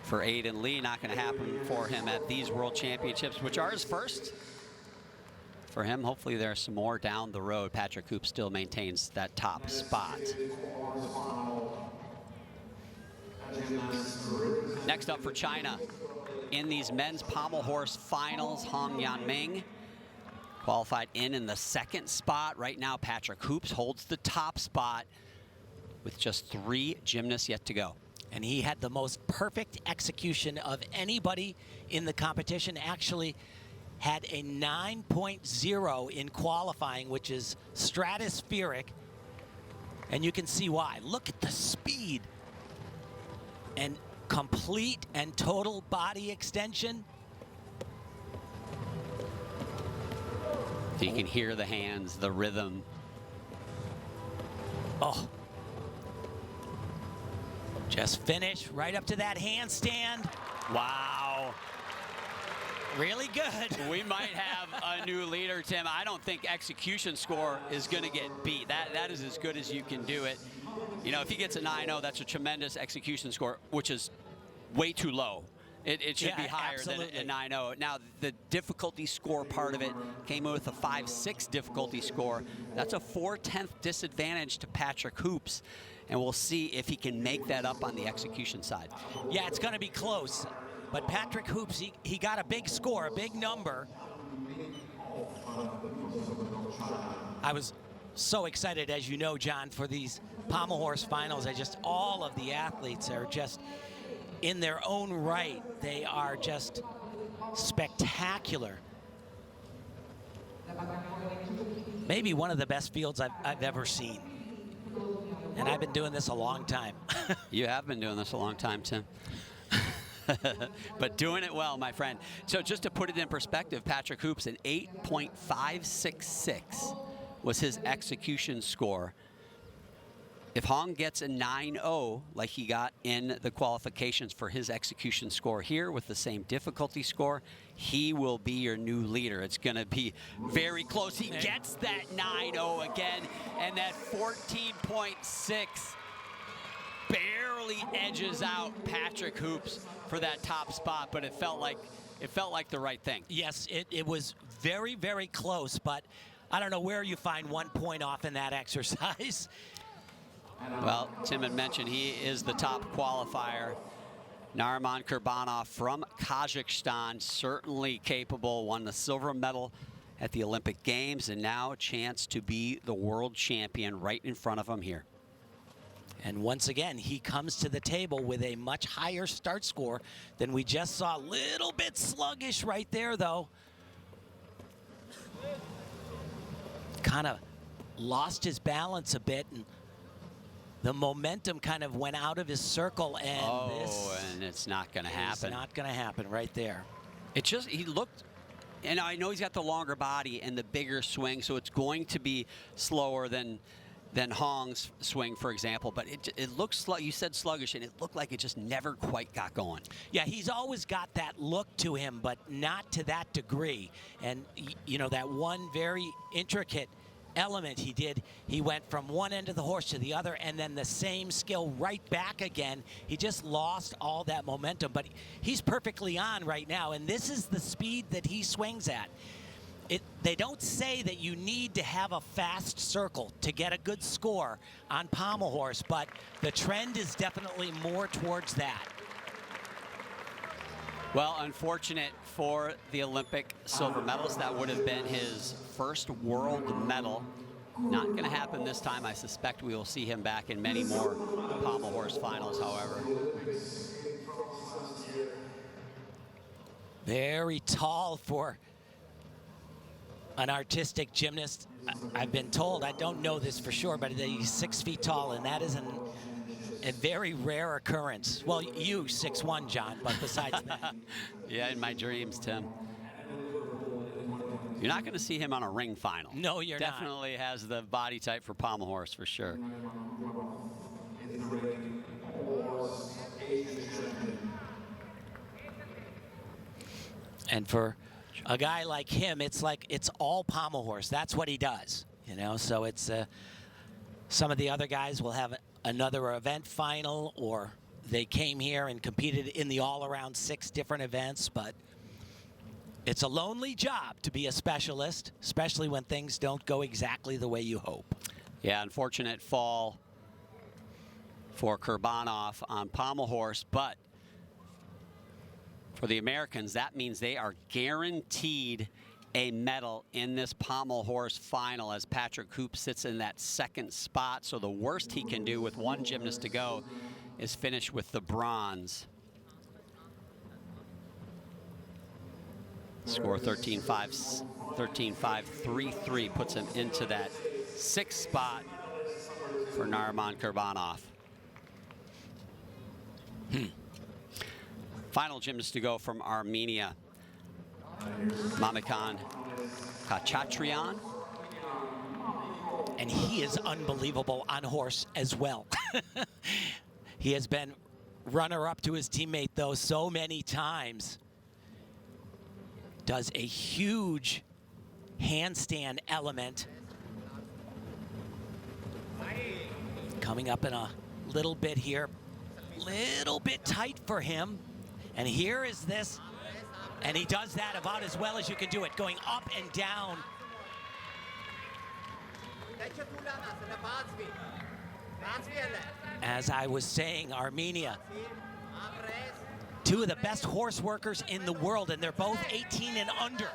for Aiden Lee. Not going to happen for him at these World Championships, which are his first. For him, hopefully there's some more down the road. Patrick Hoop still maintains that top spot. Next up for China in these men's pommel horse finals, Hong Yanming qualified in the 2nd spot. Right now, Patrick Hoops holds the top spot with just 3 gymnasts yet to go. And he had the most perfect execution of anybody in the competition. Actually had a 9.0 in qualifying, which is stratospheric. And you can see why. Look at the speed and complete and total body extension. So you can hear the hands, the rhythm. Oh. Just finish right up to that handstand. Wow. Really good. We might have a new leader, Tim. I don't think execution score is going to get beat. That is as good as you can do it. You know, if he gets a 9.0, that's a tremendous execution score, which is way too low. It should be higher than a 9.0. Now, the difficulty score part of it came with a 5.6 difficulty score. That's a 4/10 disadvantage to Patrick Hoops, and we'll see if he can make that up on the execution side. Yeah, it's going to be close. But Patrick Hoops, he got a big score, a big number. I was so excited, as you know, John, for these pommel horse finals. All of the athletes are just in their own right. They are just spectacular. Maybe one of the best fields I've ever seen. And I've been doing this a long time. You have been doing this a long time, Tim. But doing it well, my friend. So just to put it in perspective, Patrick Hoops, an 8.566 was his execution score. If Hong gets a 9.0, like he got in the qualifications for his execution score here with the same difficulty score, he will be your new leader. It's going to be very close. He gets that 9.0 again, and that 14.6 barely edges out Patrick Hoops for that top spot, but it felt like the right thing. Yes, it was very, very close, but I don't know where you find 1 point off in that exercise. Well, Tim had mentioned he is the top qualifier. Nariman Kurbanov from Kazakhstan, certainly capable, won the silver medal at the Olympic Games, and now a chance to be the world champion right in front of him here. And once again, he comes to the table with a much higher start score than we just saw. A little bit sluggish right there, though. Kind of lost his balance a bit and the momentum kind of went out of his circle, and and it's not going to it's happen. not going to happen right there. It just, he looked, and I know he's got the longer body and the bigger swing, so it's going to be slower than Hong's swing, for example, but it looks, you said sluggish, and it looked like it just never quite got going. Yeah, he's always got that look to him, but not to that degree. And, you know, that one very intricate element he did, he went from one end of the horse to the other, and then the same skill right back again. He just lost all that momentum, but he's perfectly on right now, and this is the speed that he swings at. They don't say that you need to have a fast circle to get a good score on pommel horse, but the trend is definitely more towards that. Well, unfortunate for the Olympic silver medalist. That would have been his first world medal. Not going to happen this time. I suspect we will see him back in many more pommel horse finals, however. Very tall for an artistic gymnast. I've been told, I don't know this for sure, but he's 6 feet tall, and that is a very rare occurrence. Well, you 6'1", John, but besides that. Yeah, in my dreams, Tim. You're not going to see him on a ring final. No, you're not. Definitely has the body type for pommel horse, for sure. And for a guy like him, it's like it's all pommel horse. That's what he does, you know. So it's some of the other guys will have another event final, or they came here and competed in the all-around 6 different events. But it's a lonely job to be a specialist, especially when things don't go exactly the way you hope. Yeah, unfortunate fall for Kurbanov on pommel horse, but for the Americans, that means they are guaranteed a medal in this pommel horse final, as Patrick Hoop sits in that 2nd spot. So the worst he can do with one gymnast to go is finish with the bronze. Score 13.5, 13.533 puts him into that 6th spot for Nariman Kurbanov. Final gymnast to go from Armenia, Mamikan Kachatrian. And he is unbelievable on horse as well. He has been runner-up to his teammate, though, so many times. Does a huge handstand element. Coming up in a little bit here. Little bit tight for him. And here is this, and he does that about as well as you can do it, going up and down. As I was saying, Armenia, 2 of the best horse workers in the world, and they're both 18 and under.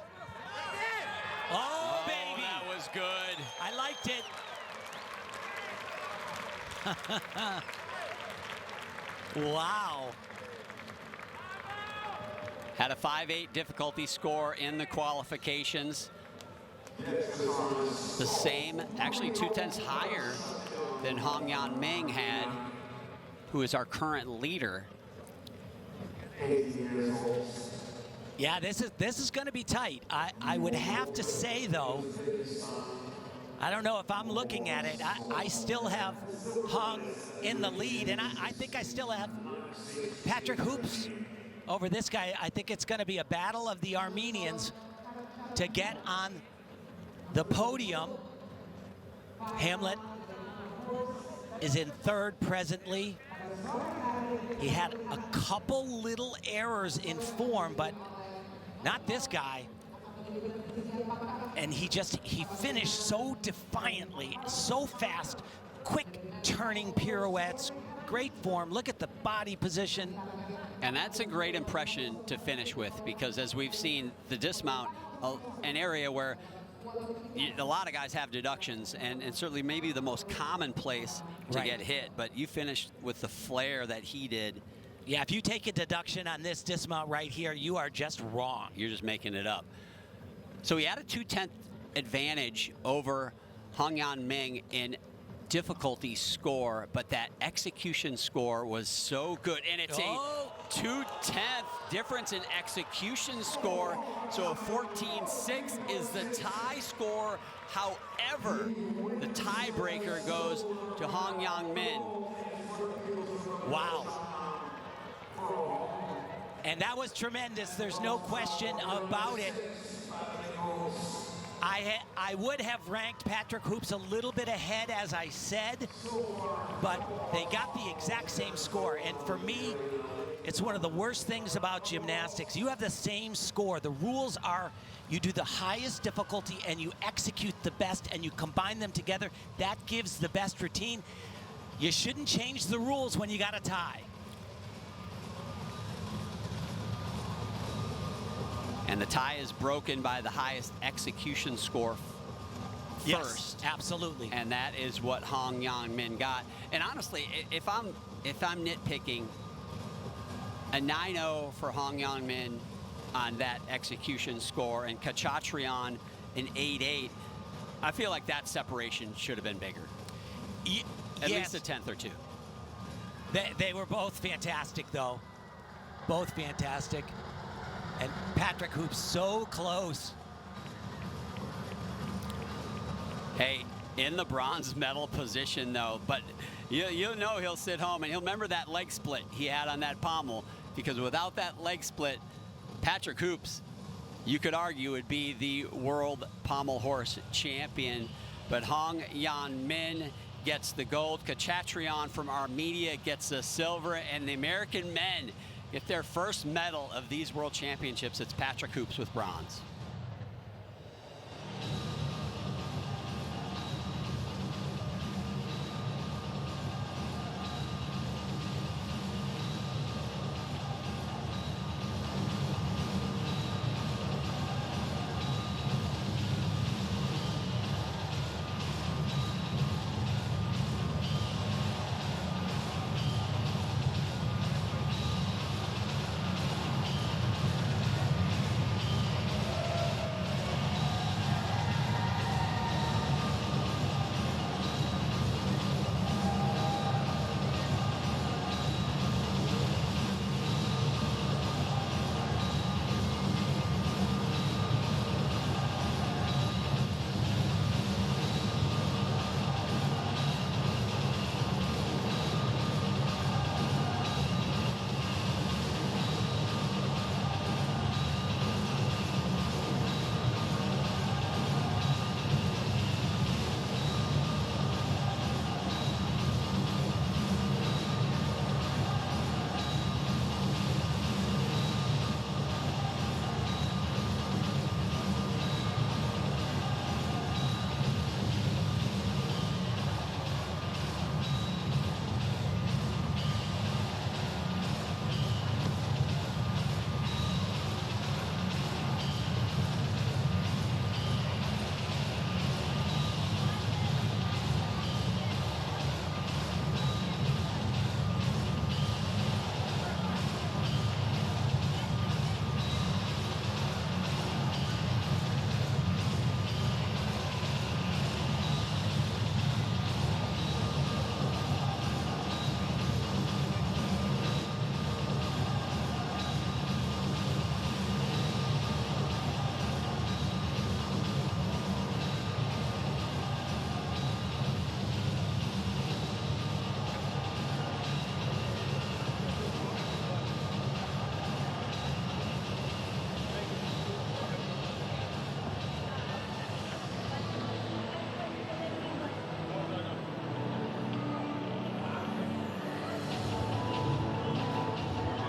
Oh, baby. That was good. I liked it. Wow. Had a 5.8 difficulty score in the qualifications. The same, actually 2/10 higher than Hong Yan Ming had, who is our current leader. Yeah, this is going to be tight. I would have to say, though, I don't know if I'm looking at it. I still have Hong in the lead, and I think I still have Patrick Hoops over this guy. I think it's going to be a battle of the Armenians to get on the podium. Hamlet is in 3rd presently. He had a couple little errors in form, but not this guy. And he finished so defiantly, so fast, quick turning pirouettes, great form. Look at the body position. And that's a great impression to finish with, because as we've seen, the dismount, an area where a lot of guys have deductions, and certainly maybe the most common place to get hit, but you finished with the flair that he did. Yeah, if you take a deduction on this dismount right here, you are just wrong. You're just making it up. So he had a 2/10 advantage over Hong Yan Ming in difficulty score, but that execution score was so good. And it's a 2/10 difference in execution score. So a 14-6 is the tie score. However, the tiebreaker goes to Hong Yang-min. Wow. And that was tremendous. There's no question about it. I would have ranked Patrick Hoops a little bit ahead, as I said, but they got the exact same score. And for me, it's one of the worst things about gymnastics. You have the same score. The rules are you do the highest difficulty and you execute the best and you combine them together. That gives the best routine. You shouldn't change the rules when you got a tie. And the tie is broken by the highest execution score first. Yes, absolutely. And that is what Hong Yang-min got. And honestly, if I'm nitpicking, a 9-0 for Hong Yang-min on that execution score and Kachatrian an 8-8, I feel like that separation should have been bigger. At least a tenth or two. They were both fantastic, though. Both fantastic. And Patrick Hoops so close. Hey, in the bronze medal position, though, but you know he'll sit home and he'll remember that leg split he had on that pommel, because without that leg split, Patrick Hoops, you could argue, would be the world pommel horse champion. But Hong Yang-min gets the gold. Kachatrian from Armenia gets the silver, and the American men get their first medal of these world championships. It's Patrick Hoops with bronze.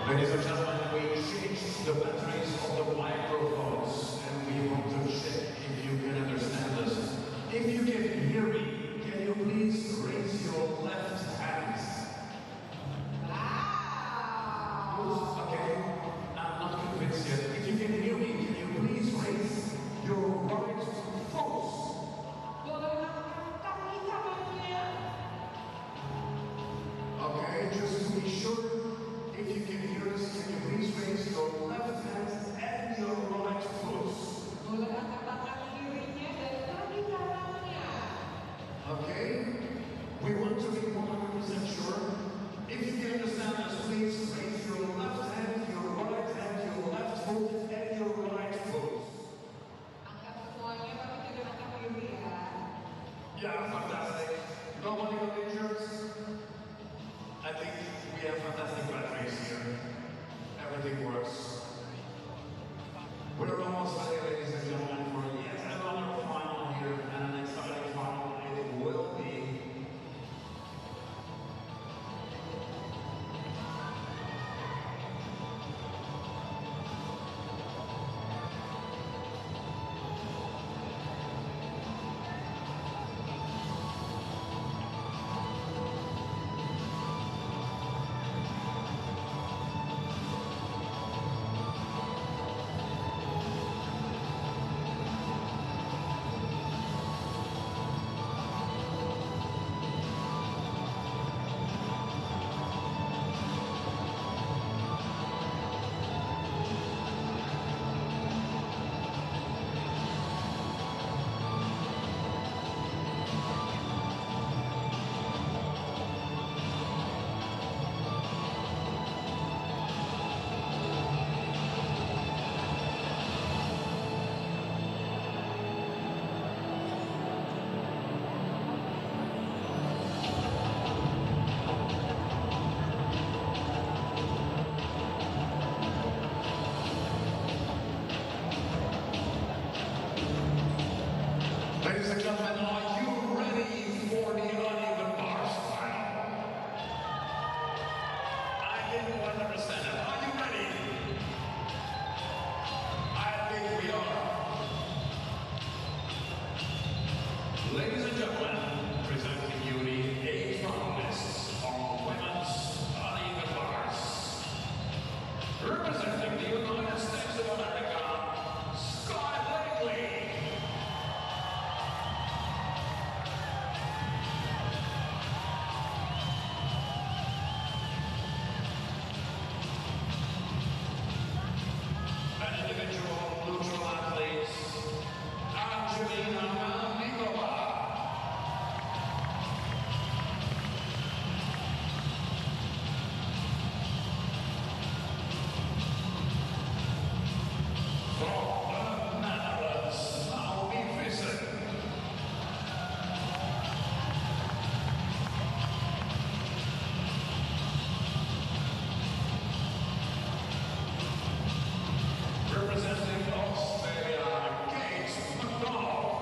Ladies and gentlemen, we changed the batteries of the microphones, and we want to check if you can understand us. If you can hear me, can you please raise your left hand? Okay, I'm not convinced yet. If you can hear me, can you please raise your right foot? Okay, just to be sure, if you can hear us, can you and gentlemen, are you ready for the uneven bar style? I didn't quite understand it. Are you ready? I think we are. Ladies and gentlemen, presenting you the 8 finalists on women's uneven bars. Representing the United States of America, Sky Blakely. An individual neutral athlete, Angelina. Representing Australia, Kate McDonald.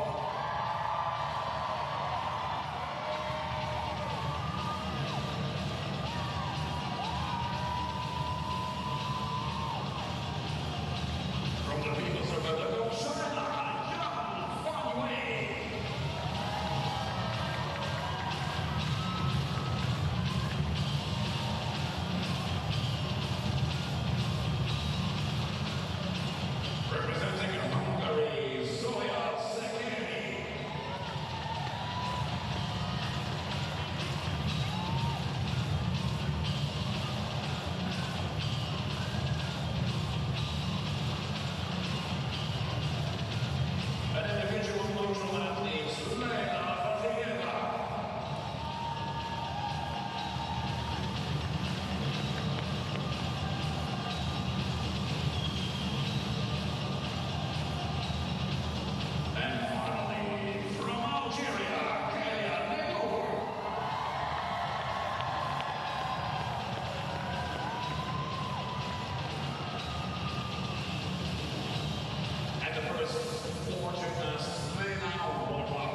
From the People's Republic of China, Yang Fanwei. Representing Hungary, Zoya Szekely. An individual neutral athlete, Lena Vazheva. And finally, from Algeria, Kaya Noor. And the first 4 gymnasts, they now warm up.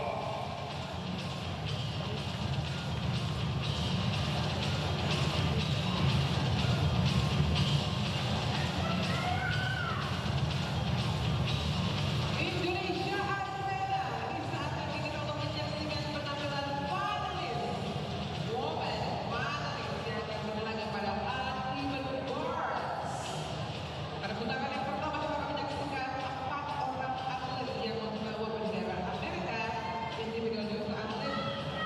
Indonesia Armada. Di saat ini kita akan menyaksikan penampilan finalis women finalis yang akan berlaga pada uneven bars. Pada putaran yang pertama kita akan menyaksikan 4 orang atlet yang membawa bendera Amerika, individual neutral atlet,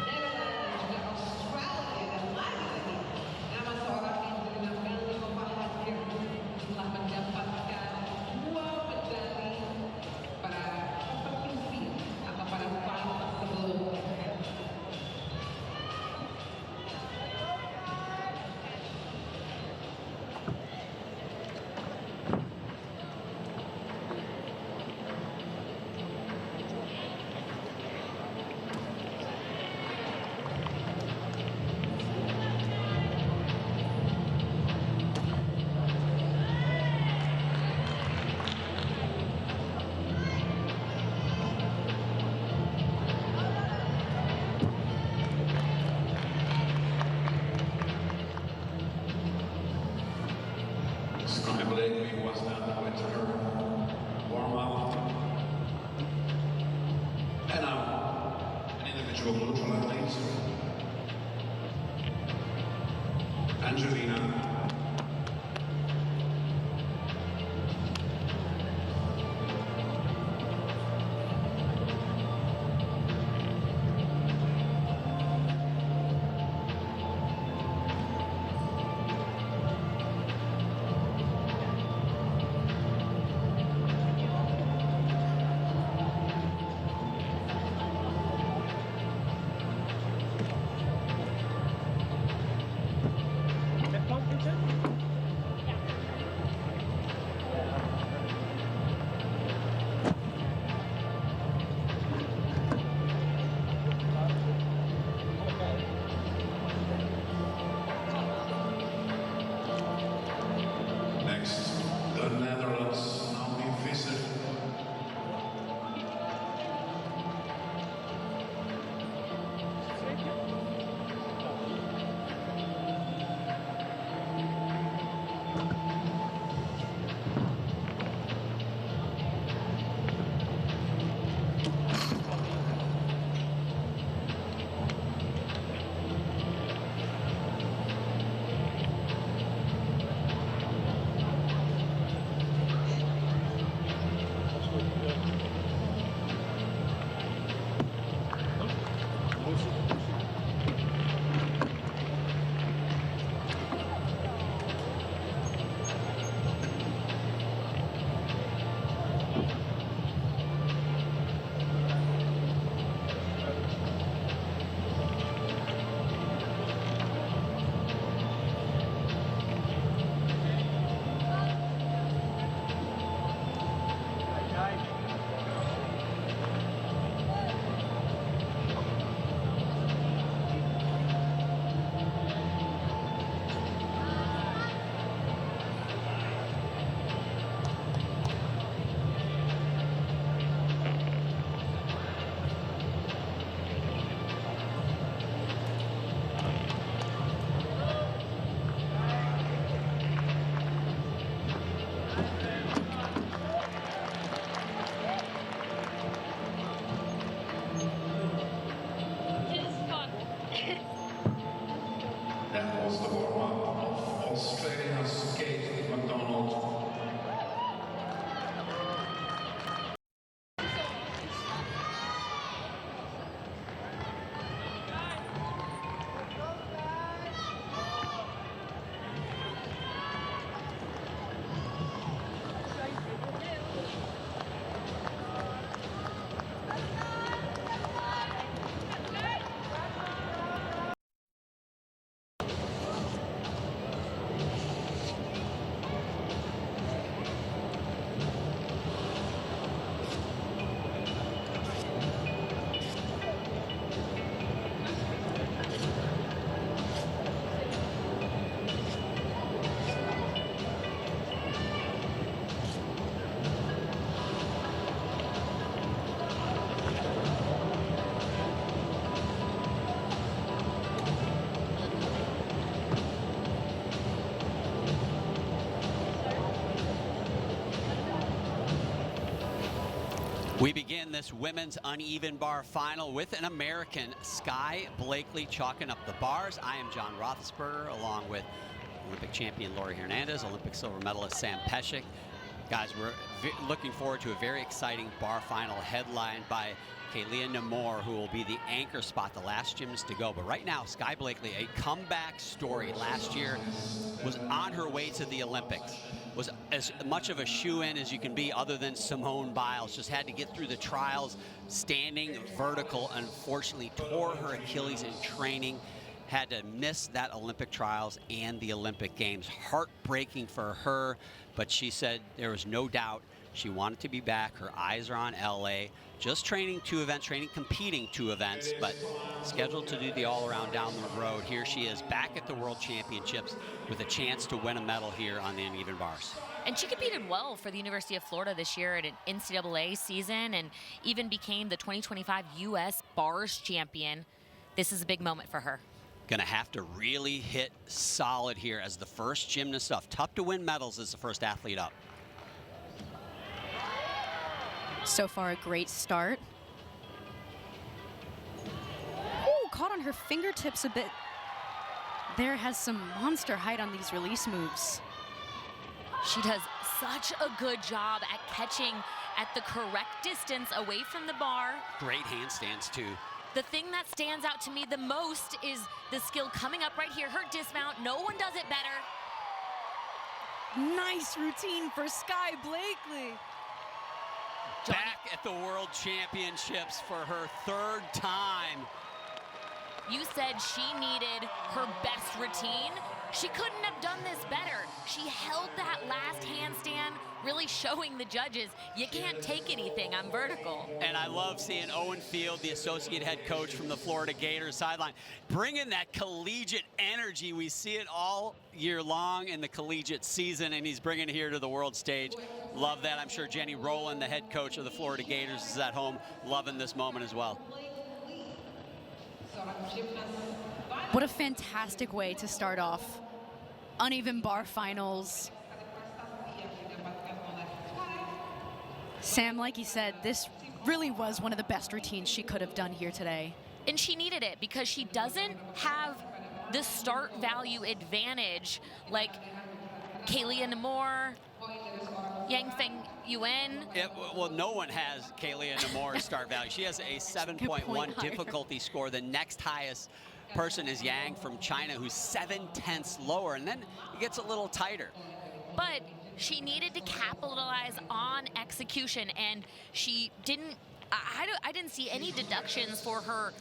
Netherlands dan juga Australia, dan lagi nama seorang Angelina Vazheva hadir telah mendapatkan 2 medali pada kompetisi atau pada final sebelumnya. Sky Blakely was done with her warm-up. And now, an individual neutral athlete, Angelina. Let's go. We begin this women's uneven bar final with an American, Sky Blakely, chalking up the bars. I am John Roethlisberger, along with Olympic champion Lori Hernandez, Olympic silver medalist Sam Pesek. Guys, we're looking forward to a very exciting bar final headlined by Kalia Namor, who will be the anchor spot, the last gymnast to go. But right now, Sky Blakely, a comeback story. Last year was on her way to the Olympics. Was as much of a shoe-in as you can be, other than Simone Biles. Just had to get through the trials, standing vertical. Unfortunately, tore her Achilles in training. Had to miss that Olympic trials and the Olympic Games. Heartbreaking for her, but she said there was no doubt she wanted to be back. Her eyes are on LA. Just training 2 events, competing 2 events, but scheduled to do the all-around down the road. Here she is back at the World Championships with a chance to win a medal here on the uneven bars. And she competed well for the University of Florida this year at an NCAA season, and even became the 2025 U.S. Bars champion. This is a big moment for her. Gonna have to really hit solid here as the first gymnast up. Tough to win medals as the first athlete up. So far, a great start. Oh, caught on her fingertips a bit. There has some monster height on these release moves. She does such a good job at catching at the correct distance away from the bar. Great handstands too. The thing that stands out to me the most is the skill coming up right here. Her dismount, no one does it better. Nice routine for Sky Blakely. Back at the World Championships for her 3rd time. You said she needed her best routine. She couldn't have done this better. She held that last handstand, really showing the judges, you can't take anything, I'm vertical. And I love seeing Owen Field, the associate head coach from the Florida Gators sideline, bringing that collegiate energy. We see it all year long in the collegiate season, and he's bringing it here to the world stage. Love that. I'm sure Jenny Rowland, the head coach of the Florida Gators, is at home loving this moment as well. What a fantastic way to start off uneven bar finals. Sam, like you said, this really was one of the best routines she could have done here today. And she needed it because she doesn't have the start value advantage like Kalia Namor, Yang Feng Yuan. Well, no one has Kalia Namor's start value. She has a 7.1 difficulty score. The next highest person is Yang from China, who's 7/10 lower, and then it gets a little tighter. But she needed to capitalize on execution, and she didn't. I didn't see any deductions for her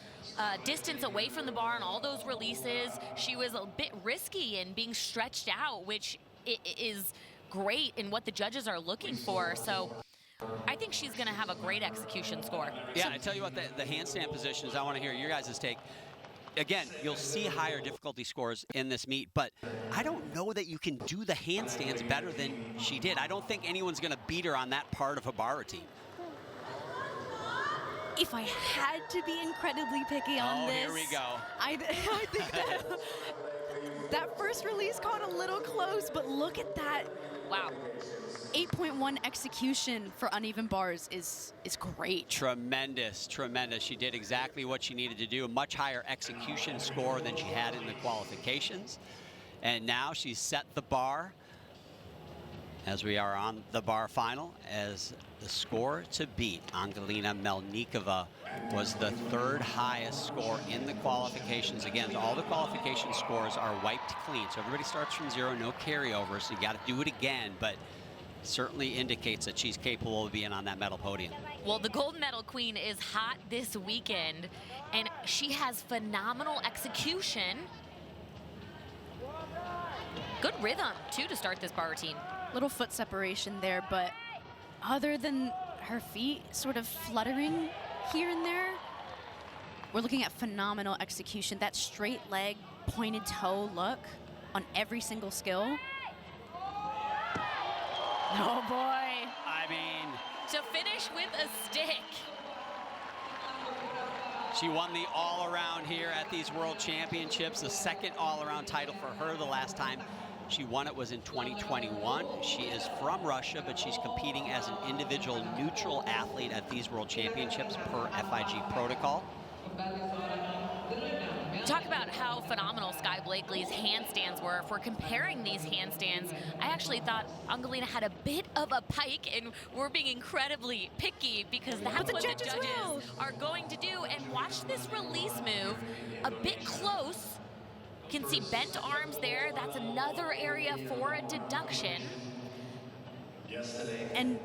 distance away from the bar and all those releases. She was a bit risky in being stretched out, which is great in what the judges are looking for. So I think she's going to have a great execution score. Yeah, I tell you what, the handstand positions, I want to hear your guys' take. Again, you'll see higher difficulty scores in this meet, but I don't know that you can do the handstands better than she did. I don't think anyone's going to beat her on that part of a bar routine. If I had to be incredibly picky on this, here we go. I think that first release caught a little close, but look at that. Wow. 8.1 execution for uneven bars is great. Tremendous, tremendous. She did exactly what she needed to do. A much higher execution score than she had in the qualifications. And now she's set the bar as we are on the bar final, as the score to beat Angelina Melnikova was the 3rd highest score in the qualifications. Again, all the qualification scores are wiped clean, so everybody starts from 0, no carryover, so you got to do it again, but certainly indicates that she's capable of being on that medal podium. Well, the gold medal queen is hot this weekend, and she has phenomenal execution. Good rhythm, too, to start this bar routine. Little foot separation there, but other than her feet sort of fluttering here and there, we're looking at phenomenal execution. That straight leg, pointed toe look on every single skill. Oh boy. I mean, To finish with a stick. she won the all-around here at these World Championships, the 2nd all-around title for her the last time. She won it was in 2021. She is from Russia, but she's competing as an individual neutral athlete at these World Championships per FIG protocol. Talk about how phenomenal Sky Blakely's handstands were. If we're comparing these handstands, I actually thought Angelina had a bit of a pike, and we're being incredibly picky because that's what the judges are going to do. And watch this release move a bit close. You can see bent arms there. That's another area for a deduction. And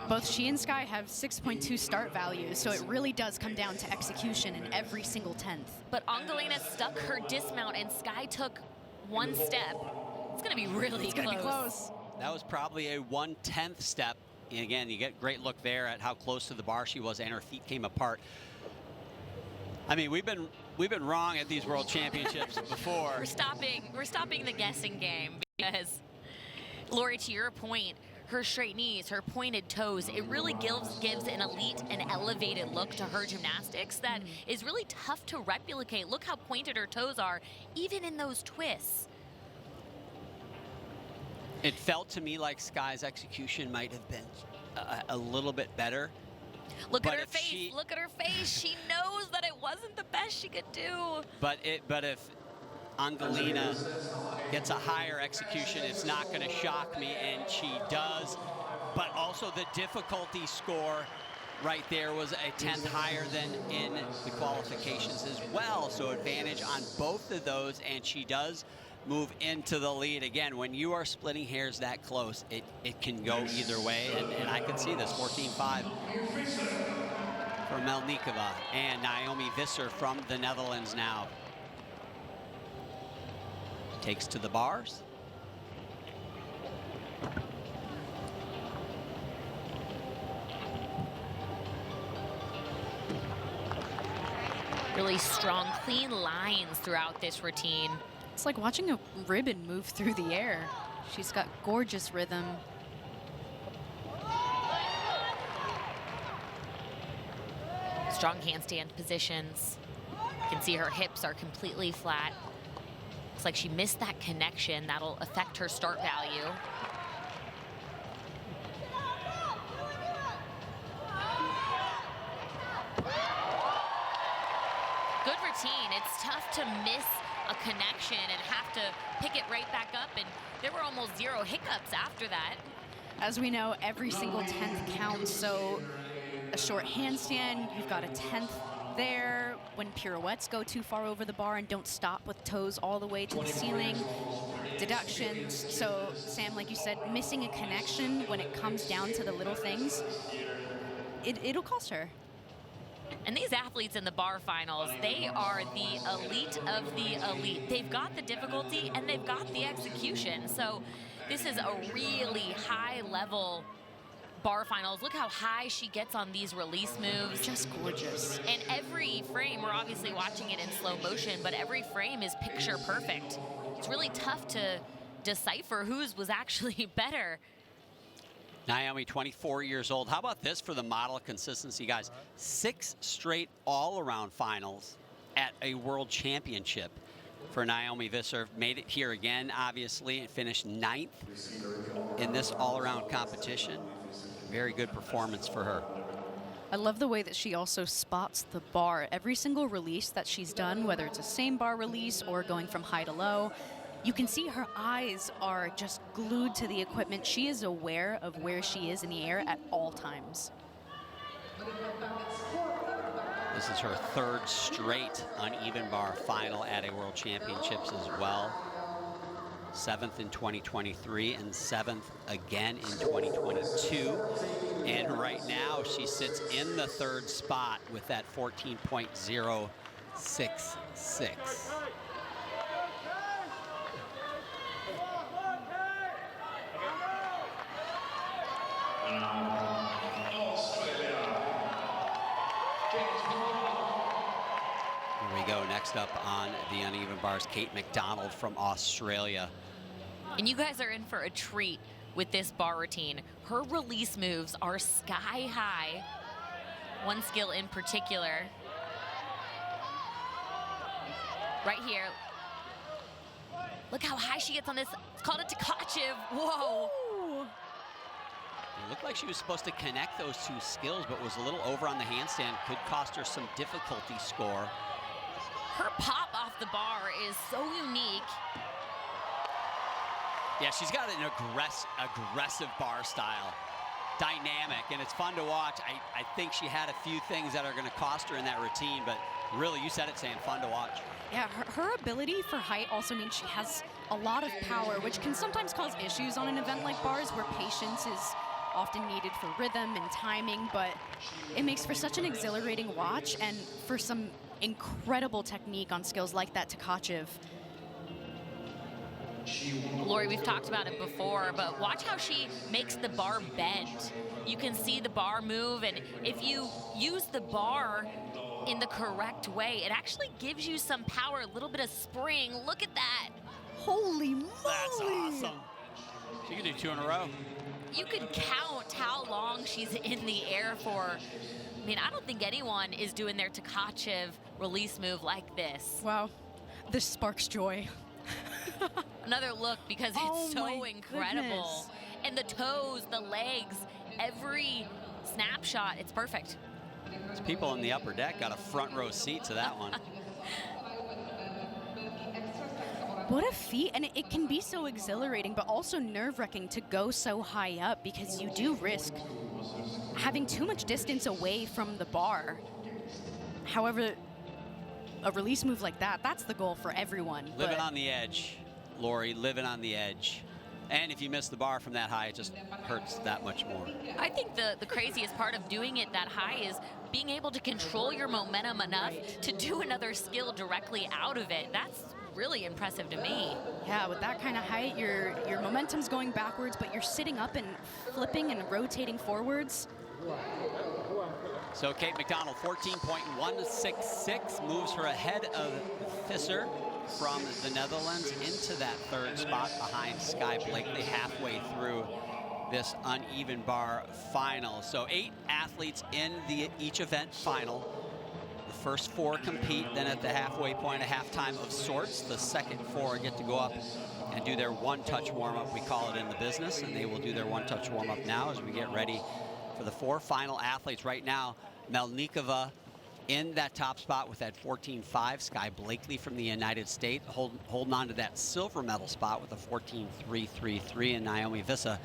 both she and Sky have 6.2 start values, so it really does come down to execution in every single 10th. But Angelina stuck her dismount, and Sky took one step. It's going to be really close. That was probably a 1/10 step. And again, you get a great look there at how close to the bar she was, and her feet came apart. I mean, we've been wrong at these World Championships before. We're stopping the guessing game because, Lori, to your point, her straight knees, her pointed toes, it really gives an elite and elevated look to her gymnastics that is really tough to replicate. Look how pointed her toes are, even in those twists. It felt to me like Sky's execution might have been a little bit better. Look at her face. Look at her face. She knows that it wasn't the best she could do. But if Angelina gets a higher execution, it's not going to shock me, and she does. But also the difficulty score right there was a 10th higher than in the qualifications as well. So advantage on both of those, and she does move into the lead. Again, when you are splitting hairs that close, it can go either way, and I can see this 14-5 for Melnikova and Naomi Visser from the Netherlands now. Takes to the bars. Really strong, clean lines throughout this routine. It's like watching a ribbon move through the air. She's got gorgeous rhythm. Strong handstand positions. You can see her hips are completely flat. Looks like she missed that connection. That'll affect her start value. Good routine. It's tough to miss a connection and have to pick it right back up, and there were almost 0 hiccups after that. As we know, every single 10th counts, so a short handstand, you've got a 10th there. When pirouettes go too far over the bar and don't stop with toes all the way to the ceiling, deductions. So Sam, like you said, missing a connection when it comes down to the little things, it'll cost her. And these athletes in the bar finals, they are the elite of the elite. They've got the difficulty and they've got the execution. So this is a really high level bar finals. Look how high she gets on these release moves. Just gorgeous. And every frame, we're obviously watching it in slow motion, but every frame is picture perfect. It's really tough to decipher whose was actually better. Naomi, 24 years old. How about this for the model consistency, guys? 6 straight all-around finals at a world championship for Naomi Visser. Made it here again, obviously, and finished 9th in this all-around competition. Very good performance for her. I love the way that she also spots the bar. Every single release that she's done, whether it's a same bar release or going from high to low, you can see her eyes are just glued to the equipment. She is aware of where she is in the air at all times. This is her 3rd straight uneven bar final at a World Championships as well. 7th in 2023 and 7th again in 2022. And right now she sits in the 3rd spot with that 14.066. Here we go. Next up on the uneven bars, Kate McDonald from Australia. And you guys are in for a treat with this bar routine. Her release moves are sky high. One skill in particular. Right here. Look how high she gets on this. It's called a Tkachev. Whoa. Ooh. It looked like she was supposed to connect those two skills, but was a little over on the handstand. Could cost her some difficulty score. Her pop off the bar is so unique. Yeah, she's got an aggressive bar style. Dynamic, and it's fun to watch. I think she had a few things that are going to cost her in that routine, but really, you said it, Sam, fun to watch. Yeah, her ability for height also means she has a lot of power, which can sometimes cause issues on an event like bars where patience is often needed for rhythm and timing, but it makes for such an exhilarating watch and for some incredible technique on skills like that Tkachev. Lori, we've talked about it before, but watch how she makes the bar bend. You can see the bar move, and if you use the bar in the correct way, it actually gives you some power, a little bit of spring. Look at that. Holy moly! That's awesome. She could do 2 in a row. You could count how long she's in the air for. I mean, I don't think anyone is doing their Tkachev release move like this. Wow, this sparks joy. Another look because it's so my incredible. goodness. And the toes, the legs, every snapshot, it's perfect. Those people in the upper deck got a front row seat to that one. What a feat, and it can be so exhilarating, but also nerve-wracking to go so high up because you do risk having too much distance away from the bar. However, a release move like that, that's the goal for everyone. Living on the edge, Lori, living on the edge. And if you miss the bar from that high, it just hurts that much more. I think the craziest part of doing it that high is being able to control your momentum enough to do another skill directly out of it. That's really impressive to me. Yeah, with that kind of height, your momentum's going backwards, but you're sitting up and flipping and rotating forwards. So Kate McDonald, 14.166, moves her ahead of Visser from the Netherlands into that third spot behind Sky Blakely halfway through this uneven bar final. So 8 athletes in each event final. The first 4 compete, then at the halfway point, a halftime of sorts. The second 4 get to go up and do their one-touch warm-up. We call it in the business, and they will do their one-touch warm-up now as we get ready for the 4 final athletes. Right now, Melnikova in that top spot with that 14.5. Sky Blakely from the United States holding on to that silver medal spot with a 14.333, and Naomi Visser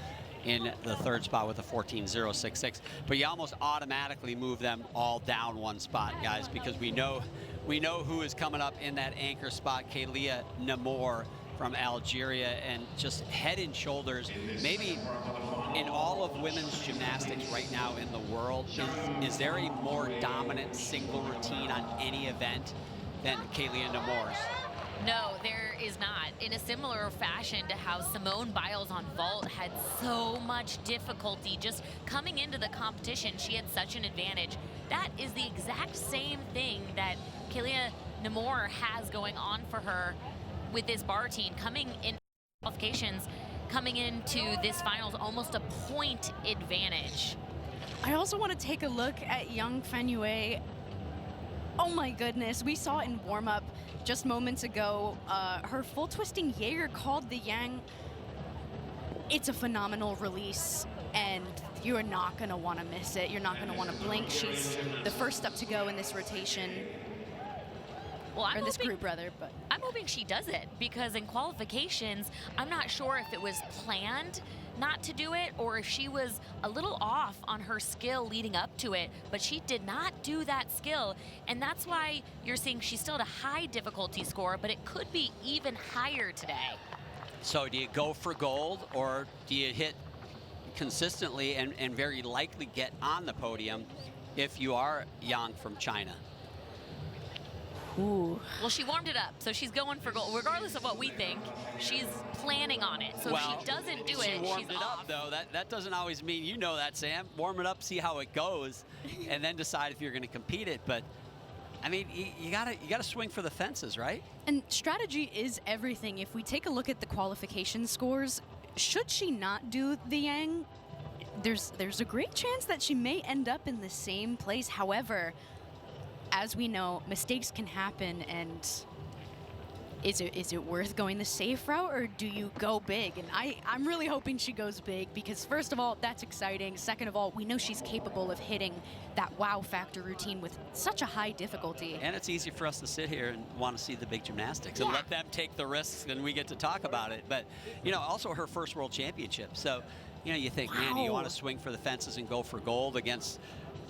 in the third spot with a 14.066. But you almost automatically move them all down one spot, guys, because we know who is coming up in that anchor spot. Kelia Namor from Algeria, and just head and shoulders, maybe in all of women's gymnastics right now in the world, is there a more dominant single routine on any event than Kelia Namor's? No, there is not. In a similar fashion to how Simone Biles on vault had so much difficulty just coming into the competition, she had such an advantage. That is the exact same thing that Kelia Namor has going on for her with this bar routine. Coming in qualifications, coming into this finals, almost a point advantage. I also want to take a look at Yang Fanyue. Oh my goodness, we saw in warm-up just moments ago, her full twisting Jaeger called the Yang. It's a phenomenal release, and you are not going to want to miss it. You're not going to want to blink. She's the first up to go in this rotation. Well, or this group, rather. But I'm hoping she does it, because in qualifications, I'm not sure if it was planned not to do it or if she was a little off on her skill leading up to it, but she did not do that skill, and that's why you're seeing she's still at a high difficulty score, but it could be even higher today. So do you go for gold, or do you hit consistently and very likely get on the podium if you are Yang from China? ooh. Well, she warmed it up, so she's going for gold. Regardless of what we think, she's planning on it. So well, if she doesn't do she it, warmed she's it off. up, though. That doesn't always mean, you know that, Sam. Warm it up, see how it goes, and then decide if you're going to compete it. But I mean, you gotta swing for the fences, right? And strategy is everything. If we take a look at the qualification scores, should she not do the Yang, there's a great chance that she may end up in the same place. However, as we know, mistakes can happen, and is it worth going the safe route, or do you go big? And I'm really hoping she goes big, because first of all, that's exciting. Second of all, we know she's capable of hitting that wow factor routine with such a high difficulty. And it's easy for us to sit here and want to see the big gymnastics and let them take the risks, and we get to talk about it. But, you know, also her first world championship. So, you know, you think, man, do you want to swing for the fences and go for gold against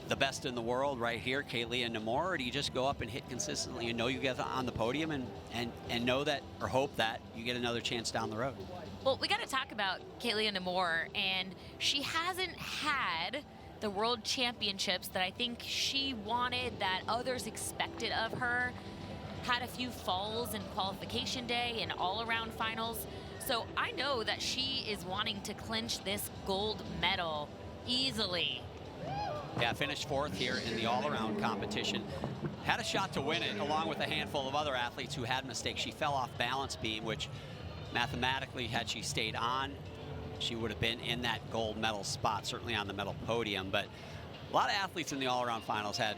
the best in the world right here, Kaylee and Namor, or do you just go up and hit consistently and know you get on the podium and know that, or hope that, you get another chance down the road? Well, we got to talk about Kaylee Namor, and she hasn't had the world championships that I think she wanted, that others expected of her. Had a few falls in qualification day and all-around finals. So I know that she is wanting to clinch this gold medal easily. Yeah, finished 4th here in the all-around competition. Had a shot to win it, along with a handful of other athletes who had mistakes. She fell off balance beam, which mathematically, had she stayed on, she would have been in that gold medal spot, certainly on the medal podium. But a lot of athletes in the all-around finals had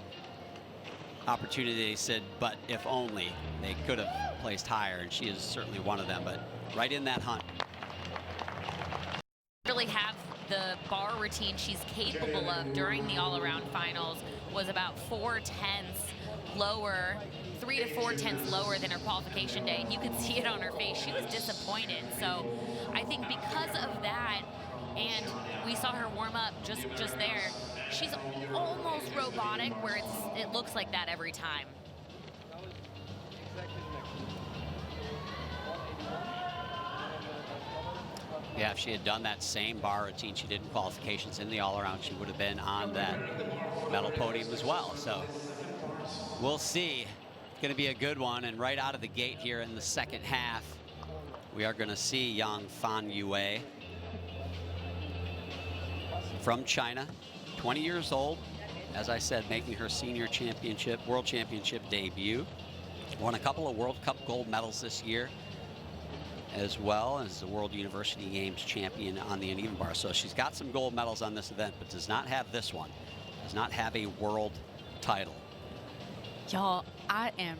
opportunity. They said, but if only they could have placed higher, and she is certainly one of them, but right in that hunt. Really have the bar routine she's capable of during the all-around finals was about 4/10 lower, 3 to 4/10 lower than her qualification day, and you could see it on her face. She was disappointed. So I think because of that, and we saw her warm up just there, she's almost robotic, where it looks like that every time. Yeah, if she had done that same bar routine she did in qualifications in the all-around, she would have been on that medal podium as well. So we'll see. It's going to be a good one. And right out of the gate here in the second half, we are going to see Yang Fan Yue from China, 20 years old. As I said, making her senior championship, world championship debut. Won a couple of World Cup gold medals this year, as well as the World University Games champion on the uneven bar. So she's got some gold medals on this event, but does not have this one. Does not have a world title. Y'all, I am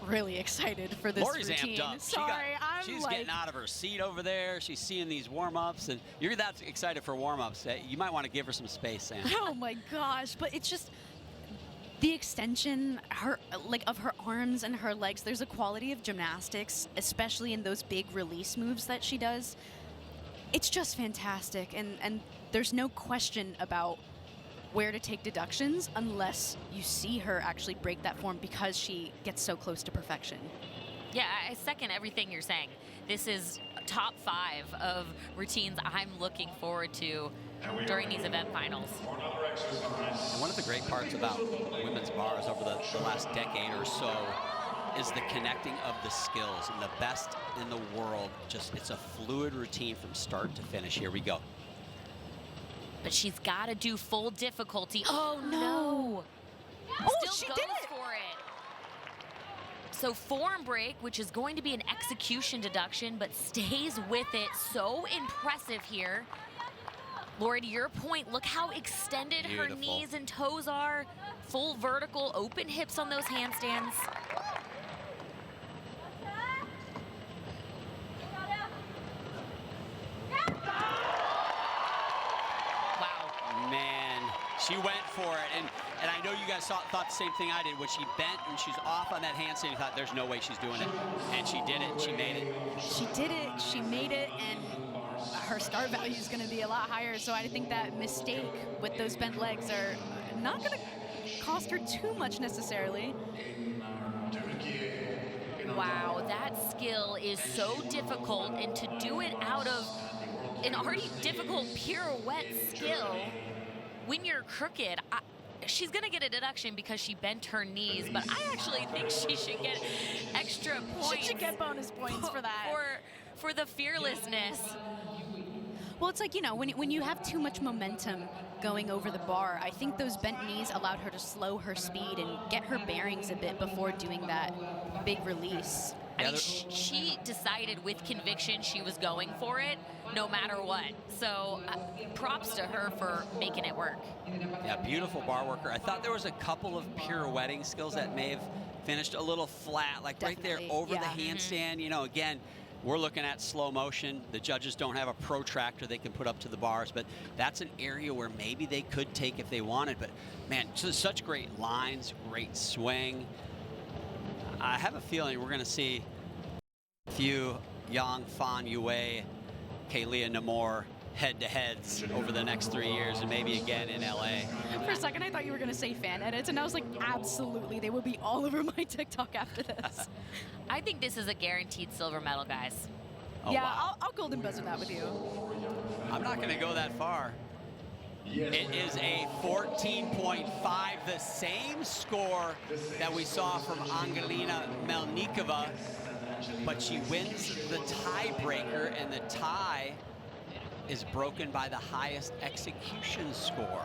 really excited for this Lori's routine. amped up. She's getting out of her seat over there. She's seeing these warm-ups, and you're that excited for warm-ups. You might want to give her some space, Sam. Oh my gosh, but it's just the extension of her arms and her legs. There's a quality of gymnastics, especially in those big release moves that she does. It's just fantastic, and there's no question about where to take deductions unless you see her actually break that form, because she gets so close to perfection. Yeah, I second everything you're saying. This is top 5 of routines I'm looking forward to during these event finals. And one of the great parts about women's bars over the last decade or so is the connecting of the skills, and the best in the world. Just, it's a fluid routine from start to finish. Here we go. But she's got to do full difficulty. Oh, no. Oh, Still she goes did it. for it. So form break, which is going to be an execution deduction, but stays with it. So impressive here. Lori, to your point, look how extended her knees and toes are. Full vertical, open hips on those handstands. Man, she went for it, and I know you guys thought the same thing I did. When she bent and she's off on that handstand, you thought, there's no way she's doing it, and she did it. She made it. She did it. She made it, and her start value is going to be a lot higher. So I think that mistake with those bent legs are not going to cost her too much necessarily. Wow, that skill is so difficult, and to do it out of an already difficult pirouette skill when you're crooked, she's gonna get a deduction because she bent her knees, but I actually think she should get extra points. She should get bonus points for that. For the fearlessness. Well, it's like, you know, when you have too much momentum going over the bar, I think those bent knees allowed her to slow her speed and get her bearings a bit before doing that big release. I mean, she decided with conviction she was going for it no matter what. So props to her for making it work. Yeah, beautiful bar worker. I thought there was a couple of pirouetting skills that may have finished a little flat, like Definitely, right there over yeah. the handstand. You know, again, we're looking at slow motion. The judges don't have a protractor they can put up to the bars, but that's an area where maybe they could take if they wanted. But man, just such great lines, great swing. I have a feeling we're going to see a few Yang Fan Yue, Kaylia Namor head-to-heads over the next 3 years, and maybe again in LA. For a second, I thought you were going to say fan edits, and I was like, absolutely, they will be all over my TikTok after this. I think this is a guaranteed silver medal, guys. Oh, yeah, wow. I'll golden buzzer that with you. I'm not going to go that far. It is a 14.5, the same score that we saw from Angelina Melnikova, but she wins the tiebreaker, and the tie is broken by the highest execution score.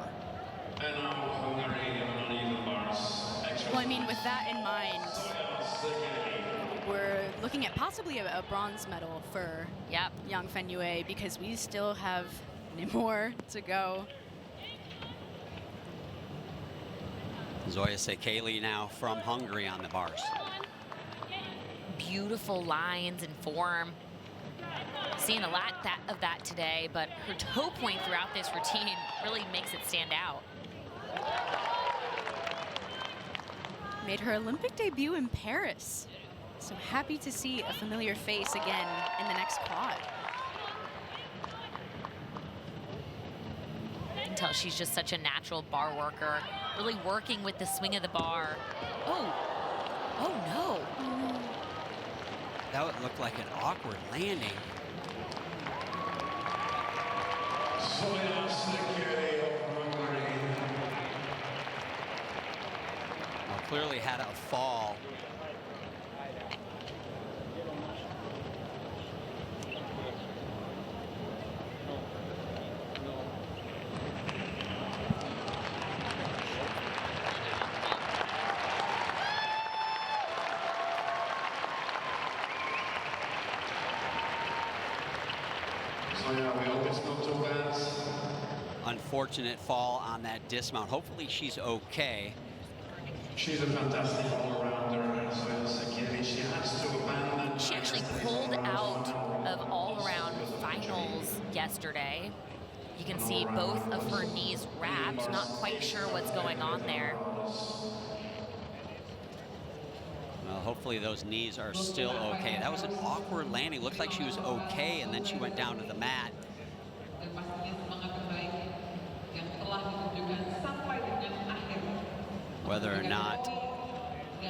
And now Hungary on uneven bars. Well, I mean, with that in mind, we're looking at possibly a bronze medal for Yang Fan Yue because we still have more to go. Zoya Sekeli now from Hungary on the bars. Beautiful lines and form. Seeing a lot of that today, but her toe point throughout this routine really makes it stand out. Made her Olympic debut in Paris. So happy to see a familiar face again in the next quad. You can tell she's just such a natural bar worker, really working with the swing of the bar. Oh no. That would look like an awkward landing. Zoya Sekeli of Hungary. Well, clearly had a fall. Zoya, we hope it's not too bad. Unfortunate fall on that dismount. Hopefully she's okay. She's a fantastic all-rounder, Zoya Sekeli. She has to abandon. She actually pulled out of all-around finals yesterday. You can see both of her knees wrapped, not quite sure what's going on there. Well, hopefully those knees are still okay. That was an awkward landing. Looked like she was okay, and then she went down to the mat. Whether or not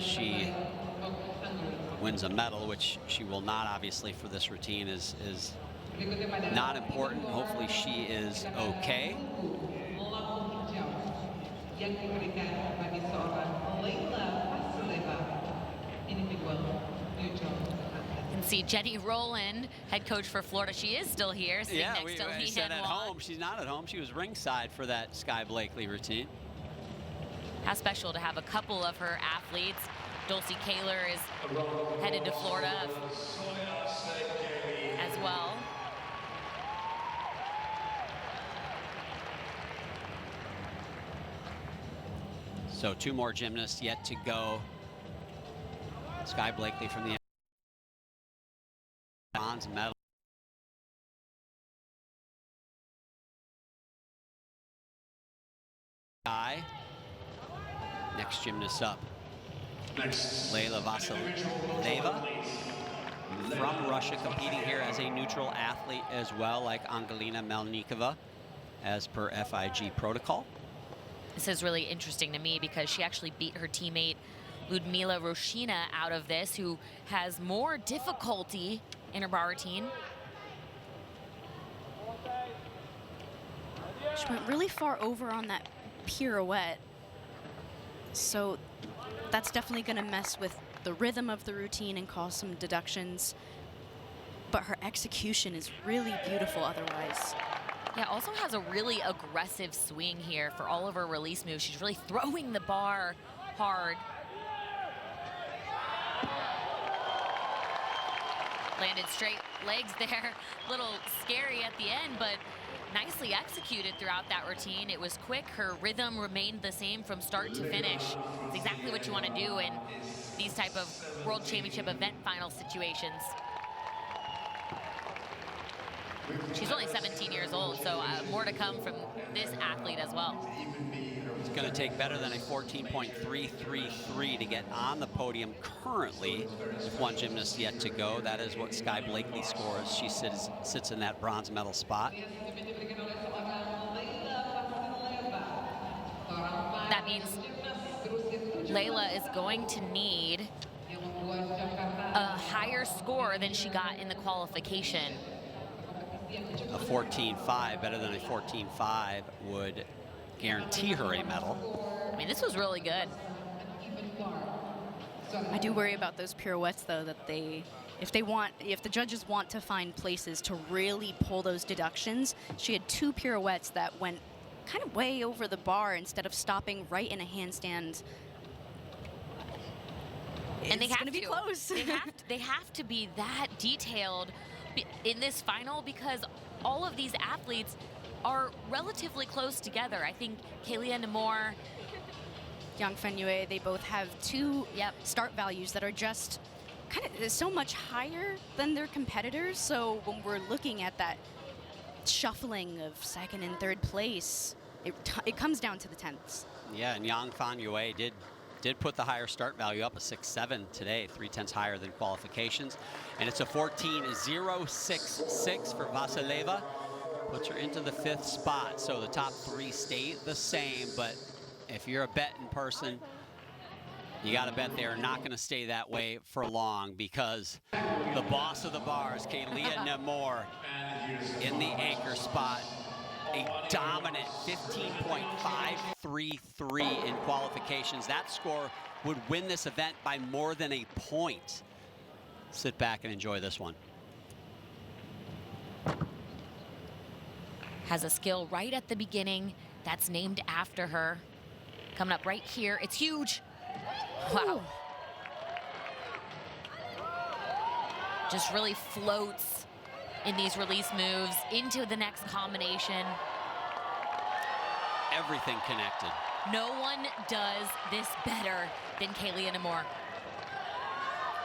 she wins a medal, which she will not obviously for this routine, is not important. Hopefully she is okay. You can see Jenny Rowland, head coach for Florida. She is still here, sitting next to we Lee said at Hanwha. home. She's not at home. She was ringside for that Sky Blakely routine. How special to have a couple of her athletes. Dulcie Kaler is headed to Florida as well. So 2 more gymnasts yet to go. Sky Blakely from the bronze medal. Next gymnast up. Leila Vasileva from Russia, competing here as a neutral athlete as well, like Angelina Melnikova, as per FIG protocol. This is really interesting to me because she actually beat her teammate Ludmila Roshina out of this, who has more difficulty in her bar routine. She went really far over on that pirouette. So that's definitely going to mess with the rhythm of the routine and cause some deductions. But her execution is really beautiful otherwise. Yeah, also has a really aggressive swing here for all of her release moves. She's really throwing the bar hard. Landed straight legs there. Little scary at the end, but nicely executed throughout that routine. It was quick. Her rhythm remained the same from start to finish. It's exactly what you want to do in these type of World Championship event final situations. She's only 17 years old, so more to come from this athlete as well. It's going to take better than a 14.333 to get on the podium currently, with one gymnast yet to go. That is what Sky Blakely scores. She sits in that bronze medal spot. That means Layla is going to need a higher score than she got in the qualification. A 14.5, better than a 14.5, would guarantee her a medal. I mean, this was really good. I do worry about those pirouettes, though, that if the judges want to find places to really pull those deductions. She had 2 pirouettes that went kind of way over the bar instead of stopping right in a handstand. And they have to be close. they have to be that detailed in this final, because all of these athletes are relatively close together. I think Kaylia Namor, Yang Fenyue, they both have 2 start values that are just kind of so much higher than their competitors. So when we're looking at that shuffling of 2nd and 3rd place, it comes down to the 10ths. Yeah, and Yang Fenyue did put the higher start value up, a 6.7 today, 0.3 higher than qualifications. And it's a 14.066 for Vasileva. Puts her into the 5th spot. So the top 3 stay the same, but if you're a betting person, you got to bet they're not going to stay that way for long, because the boss of the bars, Kaylia Namor, in the anchor spot, a dominant 15.533 in qualifications. That score would win this event by more than a point. Sit back and enjoy this one. has a skill right at the beginning that's named after her. Coming up right here, it's huge. Wow. Just really floats in these release moves into the next combination. Everything connected. No one does this better than Kaylia Namor.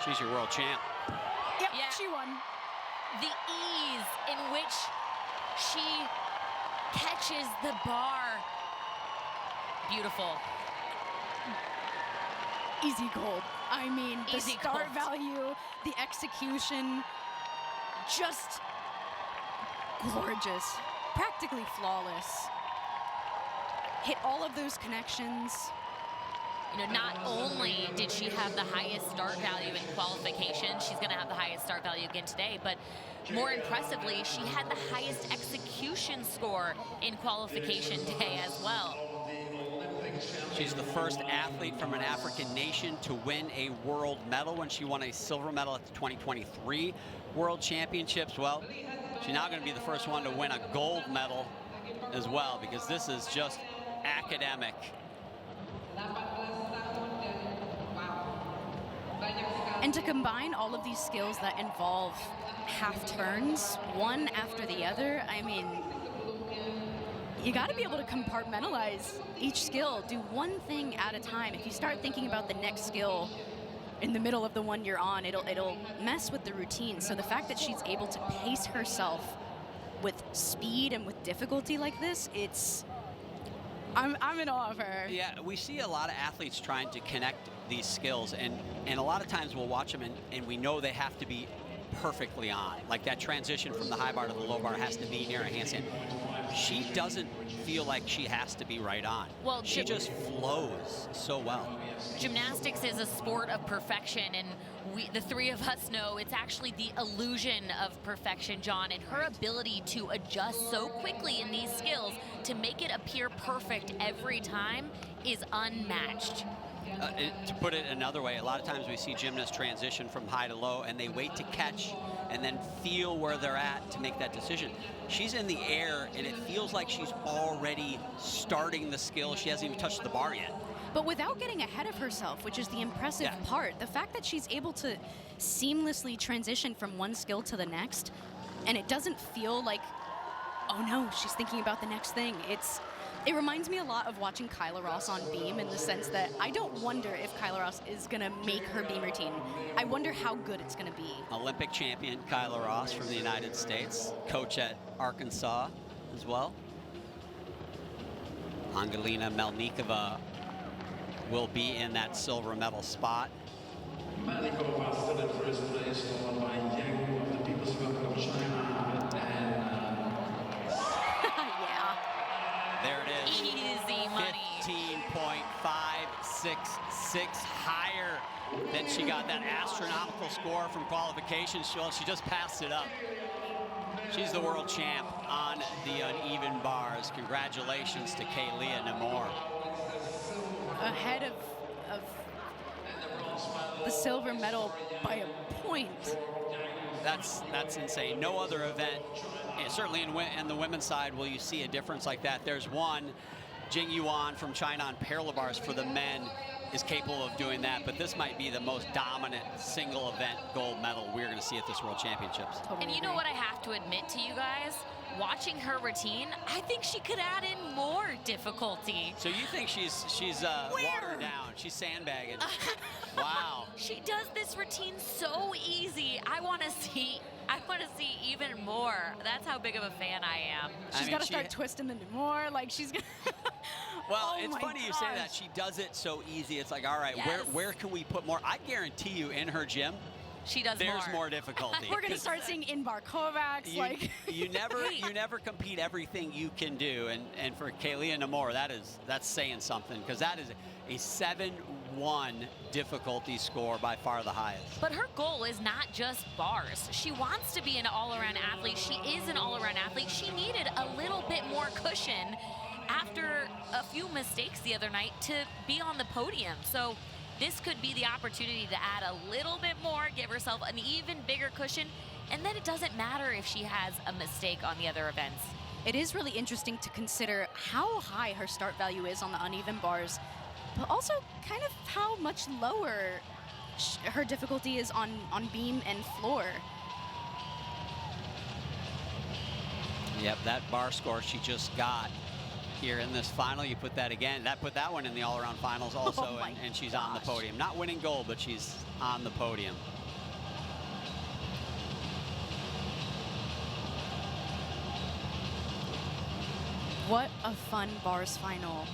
She's your world champ. Yep, Yeah. she won. The ease in which she catches the bar. Beautiful. Easy gold. I mean, the Easy start gold. value, the execution, just gorgeous, practically flawless. Hit all of those connections. You know, not only did she have the highest start value in qualification, she's going to have the highest start value again today, but more impressively, she had the highest execution score in qualification day as well. She's the first athlete from an African nation to win a world medal when she won a silver medal at the 2023 World Championships. Well, she's now going to be the first one to win a gold medal as well, because this is just academic. And to combine all of these skills that involve half turns, one after the other, I mean, you got to be able to compartmentalize each skill, do one thing at a time. If you start thinking about the next skill in the middle of the one you're on, it'll mess with the routine. So the fact that she's able to pace herself with speed and with difficulty like this, I'm in awe of her. Yeah, we see a lot of athletes trying to connect these skills, and a lot of times we'll watch them and we know they have to be perfectly on. Like that transition from the high bar to the low bar has to be near a handstand. She doesn't feel like she has to be right on. Well, she just flows so well. Gymnastics is a sport of perfection, and the three of us know it's actually the illusion of perfection, John, and her ability to adjust so quickly in these skills to make it appear perfect every time is unmatched. To put it another way, a lot of times we see gymnasts transition from high to low and they wait to catch and then feel where they're at to make that decision. She's in the air and it feels like she's already starting the skill. She hasn't even touched the bar yet. but without getting ahead of herself, which is the impressive Yeah. part. The fact that she's able to seamlessly transition from one skill to the next, and it doesn't feel like, oh no, she's thinking about the next thing. It reminds me a lot of watching Kyla Ross on beam, in the sense that I don't wonder if Kyla Ross is gonna make her beam routine. I wonder how good it's gonna be. Olympic champion Kyla Ross from the United States, coach at Arkansas as well. Angelina Melnikova will be in that silver medal spot. Melnikova still in first place, followed by Yang of the People's Republic of China, and Yeah. There it is. Easy money. 15.566, higher than she got that astronomical score from qualification. She just passed it up. She's the world champ on the uneven bars. Congratulations to Kaylia Namor. Ahead of the silver medal by a point. That's insane. No other event, certainly in the women's side, will you see a difference like that. There's one, Jing Yuan from China on parallel bars for the men is capable of doing that, but this might be the most dominant single event gold medal we're going to see at this World Championships. Totally And you know agree. what I have to admit to you guys? Watching her routine, I think she could add in more difficulty. So you think she's watered down? She's sandbagging. Wow. She does this routine so easy. I want to see even more. That's how big of a fan I am. She's mean, got to start twisting them more. Like she's gonna. Well, Oh it's my funny you say that. gosh. She does it so easy. It's like, all right, Yes. where can we put more? I guarantee you, in her gym, She does there's more. more difficulty. We're gonna 'Cause start seeing in-bar Kovacs. Like you never compete everything you can do, and for Kaylia Namor, that's saying something, because that is a 7-1 difficulty score, by far the highest. But her goal is not just bars. She wants to be an all-around athlete. She is an all-around athlete. She needed a little bit more cushion after a few mistakes the other night to be on the podium. So this could be the opportunity to add a little bit more, give herself an even bigger cushion, and then it doesn't matter if she has a mistake on the other events. it is really interesting to consider how high her start value is on the uneven bars, but also kind of how much lower her difficulty is on beam and floor. Yep, that bar score she just got here in this final, you put that again, put that one in the all-around finals also, Oh my and she's on the gosh. podium. Not winning gold, but she's on the podium. What a fun bars final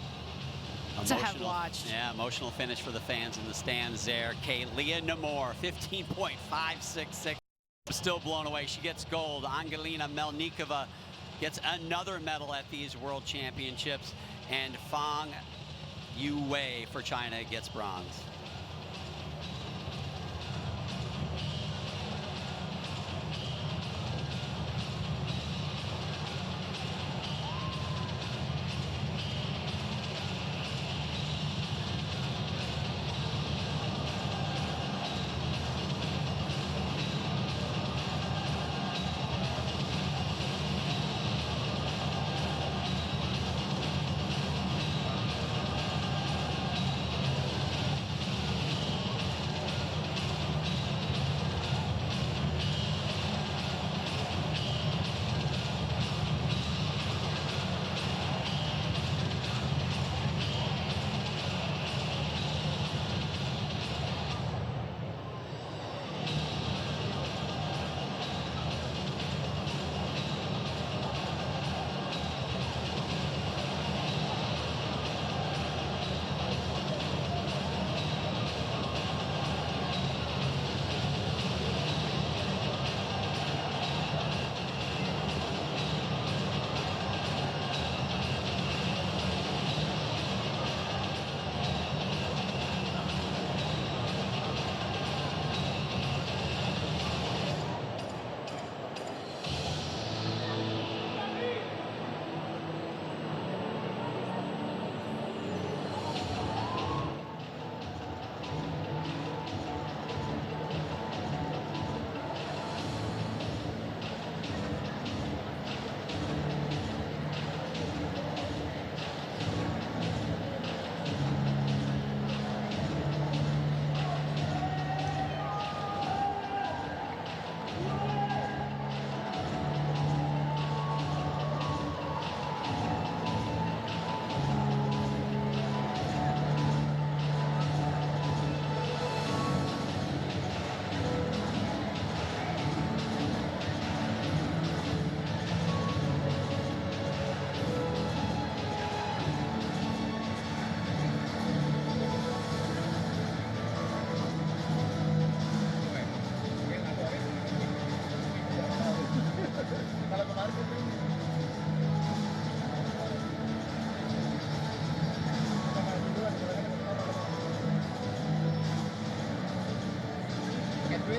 to have watched. Yeah, emotional finish for the fans in the stands there. Kaylia Namor, 15.566. Still blown away. She gets gold. Angelina Melnikova gets another medal at these World Championships. And Fang Yuwei for China gets bronze.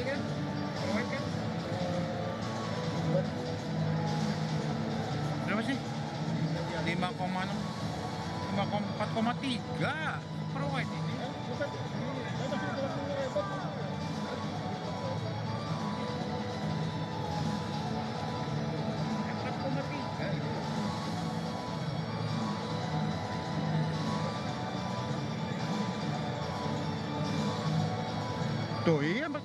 kan? Overweight kan? Berapa sih? 4,3 overweight ini. Tuh iya 4,3.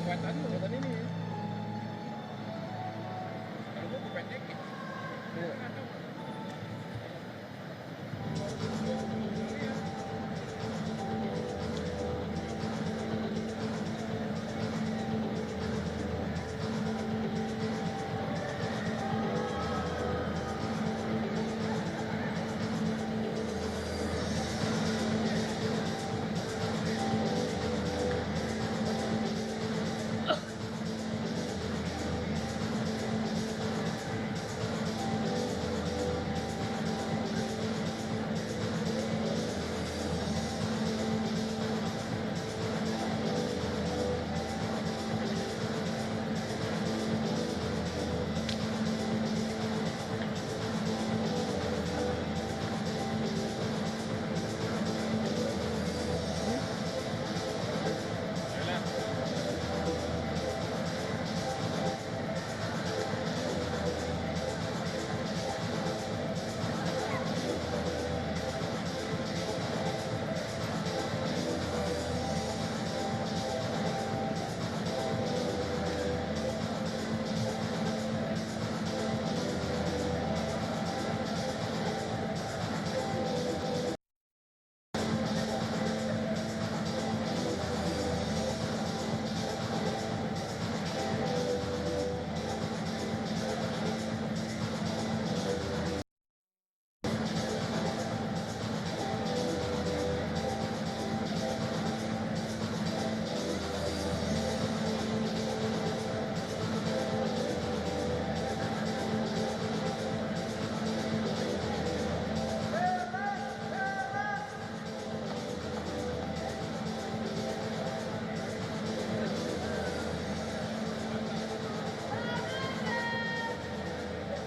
Buatan ini. Kalau dipendekin.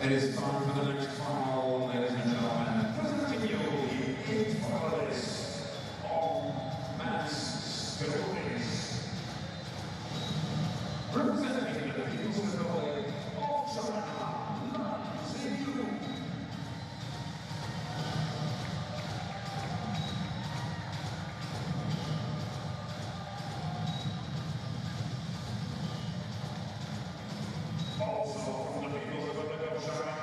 It is time for the next final, ladies and gentlemen. Presenting you the Apparatus of mass stories. Representing the People's Republic of China, NBC. Also from the People's Republic of China,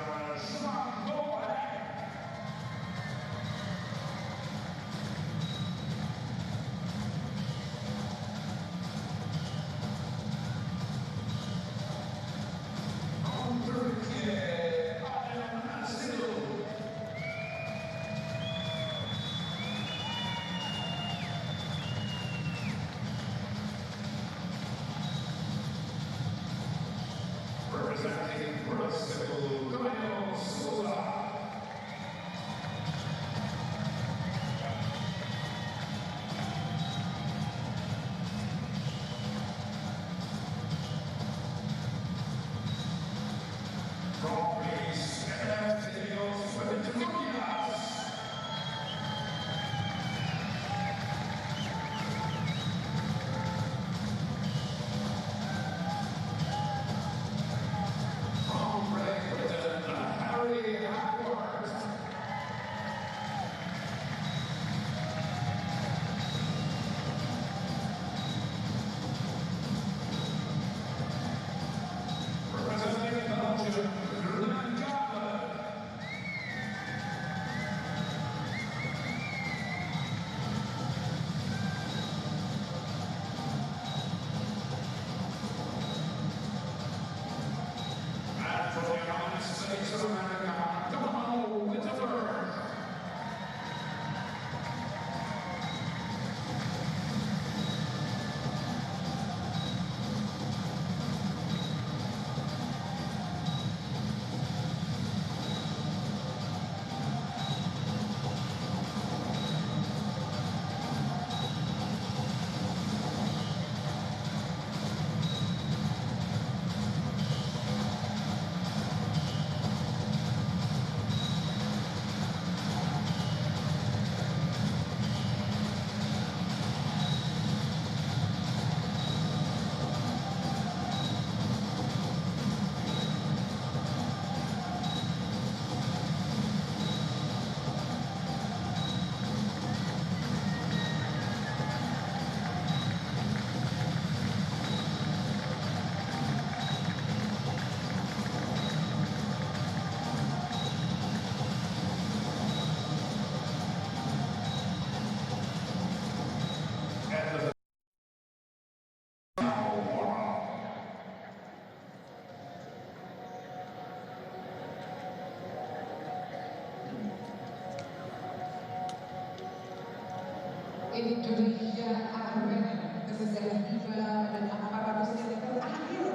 Indonesia Apparatus kesedaran tiba dan Apparatus yang terakhir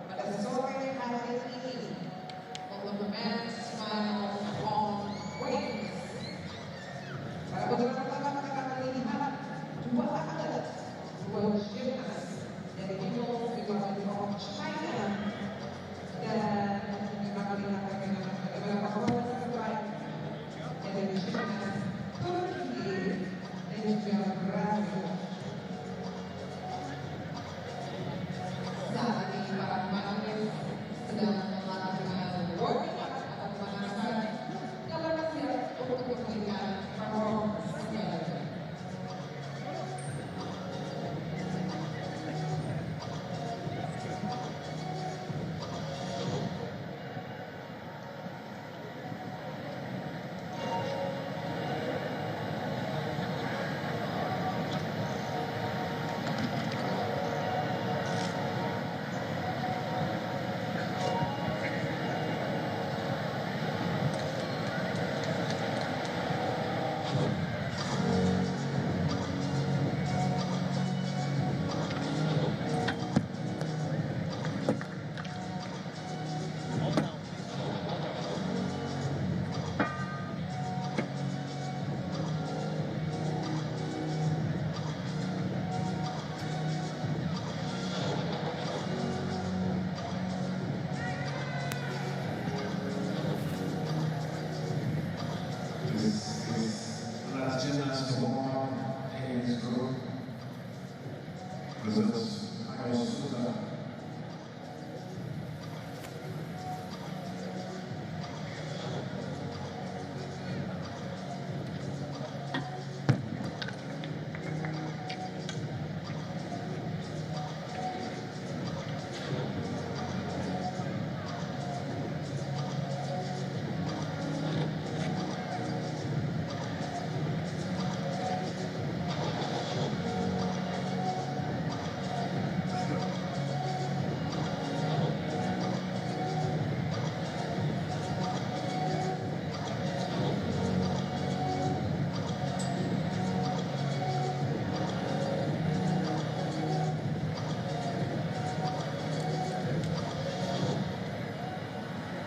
pada sore hari ini untuk the men's final on wings. Pada putaran pertama kita akan melihat dua atlet, dua gymnas dari People's Republic of China dan kita akan melihat bagaimana performance terbaik dari gymnas Turki dan juga Brazil. Saat ini para pemain sedang melakukan warming up atau pemanasan yang akan siap untuk memberikan performance selanjutnya. Last gymnast to warm up in his group. Results, Ayasuda.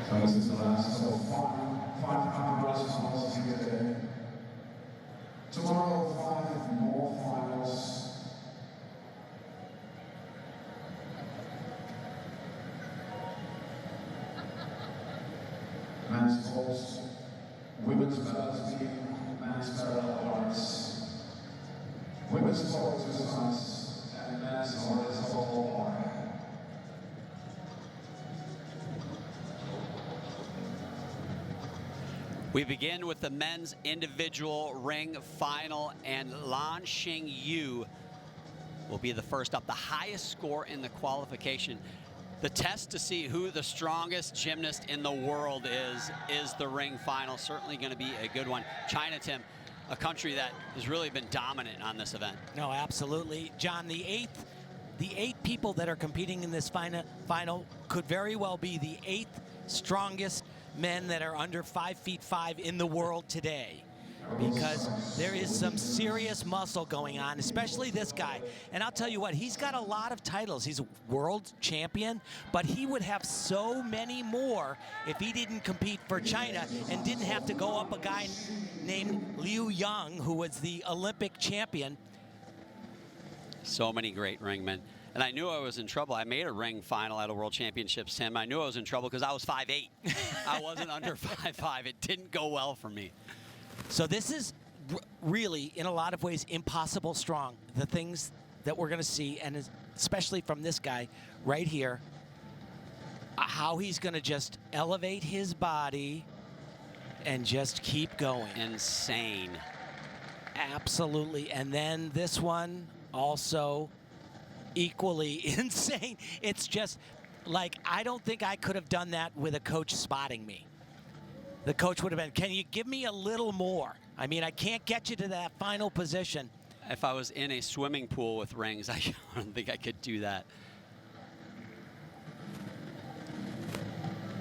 So this is the last of five apparatus finals here today. Tomorrow, 5 more finals. Men's post, women's balance beam, men's parallel arms, women's post exercise, and men's horizontal arm. We begin with the men's individual ring final, and Lan Xingyu will be the first up, the highest score in the qualification. The test to see who the strongest gymnast in the world is the ring final. Certainly going to be a good one. China, Tim, a country that has really been dominant on this event. No, absolutely. John, the eight people that are competing in this final could very well be the 8th strongest men that are under 5'5" in the world today, because there is some serious muscle going on, especially this guy. And I'll tell you what, he's got a lot of titles. He's a world champion, but he would have so many more if he didn't compete for China and didn't have to go up a guy named Liu Yang, who was the Olympic champion. So many great ringmen. And I knew I was in trouble. I made a ring final at a World Championships, Tim. I knew I was in trouble because I was 5'8". I wasn't under 5'5". It didn't go well for me. So this is really, in a lot of ways, impossible strong. The things that we're going to see, and especially from this guy right here, how he's going to just elevate his body and just keep going. Insane. Absolutely. And then this one also equally insane. It's just like, I don't think I could have done that with a coach spotting me. The coach would have been, can you give me a little more? I mean, I can't get you to that final position. If I was in a swimming pool with rings, I don't think I could do that.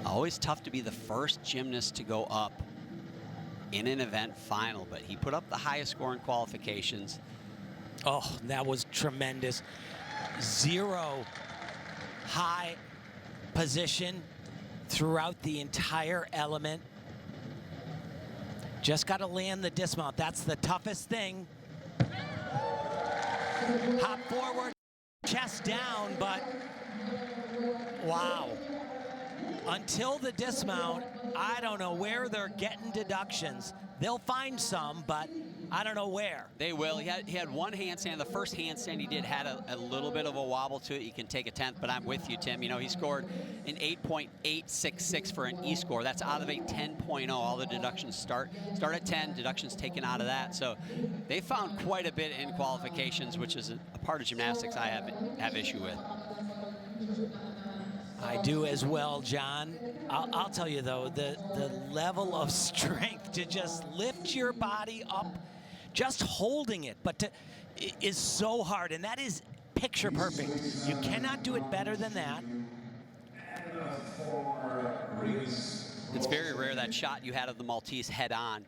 Always tough to be the first gymnast to go up in an event final, but he put up the highest score in qualifications. Oh, that was tremendous. 0 high position throughout the entire element. Just got to land the dismount. That's the toughest thing. Hop forward, chest down, but wow. Until the dismount, I don't know where they're getting deductions. They'll find some, but I don't know where. They will. He had one handstand. The first handstand he did had a little bit of a wobble to it. You can take a 10th, but I'm with you, Tim. You know, he scored an 8.866 for an E score. That's out of a 10.0. All the deductions start at 10. Deductions taken out of that. So they found quite a bit in qualifications, which is a part of gymnastics I have issue with. I do as well, John. I'll tell you, though, the level of strength to just lift your body up, just holding it, but is so hard, and that is picture perfect. You cannot do it better than that. It's very rare that shot you had of the Maltese head on.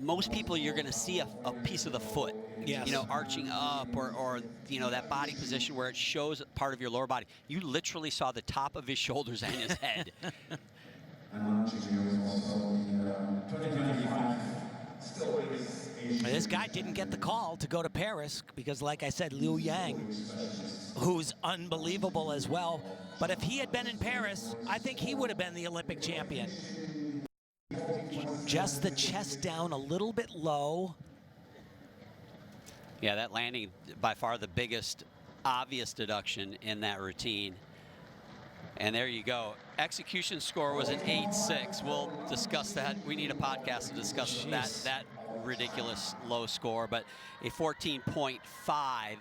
Most people, you're going to see a piece of the foot, yes, you know, arching up, or you know, that body position where it shows part of your lower body. You literally saw the top of his shoulders and his head. This guy didn't get the call to go to Paris because, like I said, Liu Yang, who's unbelievable as well. But if he had been in Paris, I think he would have been the Olympic champion. Just the chest down a little bit low. Yeah, that landing, by far the biggest obvious deduction in that routine. And there you go. Execution score was an 8.6. We'll discuss that. We need a podcast to discuss that ridiculous low score. But a 14.5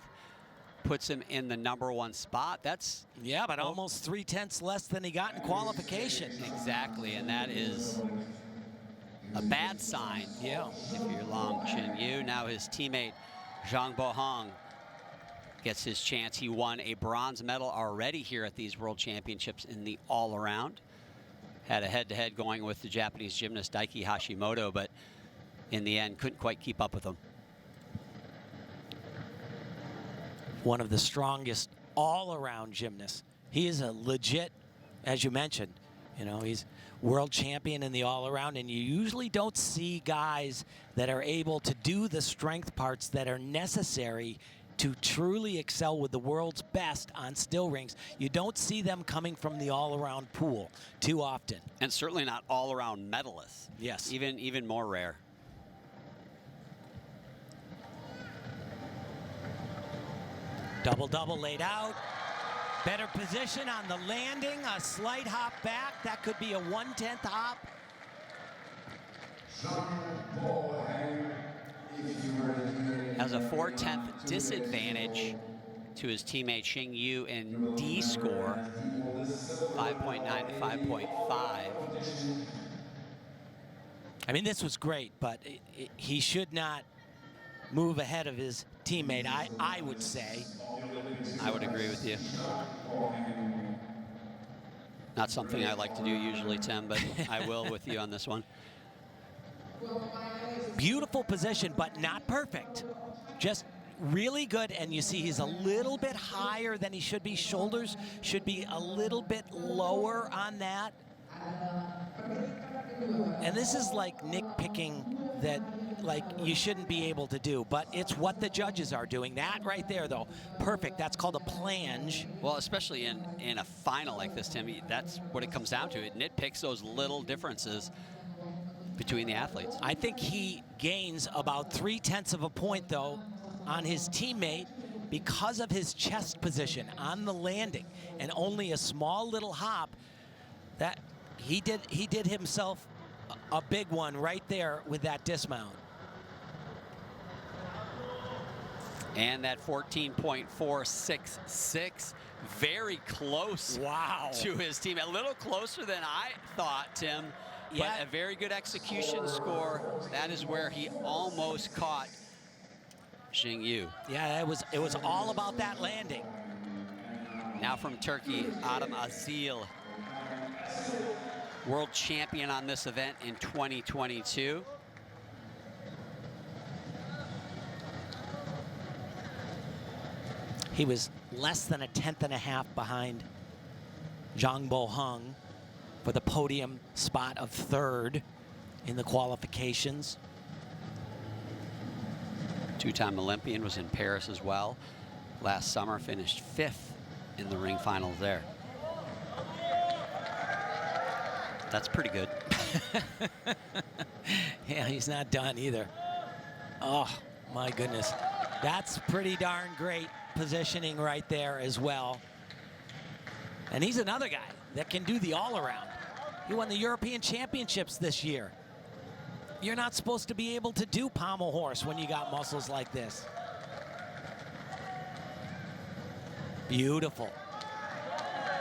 puts him in the #1 spot. That's, yeah, but almost 3/10 less than he got in qualification. Exactly, and that is a bad sign. Yeah. If you're Long Chin-Yu. Now his teammate Zhang Bohong gets his chance. He won a bronze medal already here at these World Championships in the all-around. Had a head-to-head going with the Japanese gymnast Daiki Hashimoto, but in the end couldn't quite keep up with him. One of the strongest all-around gymnasts. He is a legit, as you mentioned, you know, he's world champion in the all-around, and you usually don't see guys that are able to do the strength parts that are necessary to truly excel with the world's best on still rings. You don't see them coming from the all-around pool too often. And certainly not all-around medalists. Yes. Even more rare. Double-double laid out. Better position on the landing, a slight hop back. That could be a 1/10 hop. Has a 4/10 disadvantage to his teammate Xing Yu in D score, 5.9 to 5.5. I mean, this was great, but he should not move ahead of his teammate, I would say. I would agree with you. Not something I like to do usually, Tim, but I will with you on this one. Beautiful position, but not perfect. Just really good, and you see he's a little bit higher than he should be. Shoulders should be a little bit lower on that. And this is like nitpicking that, like, you shouldn't be able to do, but it's what the judges are doing. That right there, though, perfect. That's called a planche. Well, especially in a final like this, Tim, that's what it comes down to. It nitpicks those little differences between the athletes. I think he gains about 3/10 of a point, though, on his teammate because of his chest position on the landing, and only a small little hop. That he did himself a big one right there with that dismount. And that 14.466, very close, wow, to his team. A little closer than I thought, Tim, but yeah, a very good execution score. That is where he almost caught Xing Yu. Yeah, it was all about that landing. Now from Turkey, Adam Azil, world champion on this event in 2022. He was less than a tenth and a half behind Zhang Boheng for the podium spot of third in the qualifications. Two-time Olympian, was in Paris as well. Last summer finished fifth in the ring finals there. That's pretty good. Yeah, he's not done either. Oh, my goodness. That's pretty darn great positioning right there as well. And he's another guy that can do the all-around. He won the European Championships this year. You're not supposed to be able to do pommel horse when you got muscles like this. Beautiful.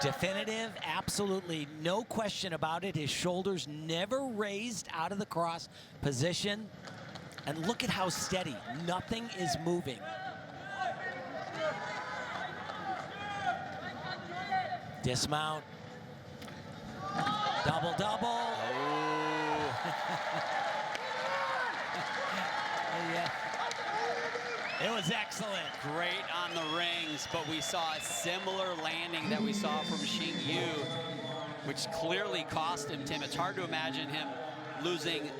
Definitive, absolutely no question about it. His shoulders never raised out of the cross position. And look at how steady. Nothing is moving. Dismount. Double, double. Oh. Yeah. It was excellent. Great on the rings, but we saw a similar landing that we saw from Xing Yu, which clearly cost him, Tim. It's hard to imagine him losing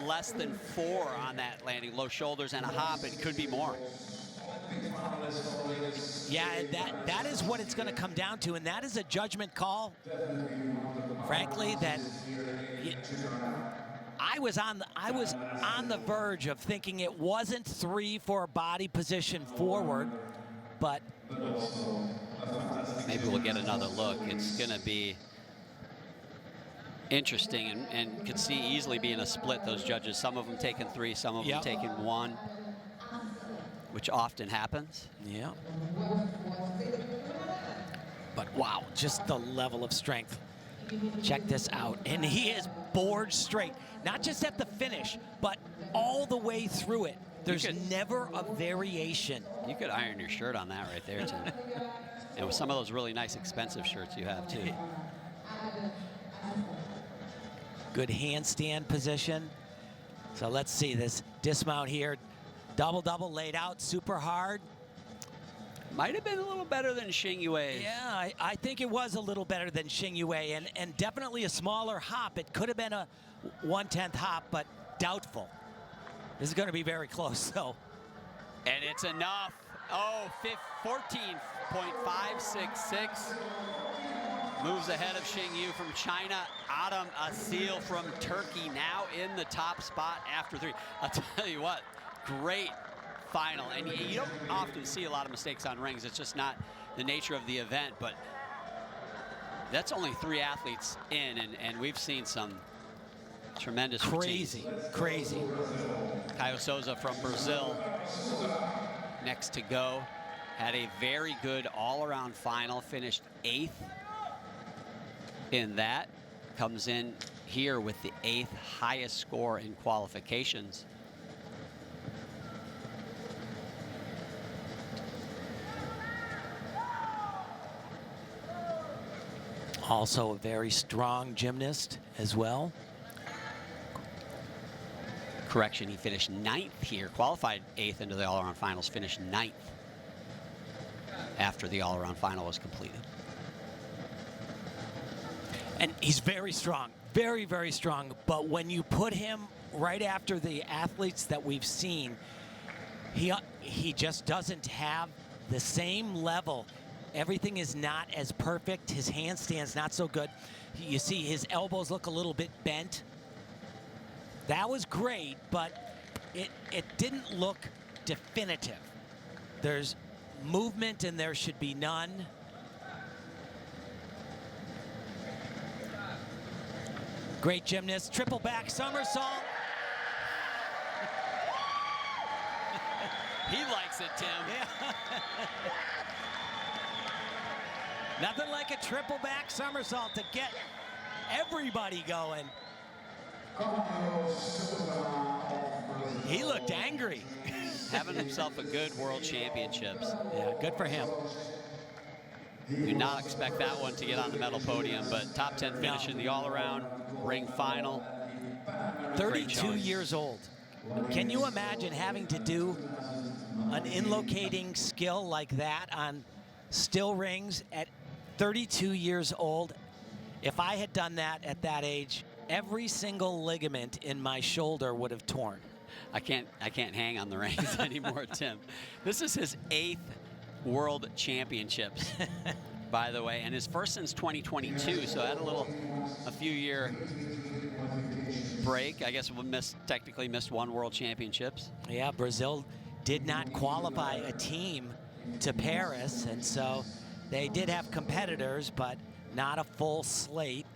less than 4 on that landing. Low shoulders and a hop. It could be more. Yeah, that is what it's going to come down to, and that is a judgment call. Frankly, that I was on the verge of thinking it wasn't 3 for a body position forward, but maybe we'll get another look. It's going to be interesting, and could see easily being a split, those judges. Some of them taking 3, some of them taking 1, which often happens. Yeah. But wow, just the level of strength. Check this out. And he is board straight, not just at the finish, but all the way through it. There's never a variation. You could iron your shirt on that right there, Tim. And with some of those really nice expensive shirts you have too. Good handstand position. So let's see this dismount here. Double, double laid out, super hard. Might have been a little better than Xing Yue's. Yeah, I think it was a little better than Xing Yue, and definitely a smaller hop. It could have been a 1/10 hop, but doubtful. This is going to be very close, though. And it's enough. Oh, 14.566. Moves ahead of Xing Yu from China. Adam Asil from Turkey now in the top spot after 3. I'll tell you what, great final. And you don't often see a lot of mistakes on rings. It's just not the nature of the event, but that's only 3 athletes in, and we've seen some tremendous crazy, crazy. Caio Souza from Brazil next to go. Had a very good all-around final, finished 8th in that. Comes in here with the 8th highest score in qualifications. Also a very strong gymnast as well. Correction, he finished 9th here, qualified 8th into the all-around finals, finished 9th after the all-around final was completed. And he's very strong, very, very strong. But when you put him right after the athletes that we've seen, he just doesn't have the same level. Everything is not as perfect. His handstand's not so good. You see his elbows look a little bit bent. That was great, but it didn't look definitive. There's movement and there should be none. Great gymnast, triple back somersault. He likes it, Tim. Yeah. Nothing like a triple back somersault to get everybody going. He looked angry. Having himself a good World Championships. Yeah, good for him. Do not expect that one to get on the medal podium, but top 10 finish in the all-around ring final. 32 years old. Can you imagine having to do an in-locating skill like that on still rings at 32 years old. If I had done that at that age, every single ligament in my shoulder would have torn. I can't hang on the rings anymore, Tim. This is his 8th World Championships, by the way, and his first since 2022. So had a few year break. I guess we technically missed 1 World Championships. Yeah, Brazil did not qualify a team to Paris, and so they did have competitors, but not a full slate.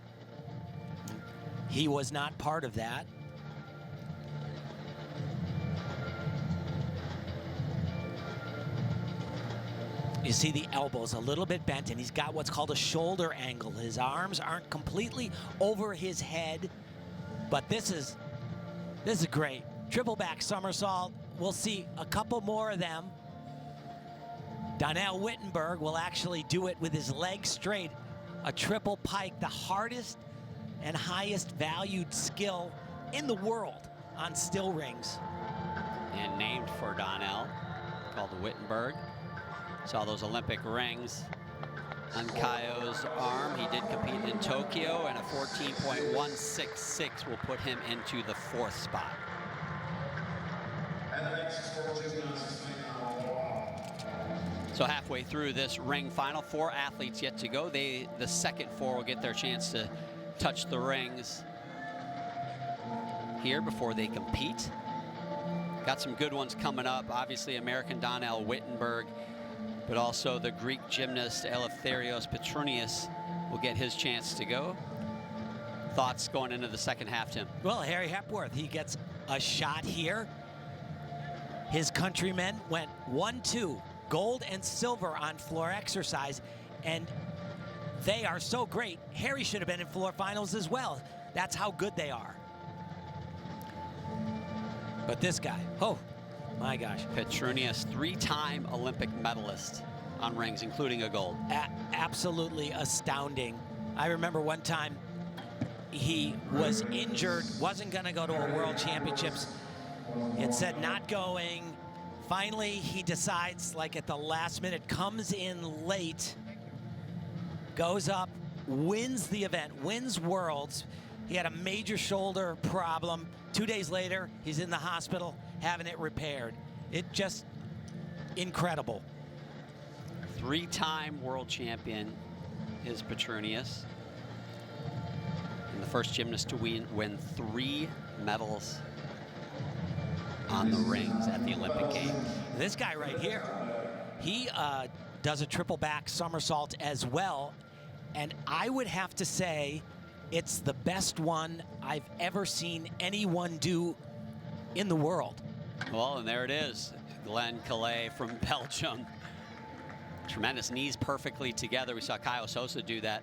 He was not part of that. You see the elbows a little bit bent, and he's got what's called a shoulder angle. His arms aren't completely over his head, but this is great. Triple back somersault. We'll see a couple more of them. Donnell Wittenberg will actually do it with his legs straight. A triple pike, the hardest and highest valued skill in the world on still rings. And named for Donnell, called the Wittenberg. Saw those Olympic rings on Kaio's arm. He did compete in Tokyo, and a 14.166 will put him into the 4th spot. And the next for gymnastics final. So halfway through this ring final, 4 athletes yet to go. The second 4 will get their chance to touch the rings here before they compete. Got some good ones coming up. Obviously, American Donnell Wittenberg, but also the Greek gymnast Eleftherios Petronius will get his chance to go. Thoughts going into the second half, Tim? Well, Harry Hepworth, he gets a shot here. His countrymen went 1-2, gold and silver on floor exercise, and they are so great. Harry should have been in floor finals as well. That's how good they are. But this guy, oh my gosh. Petronius, 3-time Olympic medalist on rings, including a gold. Absolutely astounding. I remember one time he was injured, wasn't gonna go to a World Championships. It said not going. Finally, he decides, like at the last minute, comes in late, goes up, wins the event, wins Worlds. He had a major shoulder problem. 2 days later, he's in the hospital having it repaired. It just incredible. 3-time world champion is Petronius. And the first gymnast to win 3 medals on the rings at the Olympic Games. This guy right here, he does a triple back somersault as well. And I would have to say it's the best one I've ever seen anyone do in the world. Well, and there it is. Glenn Calais from Belgium. Tremendous knees perfectly together. We saw Caio Sosa do that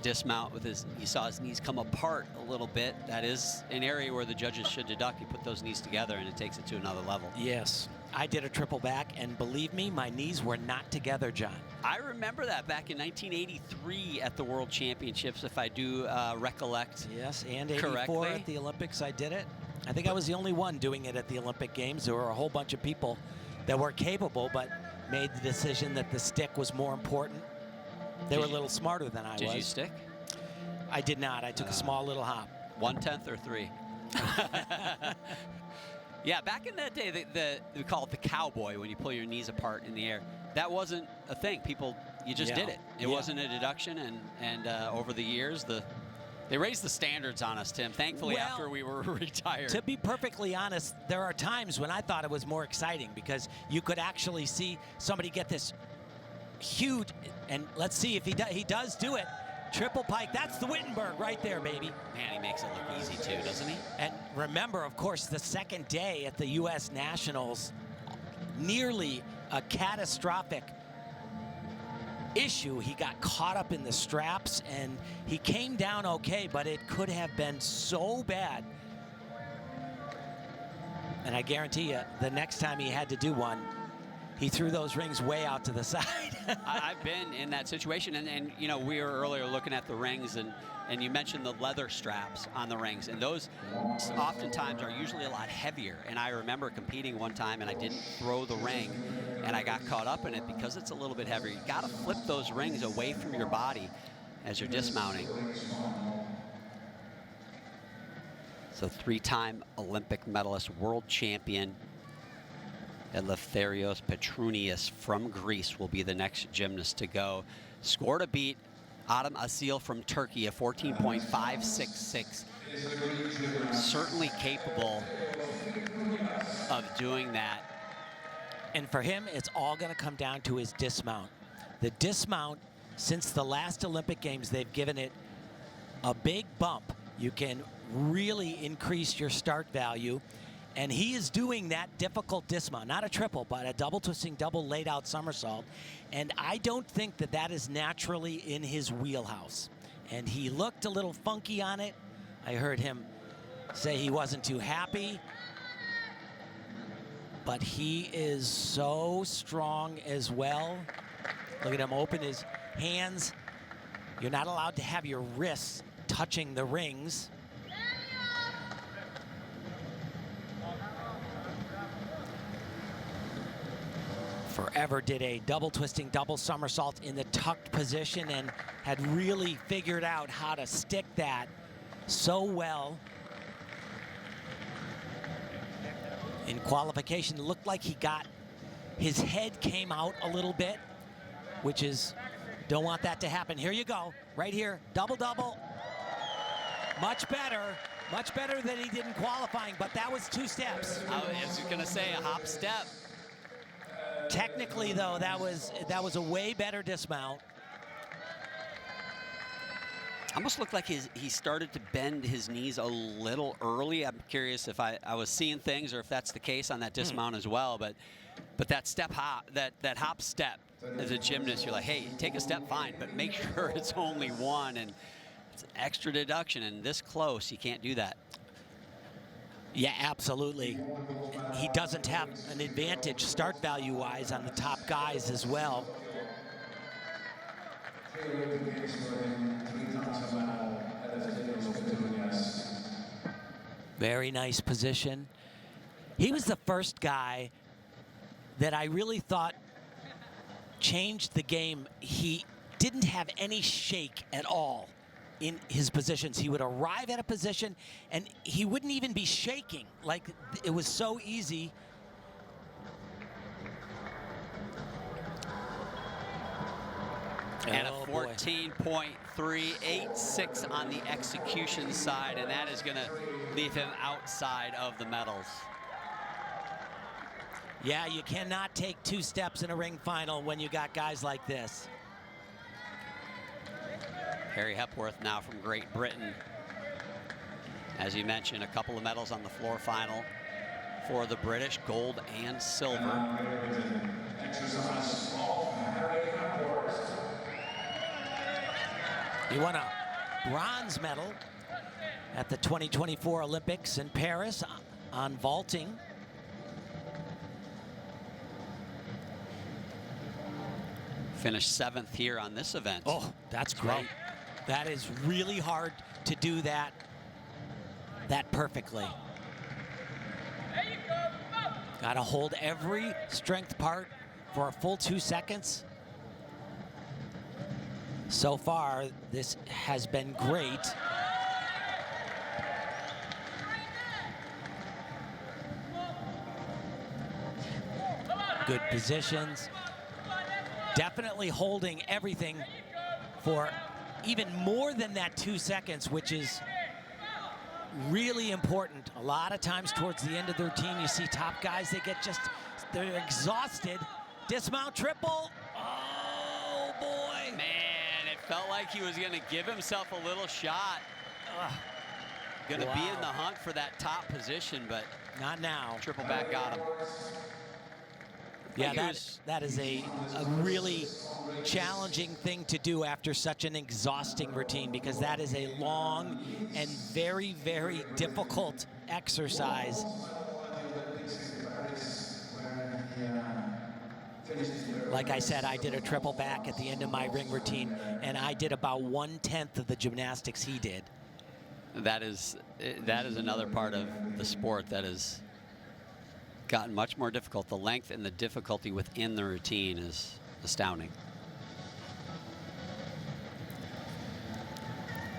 dismount with his, you saw his knees come apart a little bit. That is an area where the judges should deduct. You put those knees together and it takes it to another level. Yes, I did a triple back, and believe me, my knees were not together, John. I remember that back in 1983 at the World Championships, if I do recollect. Yes, and 84 correctly. at the Olympics, I did it. I think I was the only one doing it at the Olympic Games. There were a whole bunch of people that were capable, but made the decision that the stick was more important. They were a little smarter than I was. Did you stick? I did not. I took a small little hop. 1/10 or 3? Yeah, back in that day, we call it the cowboy when you pull your knees apart in the air. That wasn't a thing. People, you just did it. It wasn't a deduction, and over the years, they raised the standards on us, Tim, thankfully, after we were retired. To be perfectly honest, there are times when I thought it was more exciting because you could actually see somebody get this huge, and let's see if he does do it. Triple pike, that's the Wittenberg right there, baby. Man, he makes it look easy too, doesn't he? And remember, of course, the second day at the U.S. Nationals, nearly a catastrophic issue. He got caught up in the straps, and he came down okay, but it could have been so bad. And I guarantee you, the next time he had to do one, he threw those rings way out to the side. I've been in that situation, and you know, we were earlier looking at the rings, and you mentioned the leather straps on the rings, and those oftentimes are usually a lot heavier. And I remember competing one time, and I didn't throw the ring, and I got caught up in it because it's a little bit heavier. You got to flip those rings away from your body as you're dismounting. So 3-time Olympic medalist, world champion, Eleftherios Petrounias from Greece will be the next gymnast to go. Score to beat Adam Asil from Turkey, a 14.566. Certainly capable of doing that. And for him, it's all going to come down to his dismount. The dismount, since the last Olympic Games, they've given it a big bump. You can really increase your start value. And he is doing that difficult dismount, not a triple, but a double twisting, double laid out somersault. And I don't think that that is naturally in his wheelhouse. And he looked a little funky on it. I heard him say he wasn't too happy. But he is so strong as well. Look at him open his hands. You're not allowed to have your wrists touching the rings. Forever did a double twisting, double somersault in the tucked position and had really figured out how to stick that so well. In qualification, it looked like he got, his head came out a little bit, which is, don't want that to happen. Here you go, right here, double, double. Much better than he did in qualifying, but that was 2 steps. I was gonna say a hop step. Technically, though, that was a way better dismount. Almost looked like he started to bend his knees a little early. I'm curious if I was seeing things or if that's the case on that dismount as well. But that step hop, that hop step, as a gymnast, you're like, hey, take a step, fine, but make sure it's only one, and it's extra deduction, and this close, you can't do that. Yeah, absolutely. He doesn't have an advantage start value-wise on the top guys as well. Very nice position. He was the first guy that I really thought changed the game. He didn't have any shake at all in his positions. He would arrive at a position and he wouldn't even be shaking. Like, it was so easy. And a 14.386 on the execution side, and that is gonna leave him outside of the medals. Yeah, you cannot take 2 steps in a ring final when you got guys like this. Harry Hepworth now from Great Britain. As you mentioned, a couple of medals on the floor final for the British, gold and silver. He won a bronze medal at the 2024 Olympics in Paris on vaulting. Finished 7th here on this event. Oh, that's great. That is really hard to do that perfectly. Got to hold every strength part for a full 2 seconds. So far, this has been great. Good positions. Definitely holding everything for even more than that 2 seconds, which is really important. A lot of times towards the end of the routine, you see top guys, they're exhausted. Dismount triple. Oh, boy. Man, it felt like he was gonna give himself a little shot. Gonna be in the hunt for that top position, but not now. Triple back got him. Yeah, that is a really challenging thing to do after such an exhausting routine, because that is a long and very, very difficult exercise. Like I said, I did a triple back at the end of my ring routine, and I did about 1/10 of the gymnastics he did. That is another part of the sport that has gotten much more difficult. The length and the difficulty within the routine is astounding.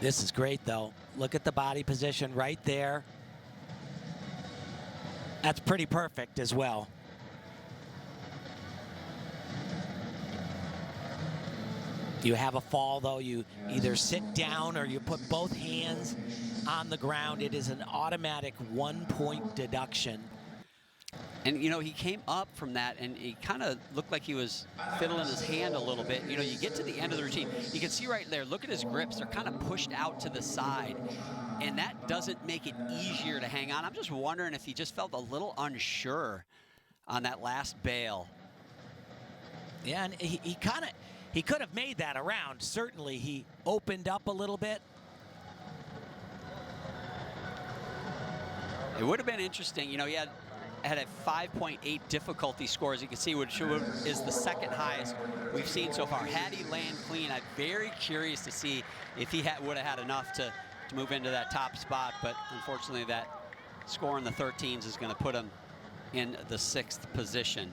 This is great, though. Look at the body position right there. That's pretty perfect as well. You have a fall, though. You either sit down or you put both hands on the ground. It is an automatic 1-point deduction. And, you know, he came up from that, and he kind of looked like he was fiddling his hand a little bit. You know, you get to the end of the routine. You can see right there, look at his grips. They're kind of pushed out to the side, and that doesn't make it easier to hang on. I'm just wondering if he just felt a little unsure on that last bail. Yeah, and he could have made that around. Certainly, he opened up a little bit. It would have been interesting. You know, he had a 5.8 difficulty score, as you can see, which is the second highest we've seen so far. Had he land clean, I'm very curious to see if he would have had enough to move into that top spot, but unfortunately that score in the 13s is going to put him in the 6th position.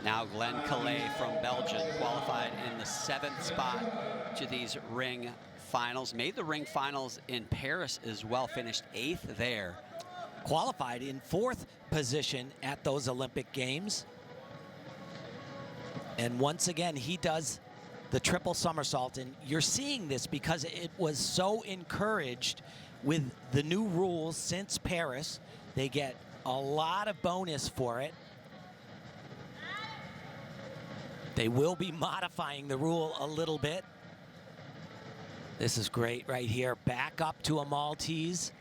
Now Glenn Calais from Belgium qualified in the 7th spot to these ring finals. Made the ring finals in Paris as well, finished 8th there. Qualified in 4th position at those Olympic Games. And once again, he does the triple somersault. And you're seeing this because it was so encouraged with the new rules since Paris. They get a lot of bonus for it. They will be modifying the rule a little bit. This is great right here. Back up to a Maltese.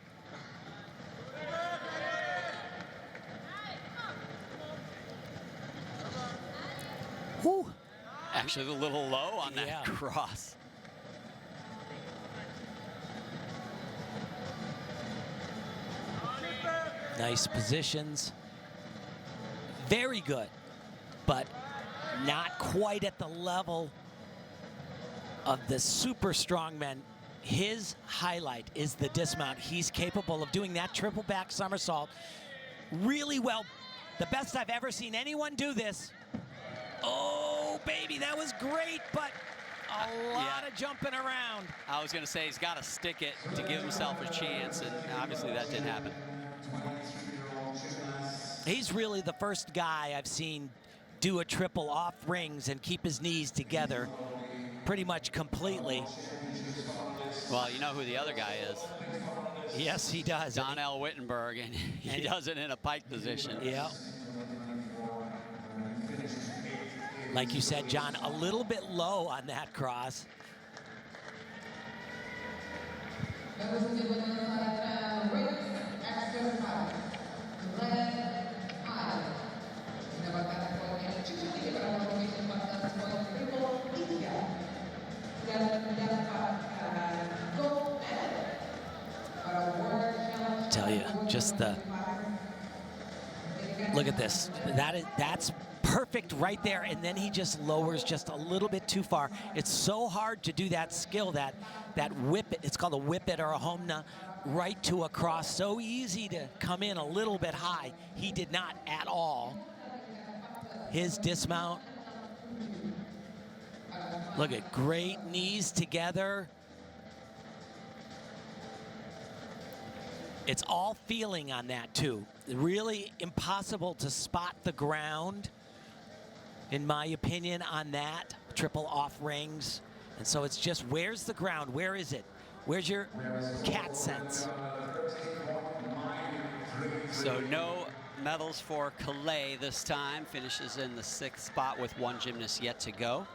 Whew. Actually a little low on that cross. Nice positions. Very good, but not quite at the level of the super strongmen. His highlight is the dismount. He's capable of doing that triple back somersault really well. The best I've ever seen anyone do this. Oh, baby, that was great, but a lot of jumping around. I was going to say he's got to stick it to give himself a chance, and obviously that didn't happen. He's really the first guy I've seen do a triple off rings and keep his knees together pretty much completely. Well, you know who the other guy is. Yes, he does. Donnell Wittenberg, and he does it in a pike position. Yeah. Like you said, John, a little bit low on that cross. Tell you, just the look at this. That's perfect right there, and then he just lowers just a little bit too far. It's so hard to do that skill, that whip it. It's called a whip it or a homna, right to a cross. So easy to come in a little bit high. He did not at all. His dismount. Look at great knees together. It's all feeling on that too. Really impossible to spot the ground, in my opinion, on that triple off rings. And so it's just, where's the ground? Where is it? Where's your cat sense? So no medals for Calais this time. Finishes in the 6th spot with one gymnast yet to go.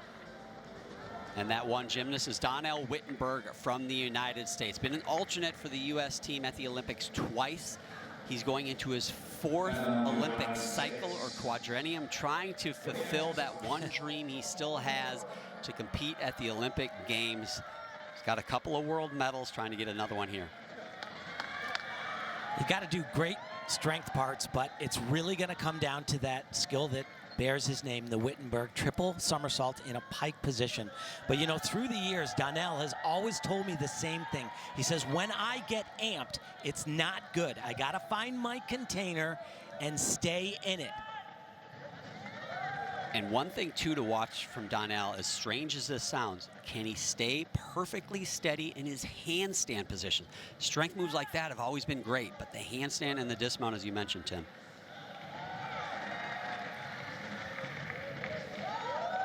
And that one gymnast is Donnell Wittenberg from the United States. Been an alternate for the U.S. team at the Olympics twice. He's going into his 4th Olympic cycle or quadrennium, trying to fulfill that one dream he still has to compete at the Olympic Games. He's got a couple of world medals, trying to get another one here. You got to do great strength parts, but it's really going to come down to that skill that bears his name, the Wittenberg triple somersault in a pike position. But you know, through the years, Donnell has always told me the same thing. He says, when I get amped, it's not good. I got to find my container and stay in it. And one thing, too, to watch from Donnell, as strange as this sounds, can he stay perfectly steady in his handstand position? Strength moves like that have always been great, but the handstand and the dismount, as you mentioned, Tim.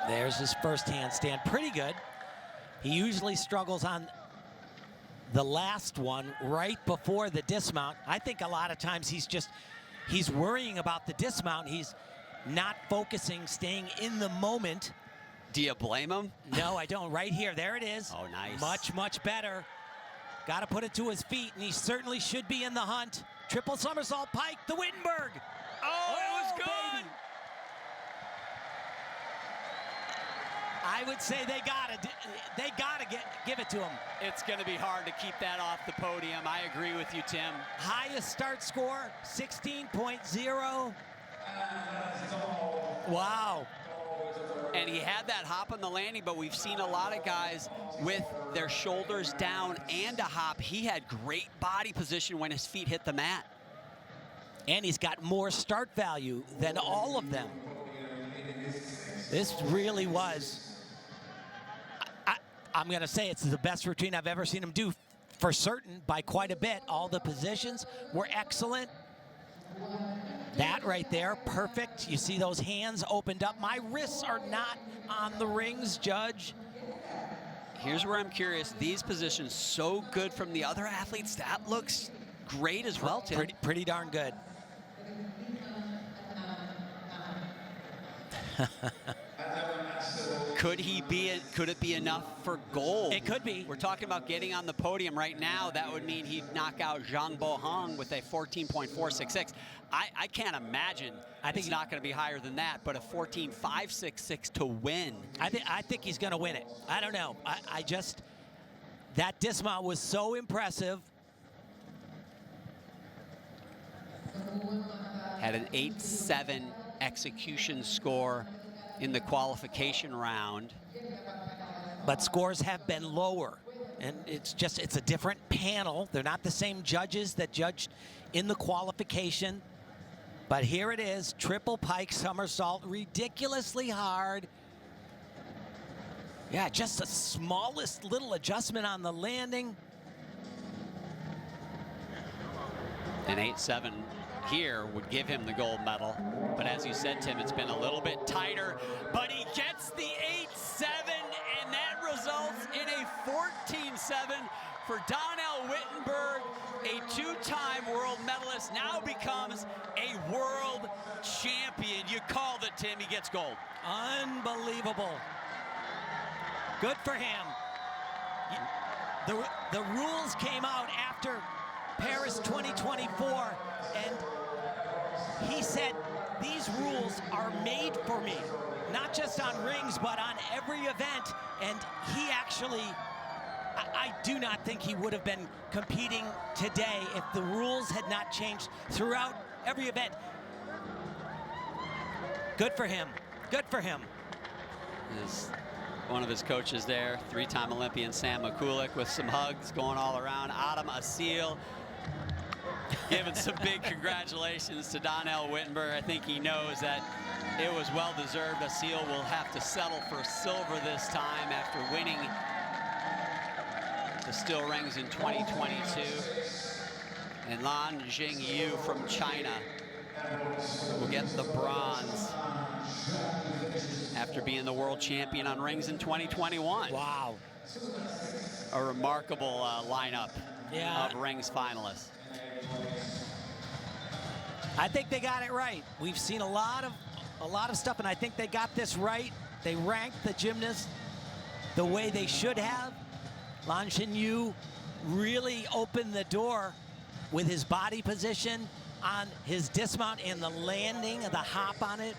There's his first handstand, pretty good. He usually struggles on the last one right before the dismount. I think a lot of times he's worrying about the dismount. He's not focusing, staying in the moment. Do you blame him? No, I don't. Right here, there it is. Oh, nice. Much, much better. Got to put it to his feet, and he certainly should be in the hunt. Triple somersault pike, the Wittenberg. Oh, it was good. Baby. I would say they gotta give it to him. It's going to be hard to keep that off the podium. I agree with you, Tim. Highest start score, 16.0. Wow. And he had that hop on the landing, but we've seen a lot of guys with their shoulders down and a hop. He had great body position when his feet hit the mat. And he's got more start value than all of them. This really was, I'm going to say it's the best routine I've ever seen him do for certain by quite a bit. All the positions were excellent. That right there, perfect. You see those hands opened up. My wrists are not on the rings, Judge. Here's where I'm curious. These positions so good from the other athletes. That looks great as well, Tim. Pretty darn good. Could it be enough for gold? It could be. We're talking about getting on the podium right now. That would mean he'd knock out Zhang Bohang with a 14.466. I can't imagine it's not going to be higher than that, but a 14.566 to win. I think he's going to win it. I don't know. That dismount was so impressive. Had an 8.7 execution score in the qualification round. But scores have been lower. And it's a different panel. They're not the same judges that judged in the qualification. But here it is, triple pike somersault, ridiculously hard. Yeah, just the smallest little adjustment on the landing. An 8.7 here would give him the gold medal. But as you said, Tim, it's been a little bit tighter. But he gets the 8.7, and that results in a 14.7 for Donnell Wittenberg. A two-time world medalist now becomes a world champion. You called it, Tim. He gets gold. Unbelievable. Good for him. The rules came out after Paris 2024, and he said, these rules are made for me, not just on rings, but on every event. And he actually, I do not think he would have been competing today if the rules had not changed throughout every event. Good for him. Good for him. There's one of his coaches there, three-time Olympian Sam Mikulik, with some hugs going all around. Adam Asil giving some big congratulations to Donnell Wittenberg. I think he knows that it was well-deserved. Asil will have to settle for silver this time after winning the steel rings in 2022. And Lan Jingyu from China will get the bronze after being the world champion on rings in 2021. Wow. A remarkable lineup of rings finalists. I think they got it right. We've seen a lot of stuff, and I think they got this right. They ranked the gymnasts the way they should have. Lan Jingyu really opened the door with his body position on his dismount and the landing of the hop on it.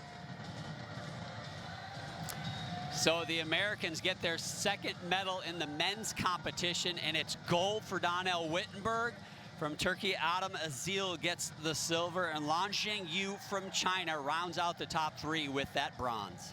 So the Americans get their second medal in the men's competition, and it's gold for Donnell Wittenberg. from Turkey, Adam Azil gets the silver, and Lan Zhengyu from China rounds out the top 3 with that bronze.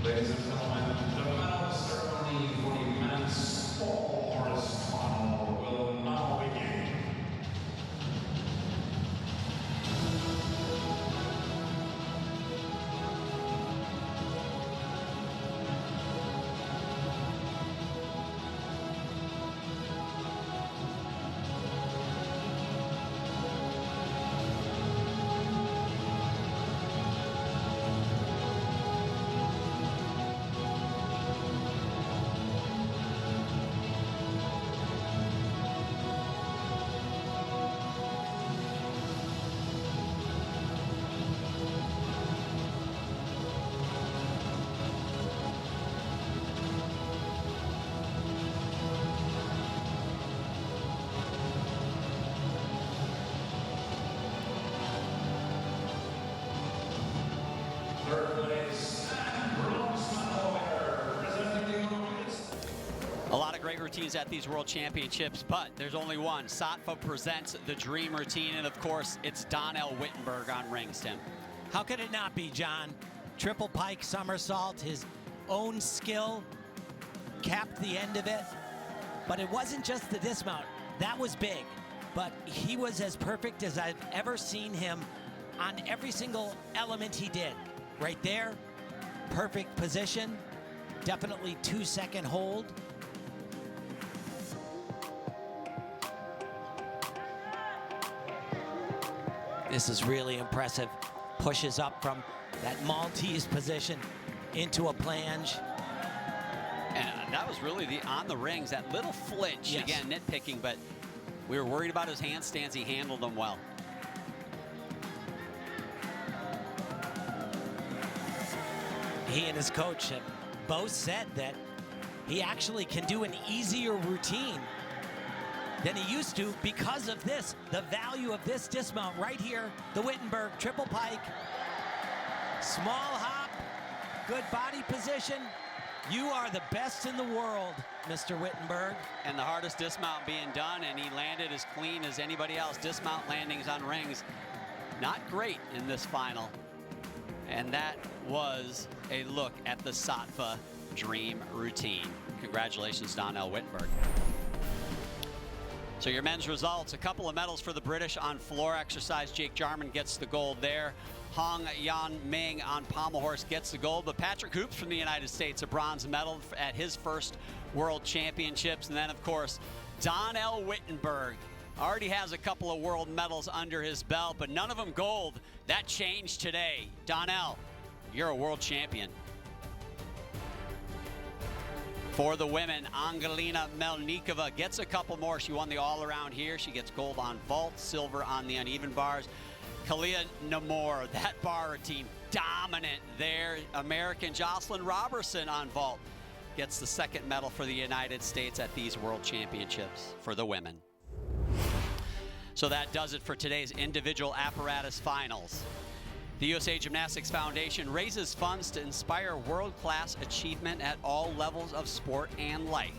Ladies and gentlemen, the medal ceremony for the men's all horse final will now begin. A lot of great routines at these World Championships, but there's only one. Sattva presents the dream routine, and of course, it's Donnell Wittenberg on rings, Tim. How could it not be, John? Triple pike somersault, his own skill, capped the end of it. But it wasn't just the dismount. That was big. But he was as perfect as I've ever seen him on every single element he did. Right there, perfect position, definitely 2-second hold. This is really impressive. Pushes up from that Maltese position into a plunge. And that was really on the rings, that little flinch. Yes. Again, nitpicking, but we were worried about his handstands. He handled them well. He and his coach have both said that he actually can do an easier routine than he used to because of this. The value of this dismount right here, the Wittenberg triple pike. Small hop, good body position. You are the best in the world, Mr. Wittenberg. And the hardest dismount being done, and he landed as clean as anybody else. Dismount landings on rings, not great in this final. And that was a look at the Sattva Dream Routine. Congratulations, Donnell Wittenberg. So your men's results, a couple of medals for the British on floor exercise. Jake Jarman gets the gold there. Hong Yan Ming on pommel horse gets the gold, but Patrick Hoops from the United States, a bronze medal at his first World Championships. And then, of course, Donnell Wittenberg already has a couple of world medals under his belt, but none of them gold. That changed today. Donnell, you're a world champion. For the women, Angelina Melnikova gets a couple more. She won the all-around here. She gets gold on vault, silver on the uneven bars. Kalia Namor, that bar routine, dominant there. American Jocelyn Robertson on vault gets the second medal for the United States at these World Championships for the women. So that does it for today's individual apparatus finals. The USA Gymnastics Foundation raises funds to inspire world-class achievement at all levels of sport and life.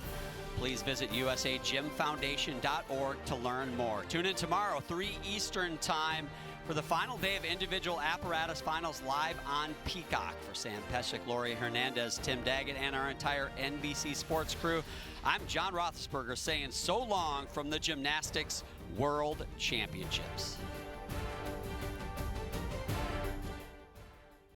Please visit usagymfoundation.org to learn more. Tune in tomorrow, 3 Eastern Time, for the final day of individual apparatus finals live on Peacock. For Sam Pesek, Lori Hernandez, Tim Daggett, and our entire NBC Sports crew, I'm John Roethlisberger saying so long from the Gymnastics World Championships.